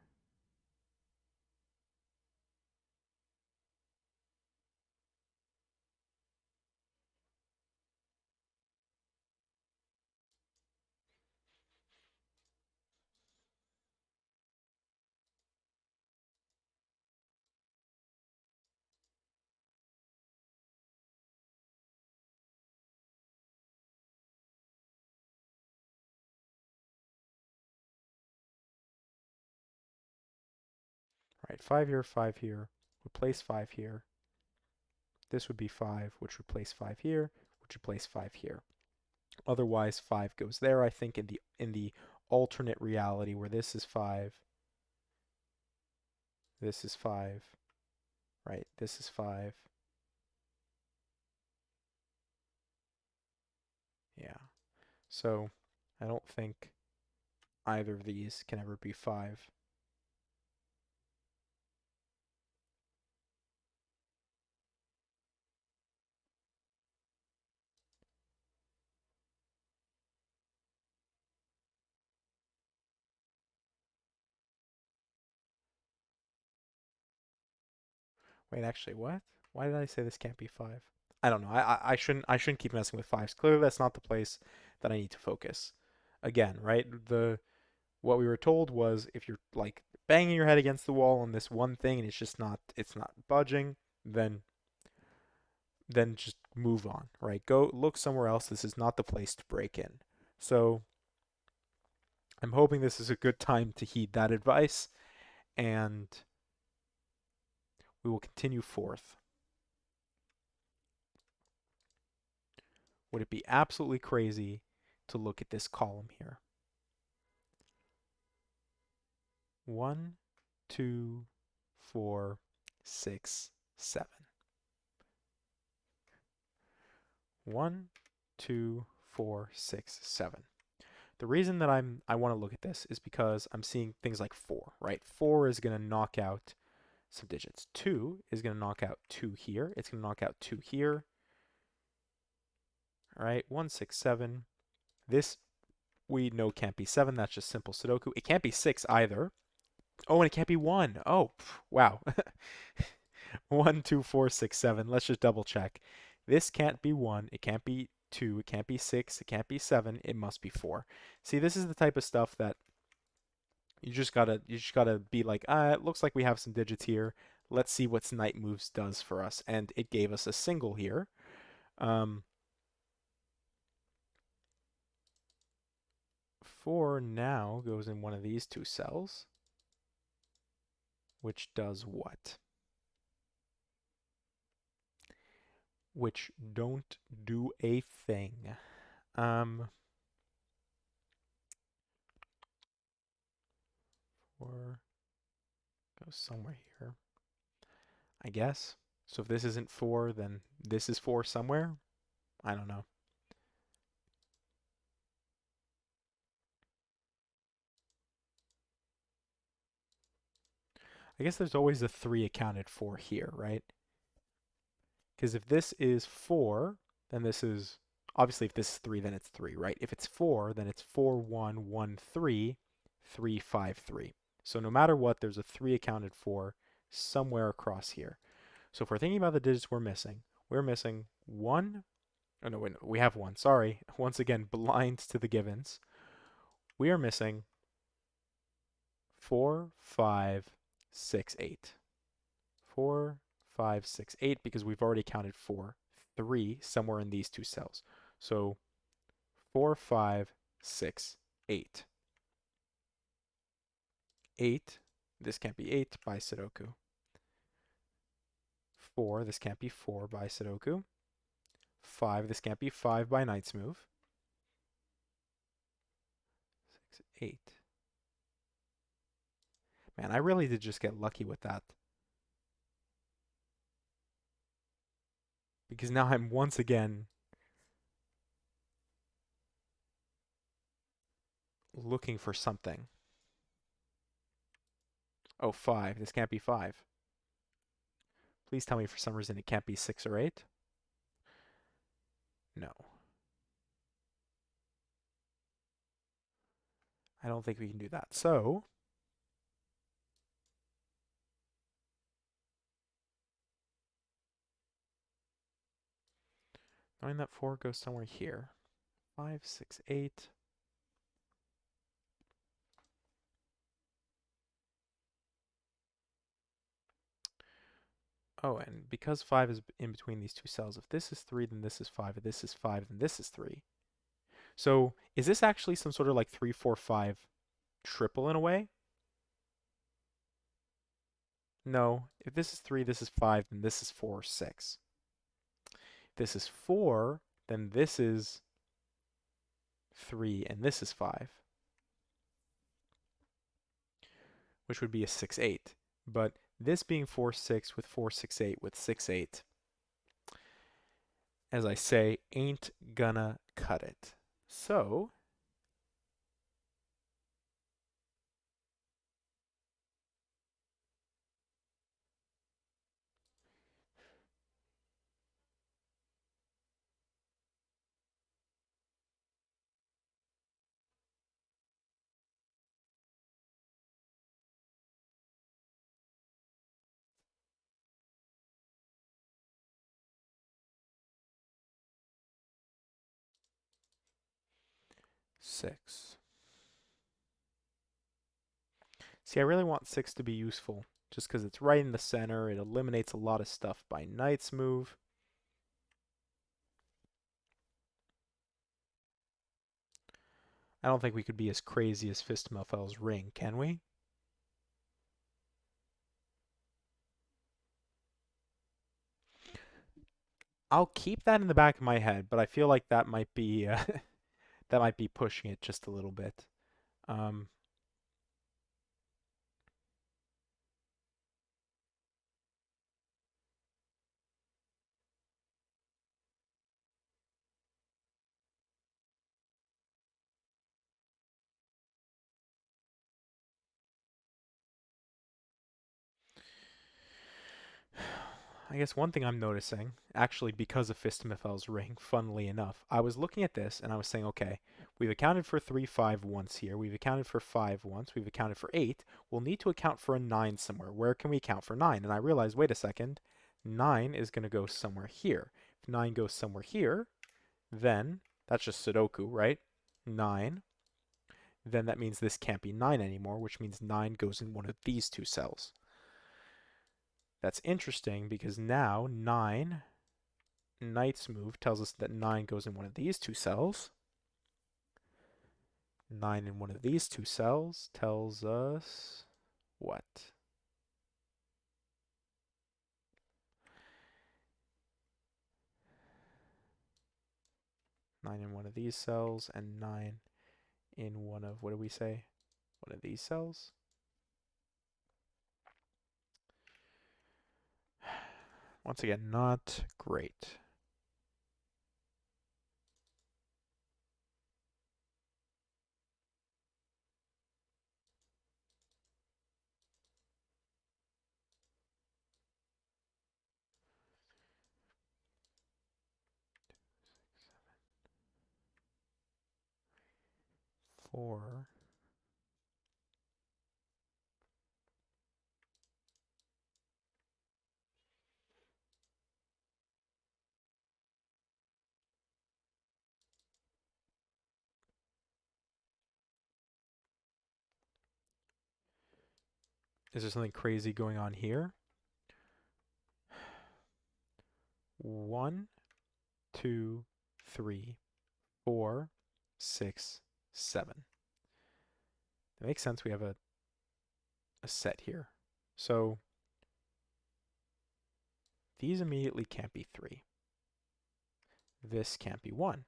Right, 5 here, 5 here, replace 5 here. This would be 5, which would place 5 here, which would place 5 here. Otherwise, 5 goes there, I think, in the alternate reality where this is 5, this is 5, right? This is 5. Yeah. So, I don't think either of these can ever be 5. Wait, actually, what? Why did I say this can't be 5? I don't know. I shouldn't keep messing with 5s. Clearly, that's not the place that I need to focus. Again, right? What we were told was if you're like banging your head against the wall on this one thing and it's not budging, then just move on, right? Go look somewhere else. This is not the place to break in. So I'm hoping this is a good time to heed that advice, and we will continue forth. Would it be absolutely crazy to look at this column here? 1, 2, 4, 6, 7. 1, 2, 4, 6, 7. The reason that I want to look at this is because I'm seeing things like 4, right? 4 is going to knock out some digits. 2 is going to knock out 2 here. It's going to knock out 2 here. All right, 1, 6, 7. This We know can't be 7. That's just simple Sudoku. It can't be 6 either. Oh, and it can't be 1. Oh, wow. 1, 2, 4, 6, 7. Let's just double check. This can't be 1. It can't be 2. It can't be 6. It can't be 7. It must be 4. See, this is the type of stuff that you just gotta be like, it looks like we have some digits here. Let's see what Night Moves does for us. And it gave us a single here. Um, 4 now goes in one of these two cells, which does what? Which don't do a thing. 4 goes somewhere here, I guess. So if this isn't 4, then this is 4 somewhere? I don't know. I guess there's always a 3 accounted for here, right? Because if this is 4, then this is, obviously if this is 3, then it's 3, right? If it's 4, then it's 4, 1, 1, 3, 3, 5, 3. So no matter what, there's a 3 accounted for somewhere across here. So if we're thinking about the digits we're missing 1. Oh, no, wait, we have 1. Sorry. Once again, blind to the givens. We are missing 4, 5, 6, 8. 4, 5, 6, 8, because we've already counted for 3 somewhere in these two cells. So 4, 5, 6, 8. 8, this can't be 8 by Sudoku. 4, this can't be 4 by Sudoku. 5, this can't be 5 by Knight's Move. 6, 8. Man, I really did just get lucky with that. Because now I'm once again looking for something. Oh, 5. This can't be 5. Please tell me for some reason it can't be 6 or 8. No. I don't think we can do that. So, knowing that 4 goes somewhere here. 5, 6, 8. Oh, and because 5 is in between these two cells, if this is 3, then this is 5. If this is 5, then this is 3. So, is this actually some sort of like 3, 4, 5 triple in a way? No. If this is 3, this is 5, then this is 4, 6. If this is 4, then this is 3, and this is 5, which would be a 6, 8. But this being 4, 6 with 4, 6, 8 with 6, 8, as I say, ain't gonna cut it. So, six. See, I really want 6 to be useful, just because it's right in the center. It eliminates a lot of stuff by Knight's Move. I don't think we could be as crazy as Fistmelfel's Ring, can we? I'll keep that in the back of my head, but I feel like that might be that might be pushing it just a little bit. Um, I guess one thing I'm noticing, actually because of Fistimathel's ring, funnily enough, I was looking at this and I was saying, okay, we've accounted for 3, 5 once here, we've accounted for 5 once, we've accounted for 8, we'll need to account for a 9 somewhere. Where can we account for 9? And I realized, wait a second, 9 is going to go somewhere here. If 9 goes somewhere here, then that's just Sudoku, right? 9. Then that means this can't be 9 anymore, which means 9 goes in one of these two cells. That's interesting because now 9 Knight's move tells us that 9 goes in one of these two cells. 9 in one of these two cells tells us what? 9 in one of these cells and 9 in one of, what do we say? One of these cells? Once again, not great. Four. Is there something crazy going on here? 1, 2, 3, 4, 6, 7. It makes sense we have a set here. So these immediately can't be 3. This can't be 1.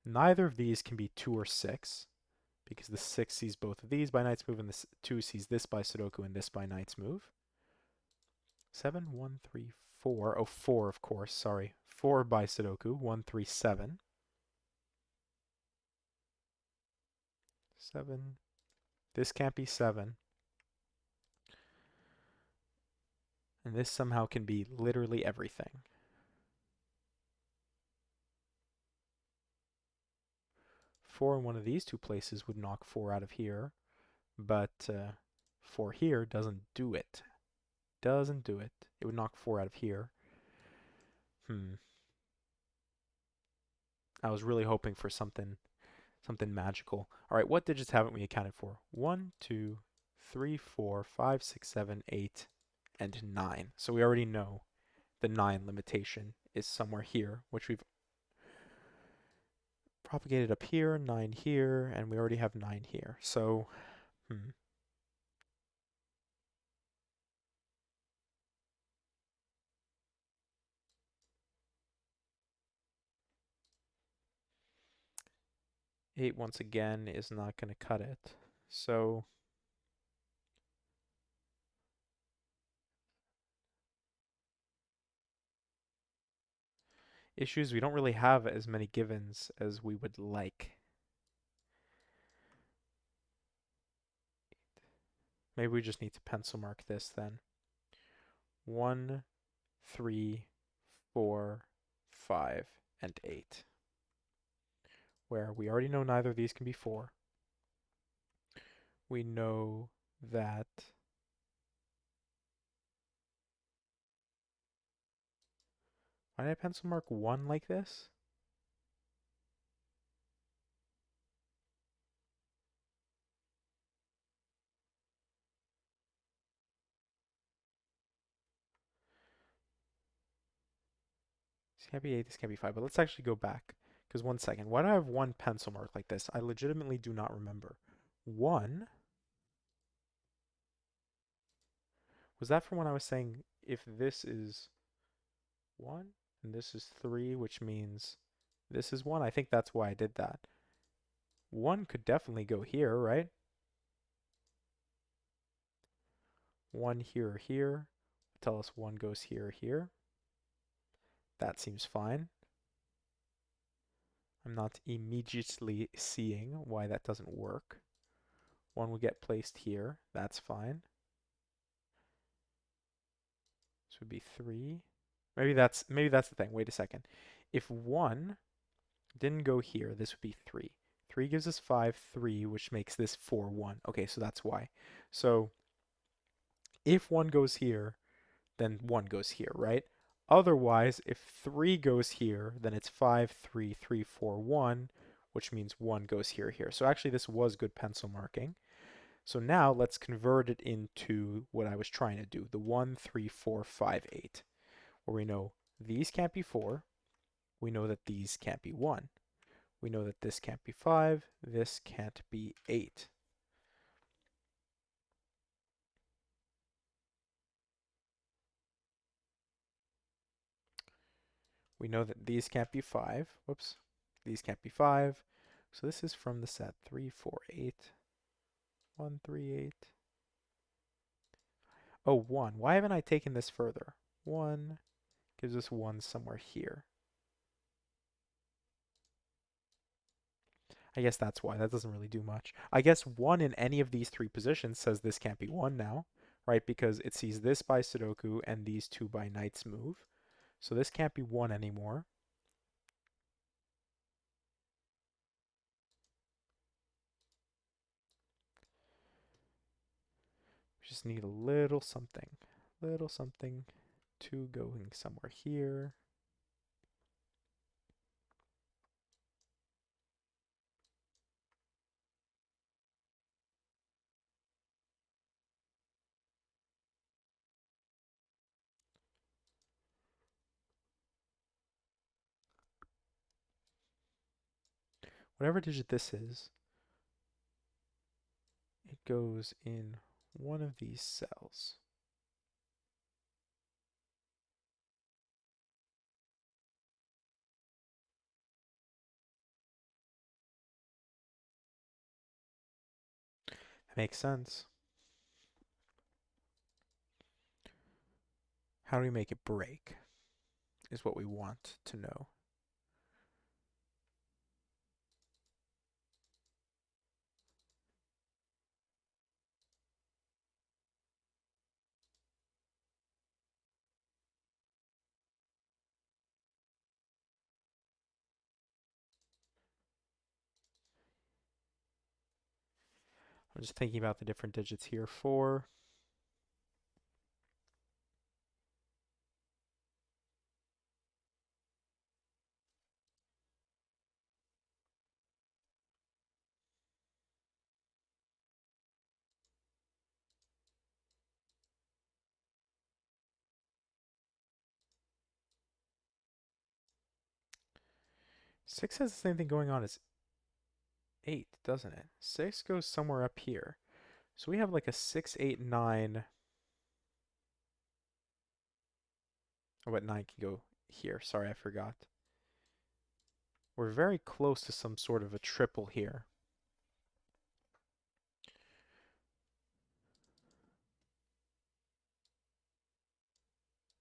Neither of these can be 2 or 6, because the 6 sees both of these by Knight's move, and the 2 sees this by Sudoku and this by Knight's move. 7, 1, 3, 4. Oh, 4, of course, sorry. 4 by Sudoku, 1, 3, 7. 7. This can't be 7. And this somehow can be literally everything. 4 in one of these two places would knock 4 out of here, but 4 here doesn't do it. Doesn't do it. It would knock 4 out of here. I was really hoping for something magical. All right, what digits haven't we accounted for? 1, 2, 3, 4, 5, 6, 7, 8, and 9. So we already know the 9 limitation is somewhere here, which we've propagated up here, 9 here, and we already have 9 here. So, 8 once again is not going to cut it. So issues, we don't really have as many givens as we would like. Maybe we just need to pencil mark this then. 1, 3, 4, 5, and 8. Where we already know neither of these can be 4. We know that why did I pencil mark 1 like this? This can't be 8, this can't be 5, but let's actually go back. Because 1 second, why do I have 1 pencil mark like this? I legitimately do not remember. 1? Was that from when I was saying if this is 1 and this is 3, which means this is 1? I think that's why I did that. 1 could definitely go here, right? 1 here or here. Tell us 1 goes here or here. That seems fine. I'm not immediately seeing why that doesn't work. 1 will get placed here. That's fine. This would be 3. Maybe that's the thing. Wait a second. If 1 didn't go here, this would be 3. 3 gives us 5, 3, which makes this 4, 1. Okay, so that's why. So if 1 goes here, then 1 goes here, right? Otherwise, if 3 goes here, then it's 5, 3, 3, 4, 1, which means 1 goes here, here. So actually this was good pencil marking. So now let's convert it into what I was trying to do, the 1, 3, 4, 5, 8, where we know these can't be 4, we know that these can't be 1, we know that this can't be 5, this can't be 8. We know that these can't be 5. Whoops. These can't be 5. So this is from the set 3, 4, 8. 1, 3, 8. Oh, 1. Why haven't I taken this further? 1 gives us 1 somewhere here. I guess that's why. That doesn't really do much. I guess 1 in any of these 3 positions says this can't be 1 now, right? Because it sees this by Sudoku and these 2 by Knight's move. So this can't be 1 anymore. We just need a little something. Little something. 2 going somewhere here. Whatever digit this is, it goes in one of these cells. That makes sense. How do we make it break is what we want to know. I'm just thinking about the different digits here. 4. 6 has the same thing going on as 8, doesn't it? 6 goes somewhere up here. So we have like a 6, 8, 9. Oh, but 9 can go here. Sorry, I forgot. We're very close to some sort of a triple here.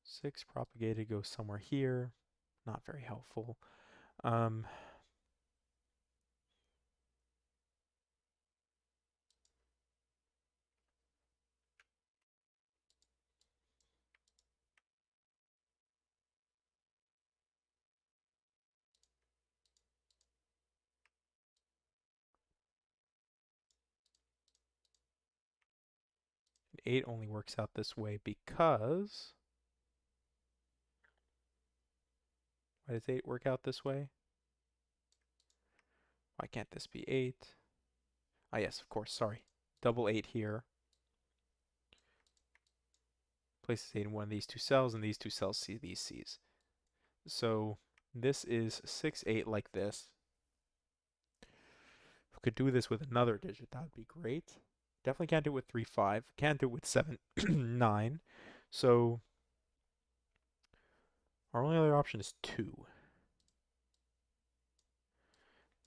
Six propagated goes somewhere here. Not very helpful. Um, 8 only works out this way because... Why does 8 work out this way? Why can't this be 8? Ah, yes, of course, sorry. Double 8 here. Places 8 in one of these 2 cells, and these 2 cells see these C's. So this is 6, 8 like this. If we could do this with another digit, that would be great. Definitely can't do it with 3, 5. Can't do it with 7, 9. So our only other option is 2.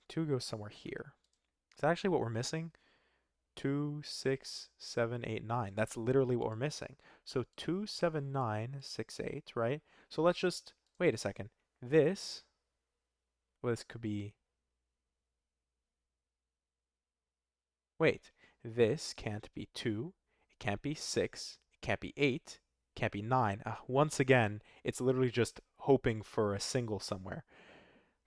2 goes somewhere here. Is that actually what we're missing? 2, 6, 7, 8, 9. That's literally what we're missing. So 2, 7, 9, 6, 8, right? So let's just, wait a second. This could be, wait, this can't be 2, it can't be 6, it can't be 8, Can't be 9. Once again, it's literally just hoping for a single somewhere.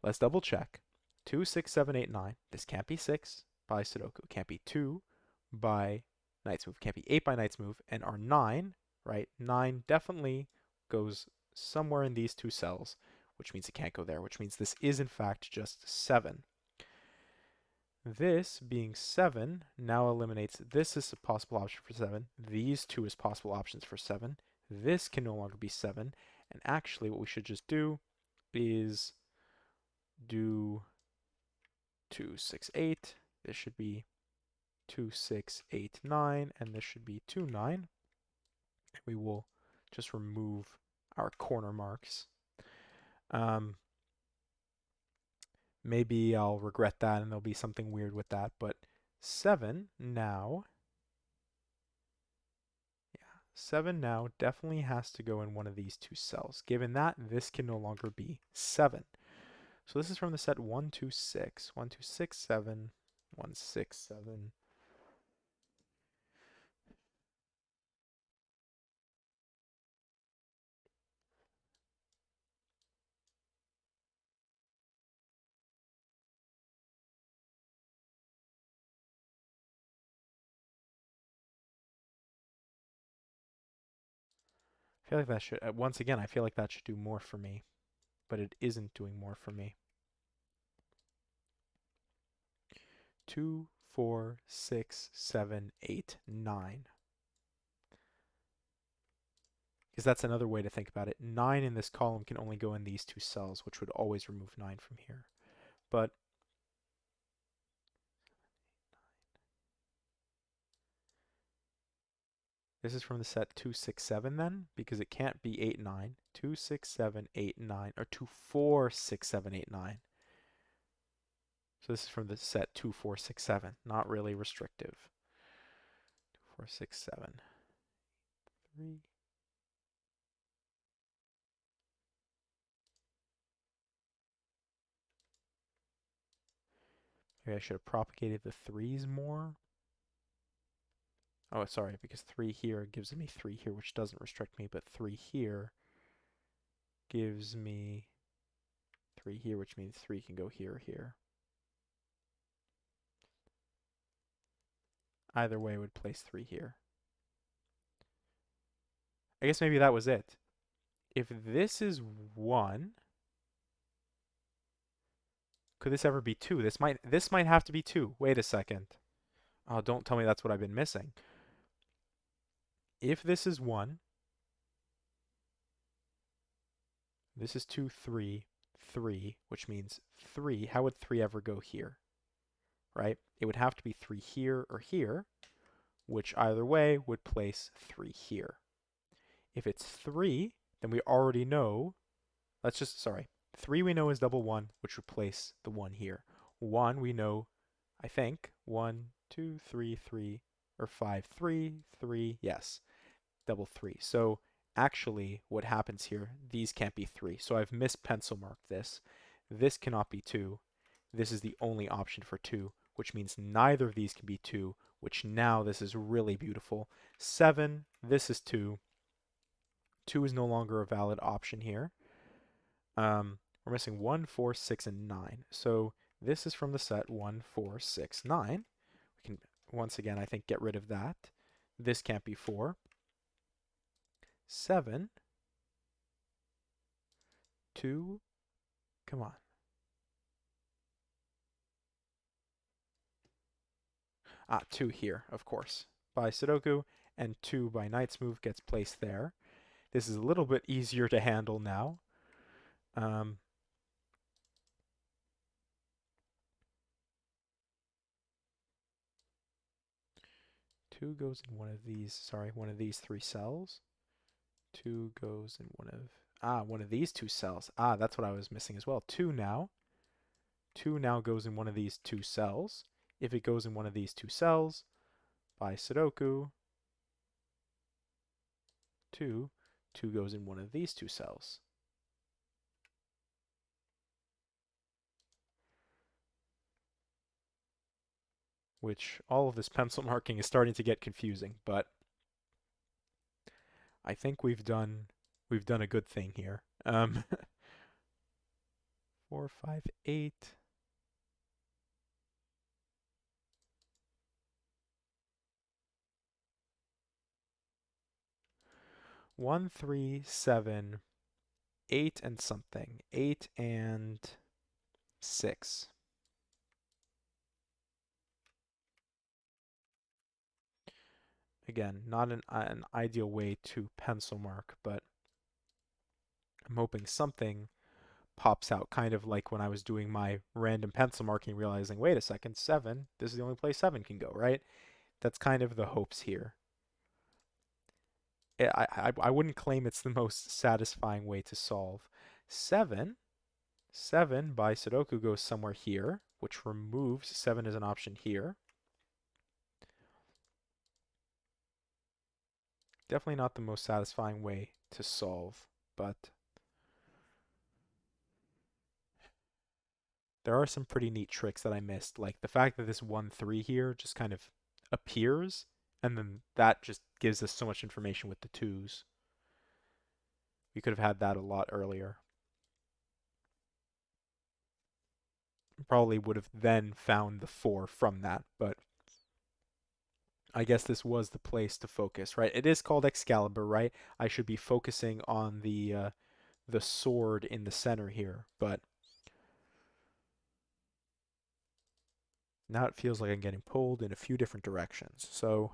Let's double check. 2, 6, 7, 8, 9. This can't be 6 by Sudoku. Can't be 2 by Knight's Move. Can't be 8 by Knight's Move. And our 9, right? 9 definitely goes somewhere in these two cells, which means it can't go there, which means this is in fact just 7. This being 7 now eliminates this as a possible option for 7. These two as possible options for 7. This can no longer be 7. And actually what we should just do is do 2, 6, 8. This should be 2, 6, 8, 9. And this should be 2, 9. And we will just remove our corner marks. Maybe I'll regret that and there'll be something weird with that, but 7 now, yeah, 7 now definitely has to go in one of these two cells. Given that, this can no longer be 7. So this is from the set 1, 2, 6. 1, 2, 6, 7. 1, 6, 7. I feel like that should, once again, I feel like that should do more for me, but it isn't doing more for me. 2, 4, 6, 7, 8, 9. Because that's another way to think about it. 9 in this column can only go in these two cells, which would always remove 9 from here. But this is from the set 2, 6, 7 then, because it can't be 8, 9. 2, 6, 7, 8, 9, or 2, 4, 6, 7, 8, 9. So this is from the set 2, 4, 6, 7. Not really restrictive. 2, 4, 6, 7, 3. Maybe I should have propagated the 3s more. Oh, sorry, because 3 here gives me 3 here, which doesn't restrict me, but 3 here gives me 3 here, which means 3 can go here or here. Either way would place 3 here. I guess maybe that was it. If this is 1, could this ever be 2? This might have to be 2. Wait a second. Oh, don't tell me that's what I've been missing. If this is 1, this is 2, 3, 3, which means 3. How would 3 ever go here? Right? It would have to be 3 here or here, which either way would place 3 here. If it's 3, then we already know, sorry, 3 we know is double 1, which would place the 1 here. 1 we know, I think, 1, 2, 3, 3, or 5, 3, 3, yes, double 3. So actually what happens here, these can't be 3. So I've mis-pencil marked this. This cannot be 2. This is the only option for 2, which means neither of these can be 2, which now this is really beautiful. 7, this is 2. 2 is no longer a valid option here. We're missing 1, 4, 6, and 9. So this is from the set 1, 4, 6, 9. We can, once again, I think, get rid of that. This can't be 4. 7, 2, come on. 2 here, of course, by Sudoku, and 2 by Knight's Move gets placed there. This is a little bit easier to handle now. 2 goes in one of these 3 cells. 2 goes in one of these 2 cells. That's what I was missing as well. 2 now. 2 now goes in one of these 2 cells. If it goes in one of these 2 cells, by Sudoku, 2 goes in one of these 2 cells. Which all of this pencil marking is starting to get confusing, but I think we've done a good thing here. 4, 5, 8. 1, 3, 7, 8 and something. 8 and 6. Again, not an ideal way to pencil mark, but I'm hoping something pops out, kind of like when I was doing my random pencil marking, realizing, wait a second, 7, this is the only place 7 can go, right? That's kind of the hopes here. I wouldn't claim it's the most satisfying way to solve. 7, 7 by Sudoku goes somewhere here, which removes 7 as an option here. Definitely not the most satisfying way to solve, but there are some pretty neat tricks that I missed, like the fact that this 1, 3 here just kind of appears, and then that just gives us so much information with the 2s. We could have had that a lot earlier. Probably would have then found the 4 from that, but I guess this was the place to focus, right? It is called Excalibur, right? I should be focusing on the sword in the center here, but now it feels like I'm getting pulled in a few different directions. So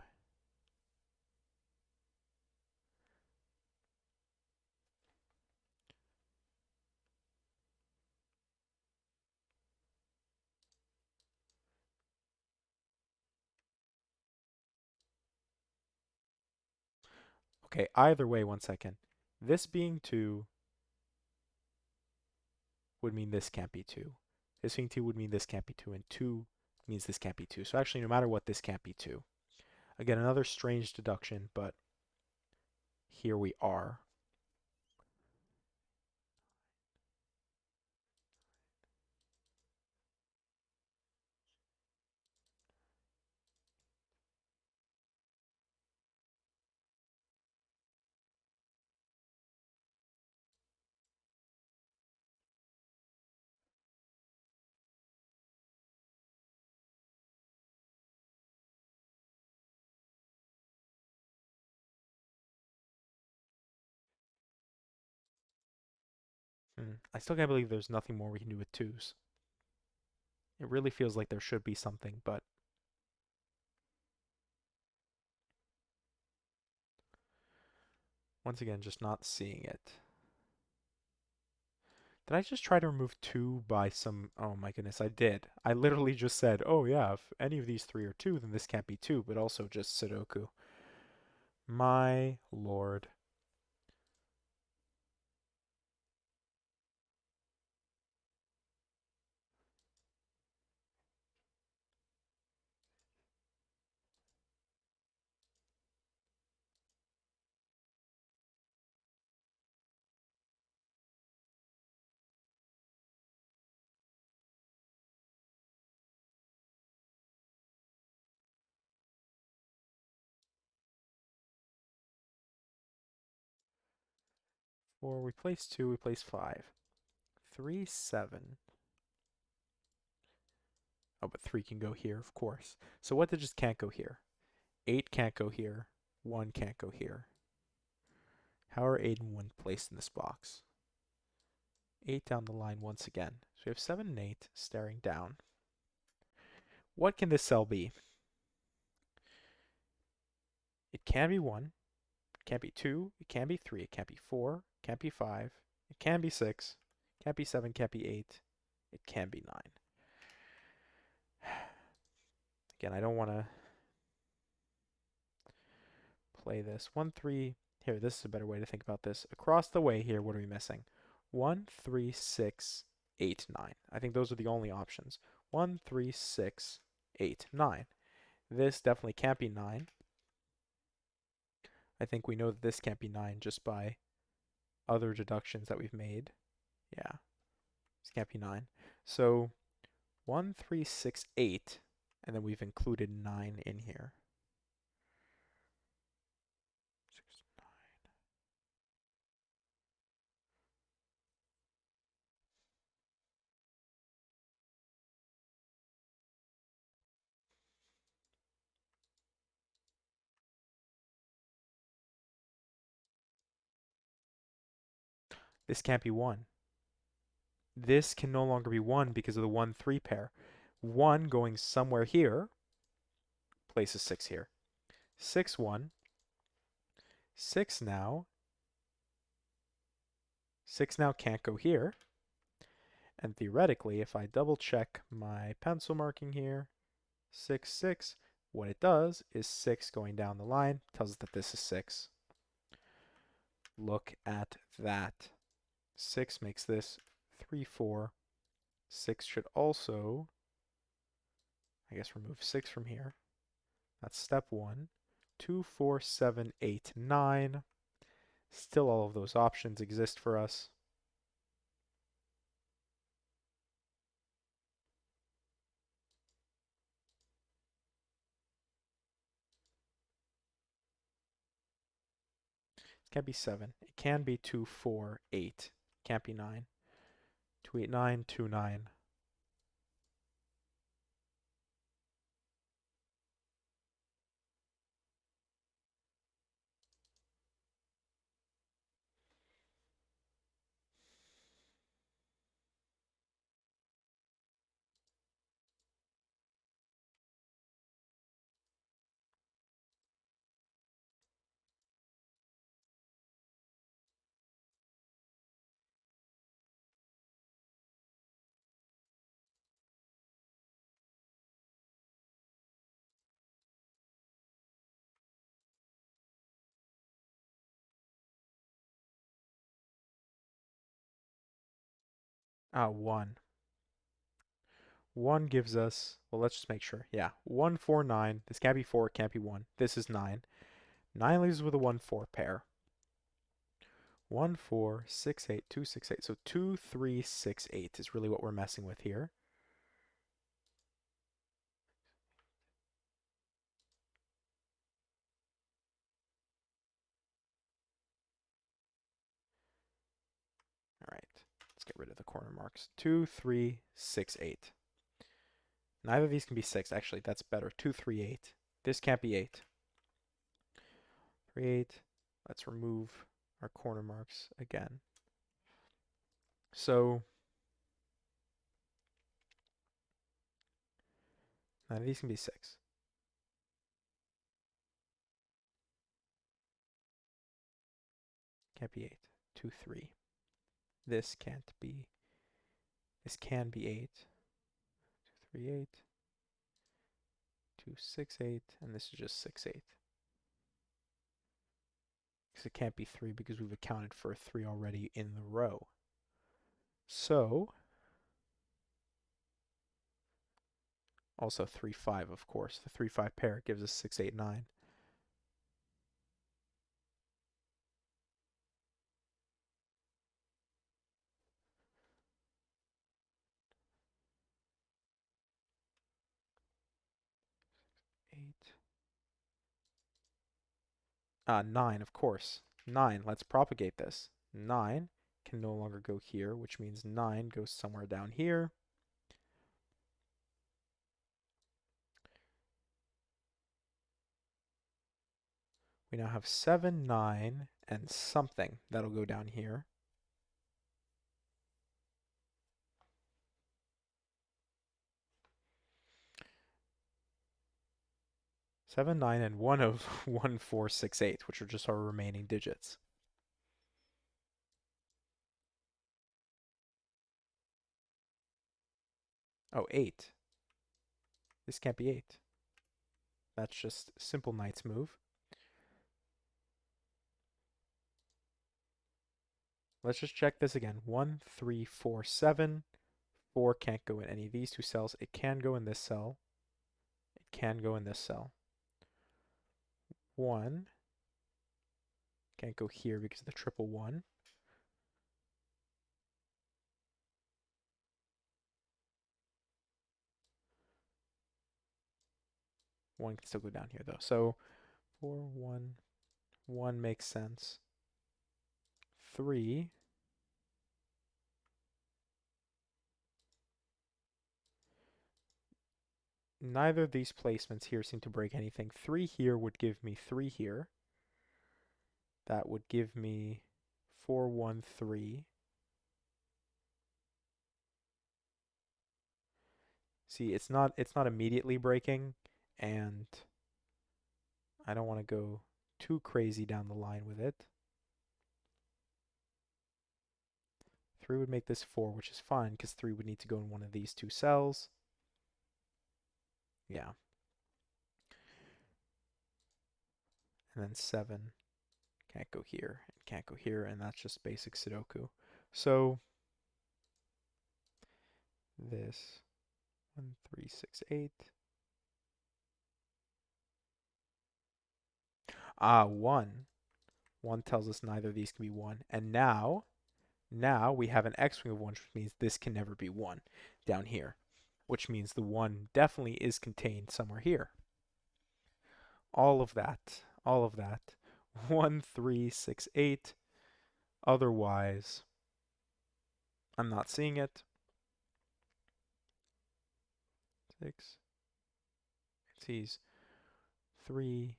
okay, either way, one second. This being 2 would mean this can't be 2. This being 2 would mean this can't be 2, and 2 means this can't be 2. So actually, no matter what, this can't be 2. Again, another strange deduction, but here we are. I still can't believe there's nothing more we can do with 2s. It really feels like there should be something, but once again, just not seeing it. Did I just try to remove 2 by some... Oh my goodness, I did. I literally just said, oh yeah, if any of these 3 are 2, then this can't be 2, but also just Sudoku. My lord. Or we place 2, we place 5. 3, 7. Oh, but 3 can go here, of course. So what just can't go here? 8 can't go here. 1 can't go here. How are 8 and 1 placed in this box? 8 down the line once again. So we have 7 and 8 staring down. What can this cell be? It can be 1. It can't be 2. It can be 3. It can't be 4. It can't be 5. It can be 6. It can't be 7. It can't be 8. It can be 9. Again, I don't want to play this. 1, 3. Here, this is a better way to think about this. Across the way here, what are we missing? 1, 3, 6, 8, 9. I think those are the only options. 1, 3, 6, 8, 9. This definitely can't be 9. I think we know that this can't be 9 just by other deductions that we've made. Yeah, this can't be 9. So 1, 3, 6, 8, and then we've included 9 in here. 6, 9. This can't be 1. This can no longer be 1 because of the 1-3 pair. 1 going somewhere here places 6 here. 6, 1. 6 now. 6 now can't go here. And theoretically, if I double check my pencil marking here, 6, 6, what it does is 6 going down the line tells us that this is 6. Look at that. 6 makes this 3, 4. 6 should also, I guess, remove 6 from here. That's step 1. 2, 4, 7, 8, 9. Still all of those options exist for us. It can't be 7. It can be 2, 4, 8. Can't be 9. 2, 8, 9, 2, 9. Ah, 1. 1 gives us, well, let's just make sure. Yeah, 1, 4, 9. This can't be 4, it can't be 1. This is 9. 9 leaves with a 1, 4 pair. 1, 4, 6, 8, 2, 6, 8. So 2, 3, 6, 8 is really what we're messing with here. All right, let's get rid of the corner marks. 2, 3, 6, 8. Neither of these can be 6. Actually, that's better. 2, 3, 8. This can't be 8. 3, 8. Let's remove our corner marks again. So none of these can be 6. Can't be 8. 2, 3. This can't be. This can be 8. 2, 3, 8. 2, 6, 8. And this is just 6, 8. Because it can't be 3 because we've accounted for a 3 already in the row. So, also 3, 5, of course. The 3, 5 pair gives us 6, 8, 9. Eight. 9, of course. 9, let's propagate this. 9 can no longer go here, which means 9 goes somewhere down here. We now have 7, 9, and something that'll go down here. 7, 9, and 1 of 1, 4, 6, 8, which are just our remaining digits. Oh, 8. This can't be 8. That's just simple knight's move. Let's just check this again. 1, 3, 4, 7. 4 can't go in any of these two cells. It can go in this cell. It can go in this cell. 1 can't go here because of the triple 1. 1 can still go down here though. So 4, 1, 1 makes sense. 3. Neither of these placements here seem to break anything. 3 here would give me 3 here. That would give me 4, 1, 3. See, it's not immediately breaking, and I don't want to go too crazy down the line with it. 3 would make this 4, which is fine, because 3 would need to go in one of these two cells. Yeah. And then 7 can't go here, and can't go here, and that's just basic Sudoku. So this 1, 3, 6, 8. Ah, 1. 1 tells us neither of these can be 1. And now we have an x-wing of 1, which means this can never be 1 down here, which means the 1 definitely is contained somewhere here. All of that. 1, 3, 6, 8. Otherwise, I'm not seeing it. 6. It sees 3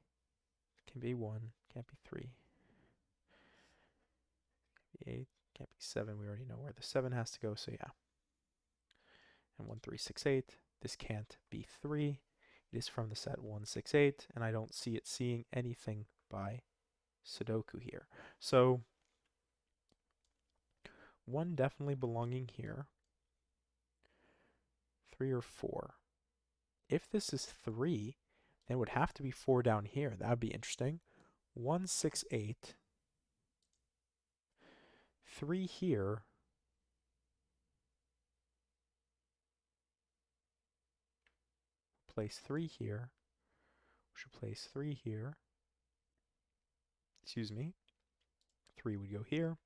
can be 1, can't be 3. Can't be 8, can't be 7. We already know where the 7 has to go, so yeah. And 1, 3, 6, 8. This can't be 3. It is from the set 1, 6, 8, and I don't see it seeing anything by Sudoku here. So 1 definitely belonging here. 3 or 4. If this is 3, then it would have to be 4 down here. That would be interesting. 1, 6, 8. 3 here. Place 3 here. We should place 3 here. Excuse me. 3 would go here.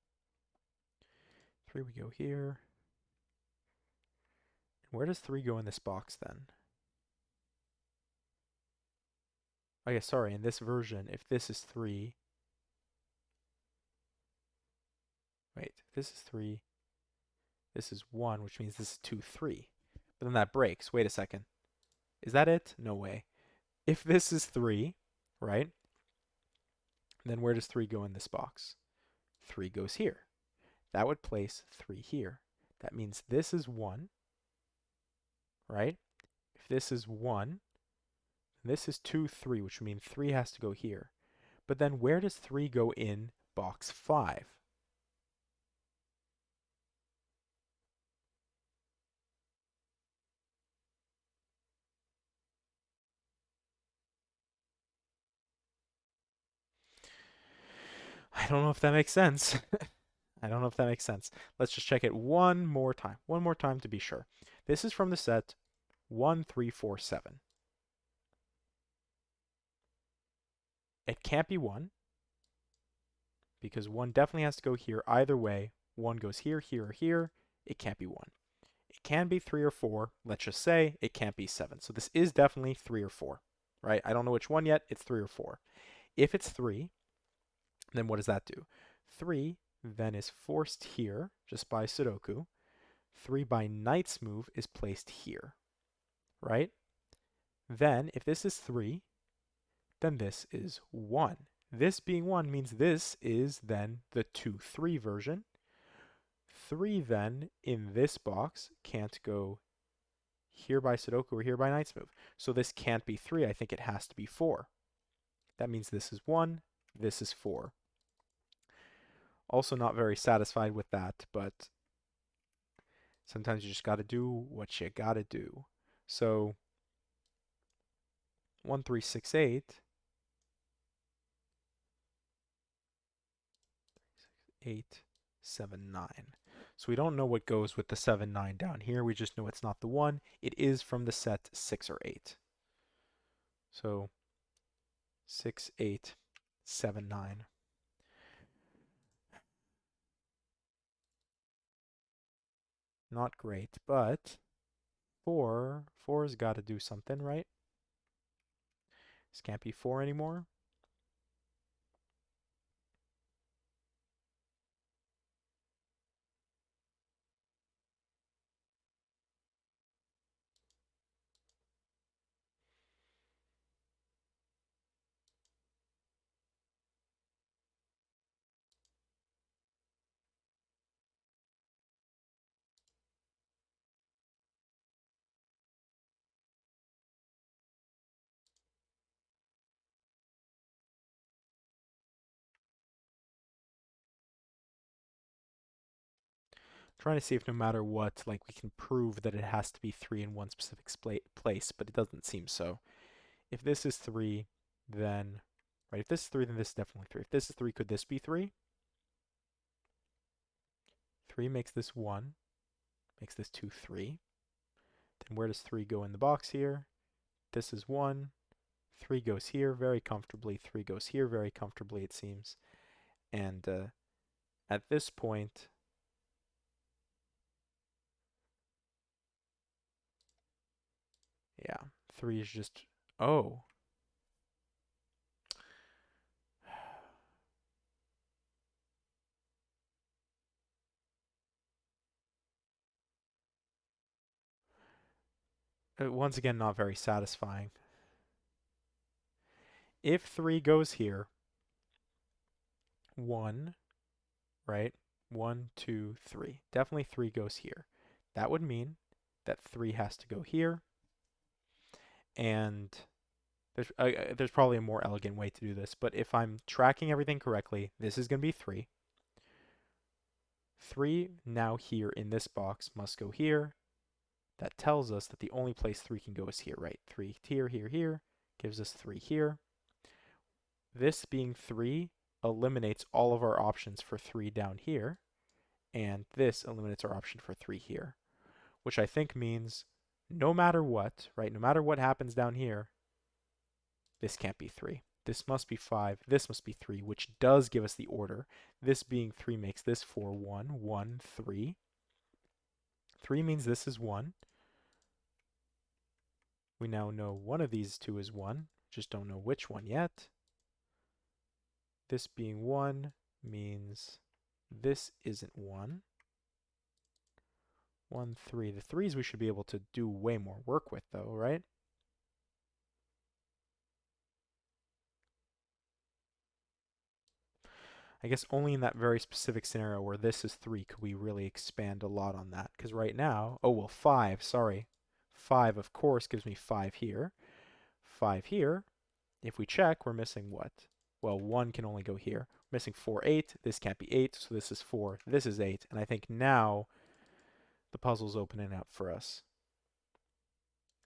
3 would go here. And where does 3 go in this box then? Oh yeah, sorry, in this version, if this is 3... Wait, if this is 3, this is 1, which means this is 2, 3. But then that breaks. Wait a second. Is that it? No way. If this is 3, right? Then where does 3 go in this box? 3 goes here. That would place 3 here. That means this is 1, right? If this is 1, this is 2, 3, which would mean 3 has to go here. But then where does 3 go in box 5? I don't know if that makes sense. I don't know if that makes sense. Let's just check it one more time. One more time to be sure. This is from the set 1, 3, 4, 7. It can't be 1 because 1 definitely has to go here. Either way, 1 goes here, here, or here. It can't be 1. It can be 3 or 4. Let's just say it can't be 7. So this is definitely 3 or 4, right? I don't know which one yet. It's 3 or 4. If it's 3, then what does that do? 3 then is forced here just by Sudoku. 3 by Knight's move is placed here, right? Then if this is 3, then this is 1. This being 1 means this is then the 2, 3 version. 3 then in this box can't go here by Sudoku or here by Knight's move. So this can't be 3. I think it has to be 4. That means this is 1, this is 4. Also not very satisfied with that, but sometimes you just got to do what you got to do. So 1, 3, 6, 8. 8, 7, 9. So we don't know what goes with the 7, 9 down here. We just know it's not the 1. It is from the set 6 or 8. So 6, 8, 7, 9. Not great, but 4's got to do something, right? This can't be 4 anymore. Trying to see if no matter what, like we can prove that it has to be 3 in one specific place, but it doesn't seem so. If this is 3, then, right, if this is 3, then this is definitely 3. If this is 3, could this be 3? 3 makes this 1, makes this 2, 3. Then where does 3 go in the box here? This is 1. 3 goes here very comfortably. 3 goes here very comfortably, it seems. And at this point, yeah, 3 is just, oh. Once again, not very satisfying. If 3 goes here, 1, right? 1, 2, 3. Definitely 3 goes here. That would mean that 3 has to go here. And there's probably a more elegant way to do this, but if I'm tracking everything correctly, this is going to be 3. 3 now here in this box must go here. That tells us that the only place 3 can go is here, right? 3 here, here, here, gives us 3 here. This being 3 eliminates all of our options for 3 down here, and this eliminates our option for 3 here, which I think means no matter what, right, no matter what happens down here, this can't be 3. This must be 5, this must be 3, which does give us the order. This being 3 makes this 4, 1, 1, 3. 3 means this is 1. We now know one of these two is 1, just don't know which one yet. This being 1 means this isn't 1. 1, 3. The 3s we should be able to do way more work with though, right? I guess only in that very specific scenario where this is 3 could we really expand a lot on that. Because right now, oh well, 5, sorry. 5, of course, gives me 5 here. 5 here. If we check, we're missing what? Well, 1 can only go here. We're missing 4, 8. This can't be 8, so this is 4. This is 8. And I think now the puzzle's opening up for us.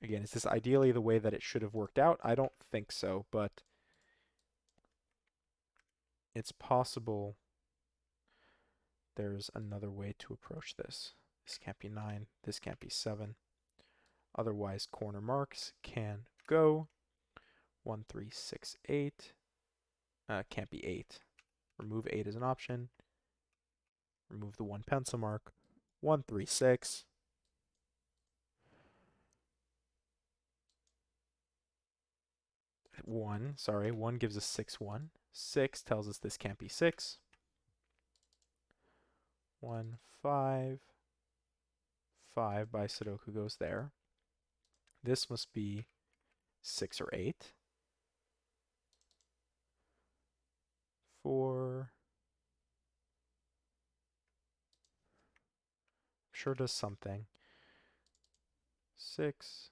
Again, is this ideally the way that it should have worked out? I don't think so, but it's possible there's another way to approach this. This can't be 9. This can't be 7. Otherwise, corner marks can go. 1, 3, 6, 8. Can't be 8. Remove 8 as an option. Remove the 1 pencil mark. 1, 3, 6. 1, sorry, 1 gives us 6, 1. 6 tells us this can't be 6. 1, 5. 5 by Sudoku goes there. This must be 6 or 8. 4. Sure does something. 6.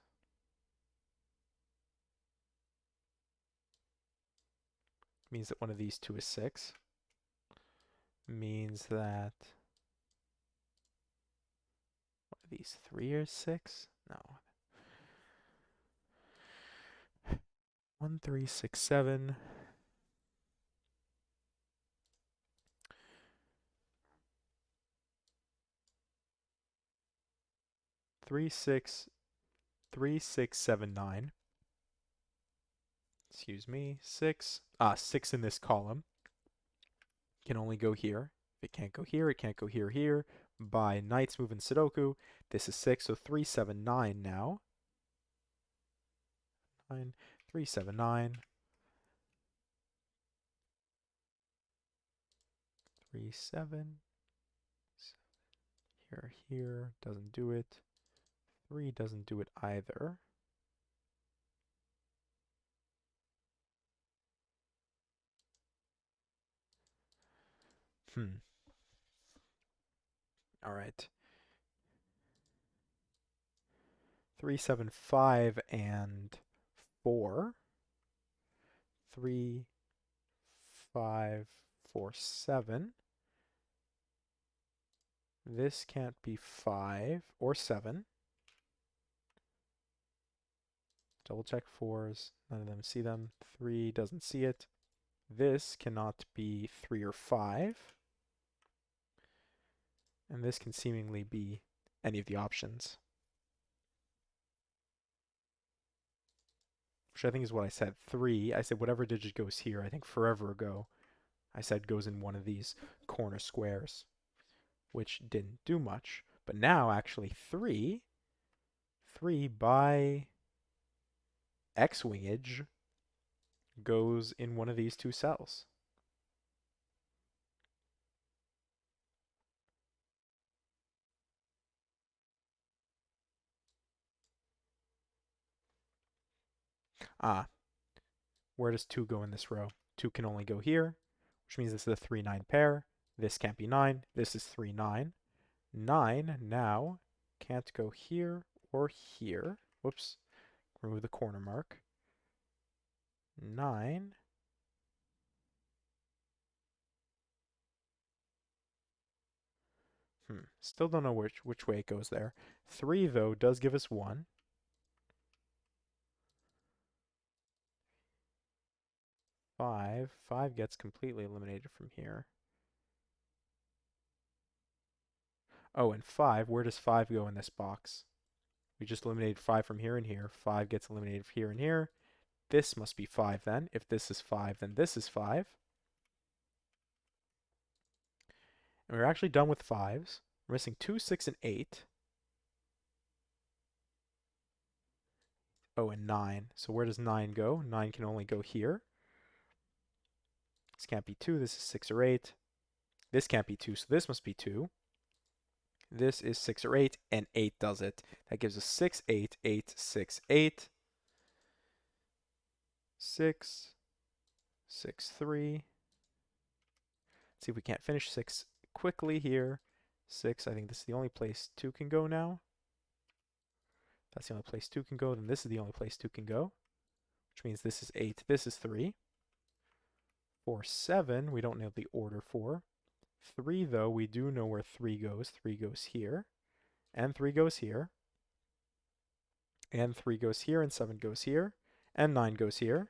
Means that one of these two is 6. Means that one of these 3 is 6? No. 1, 3, 6, 7. 3, 6, 3, 6, 7, 9. Excuse me. 6. 6 in this column. Can only go here. If it can't go here, it can't go here, here. By Knight's Move in Sudoku, this is 6, so 3, 7, 9 now. 9, 3, 7, 9. 3, 7. Here, here. Doesn't do it. 3 doesn't do it either. All right. 3, 7, 5, and 4. 3, 5, 4, 7. This can't be 5 or 7. Double check 4s. None of them see them. 3 doesn't see it. This cannot be 3 or 5. And this can seemingly be any of the options. Which I think is what I said. 3. I said whatever digit goes here. I think forever ago I said goes in one of these corner squares, which didn't do much. But now actually 3 by X-wingage goes in one of these two cells. Ah, where does 2 go in this row? 2 can only go here, which means this is a 3-9 pair. This can't be 9. This is 3-9. 9 now can't go here or here. Whoops. Remove the corner mark. 9. Still don't know which way it goes there. 3, though, does give us 1. 5. 5 gets completely eliminated from here. Oh, and 5. Where does 5 go in this box? We just eliminated 5 from here and here. 5 gets eliminated from here and here. This must be 5 then. If this is 5, then this is 5. And we're actually done with 5s. We're missing 2, 6, and 8. Oh, and 9. So where does 9 go? 9 can only go here. This can't be 2. This is 6 or 8. This can't be 2, so this must be 2. This is 6 or 8, and 8 does it. That gives us 6, 8, 8, 6, 8. 6, 6, 3. Let's see if we can't finish 6 quickly here. 6, I think this is the only place 2 can go now. If that's the only place 2 can go, then this is the only place 2 can go, which means this is 8, this is 3. 4, 7, we don't know the order for. 3, though, we do know where 3 goes. 3 goes here, and 3 goes here, and 3 goes here, and 7 goes here, and 9 goes here,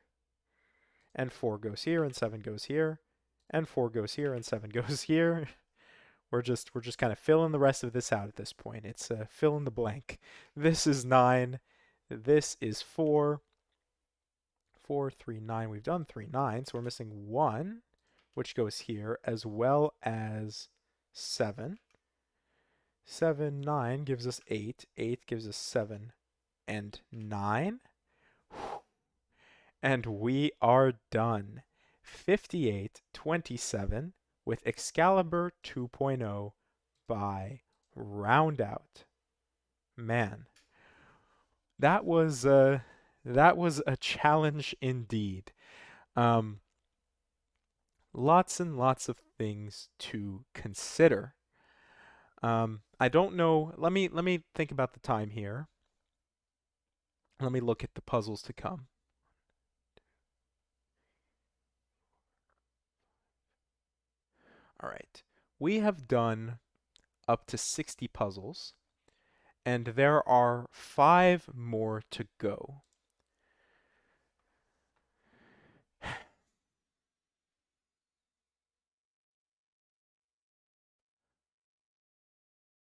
and 4 goes here, and 7 goes here, and 4 goes here, and 7 goes here. We're just kind of filling the rest of this out at this point. It's fill in the blank. This is 9. This is 4. 4, 3, 9. We've done 3, 9, so we're missing 1, which goes here, as well as 7. 7, 9 gives us 8. 8 gives us 7 and 9. And we are done. 58-27 with Excalibur 2.0 by Roundout. Man, that was a challenge indeed. Lots and lots of things to consider. I don't know. Let me think about the time here. Let me look at the puzzles to come. All right. We have done up to 60 puzzles, and there are 5 more to go.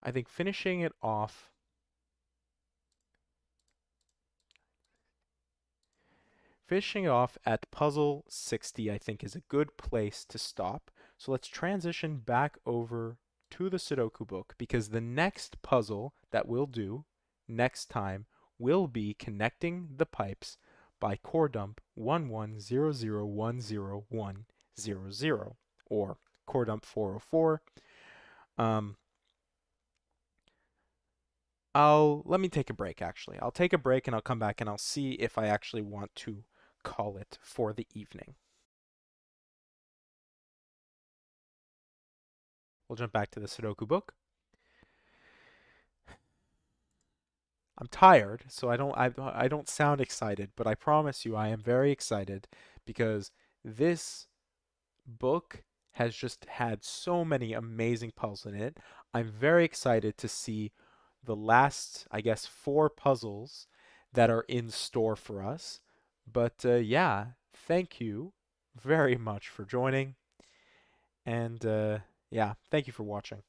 I think finishing it off at puzzle 60, I think, is a good place to stop. So let's transition back over to the Sudoku book, because the next puzzle that we'll do next time will be connecting the pipes by core dump 1100100100, or core dump 404. Let me take a break actually. I'll take a break and I'll come back and I'll see if I actually want to call it for the evening. We'll jump back to the Sudoku book. I'm tired, so I don't sound excited, but I promise you I am very excited, because this book has just had so many amazing puzzles in it. I'm very excited to see the last, I guess, four puzzles that are in store for us. But yeah, thank you very much for joining. And yeah, thank you for watching.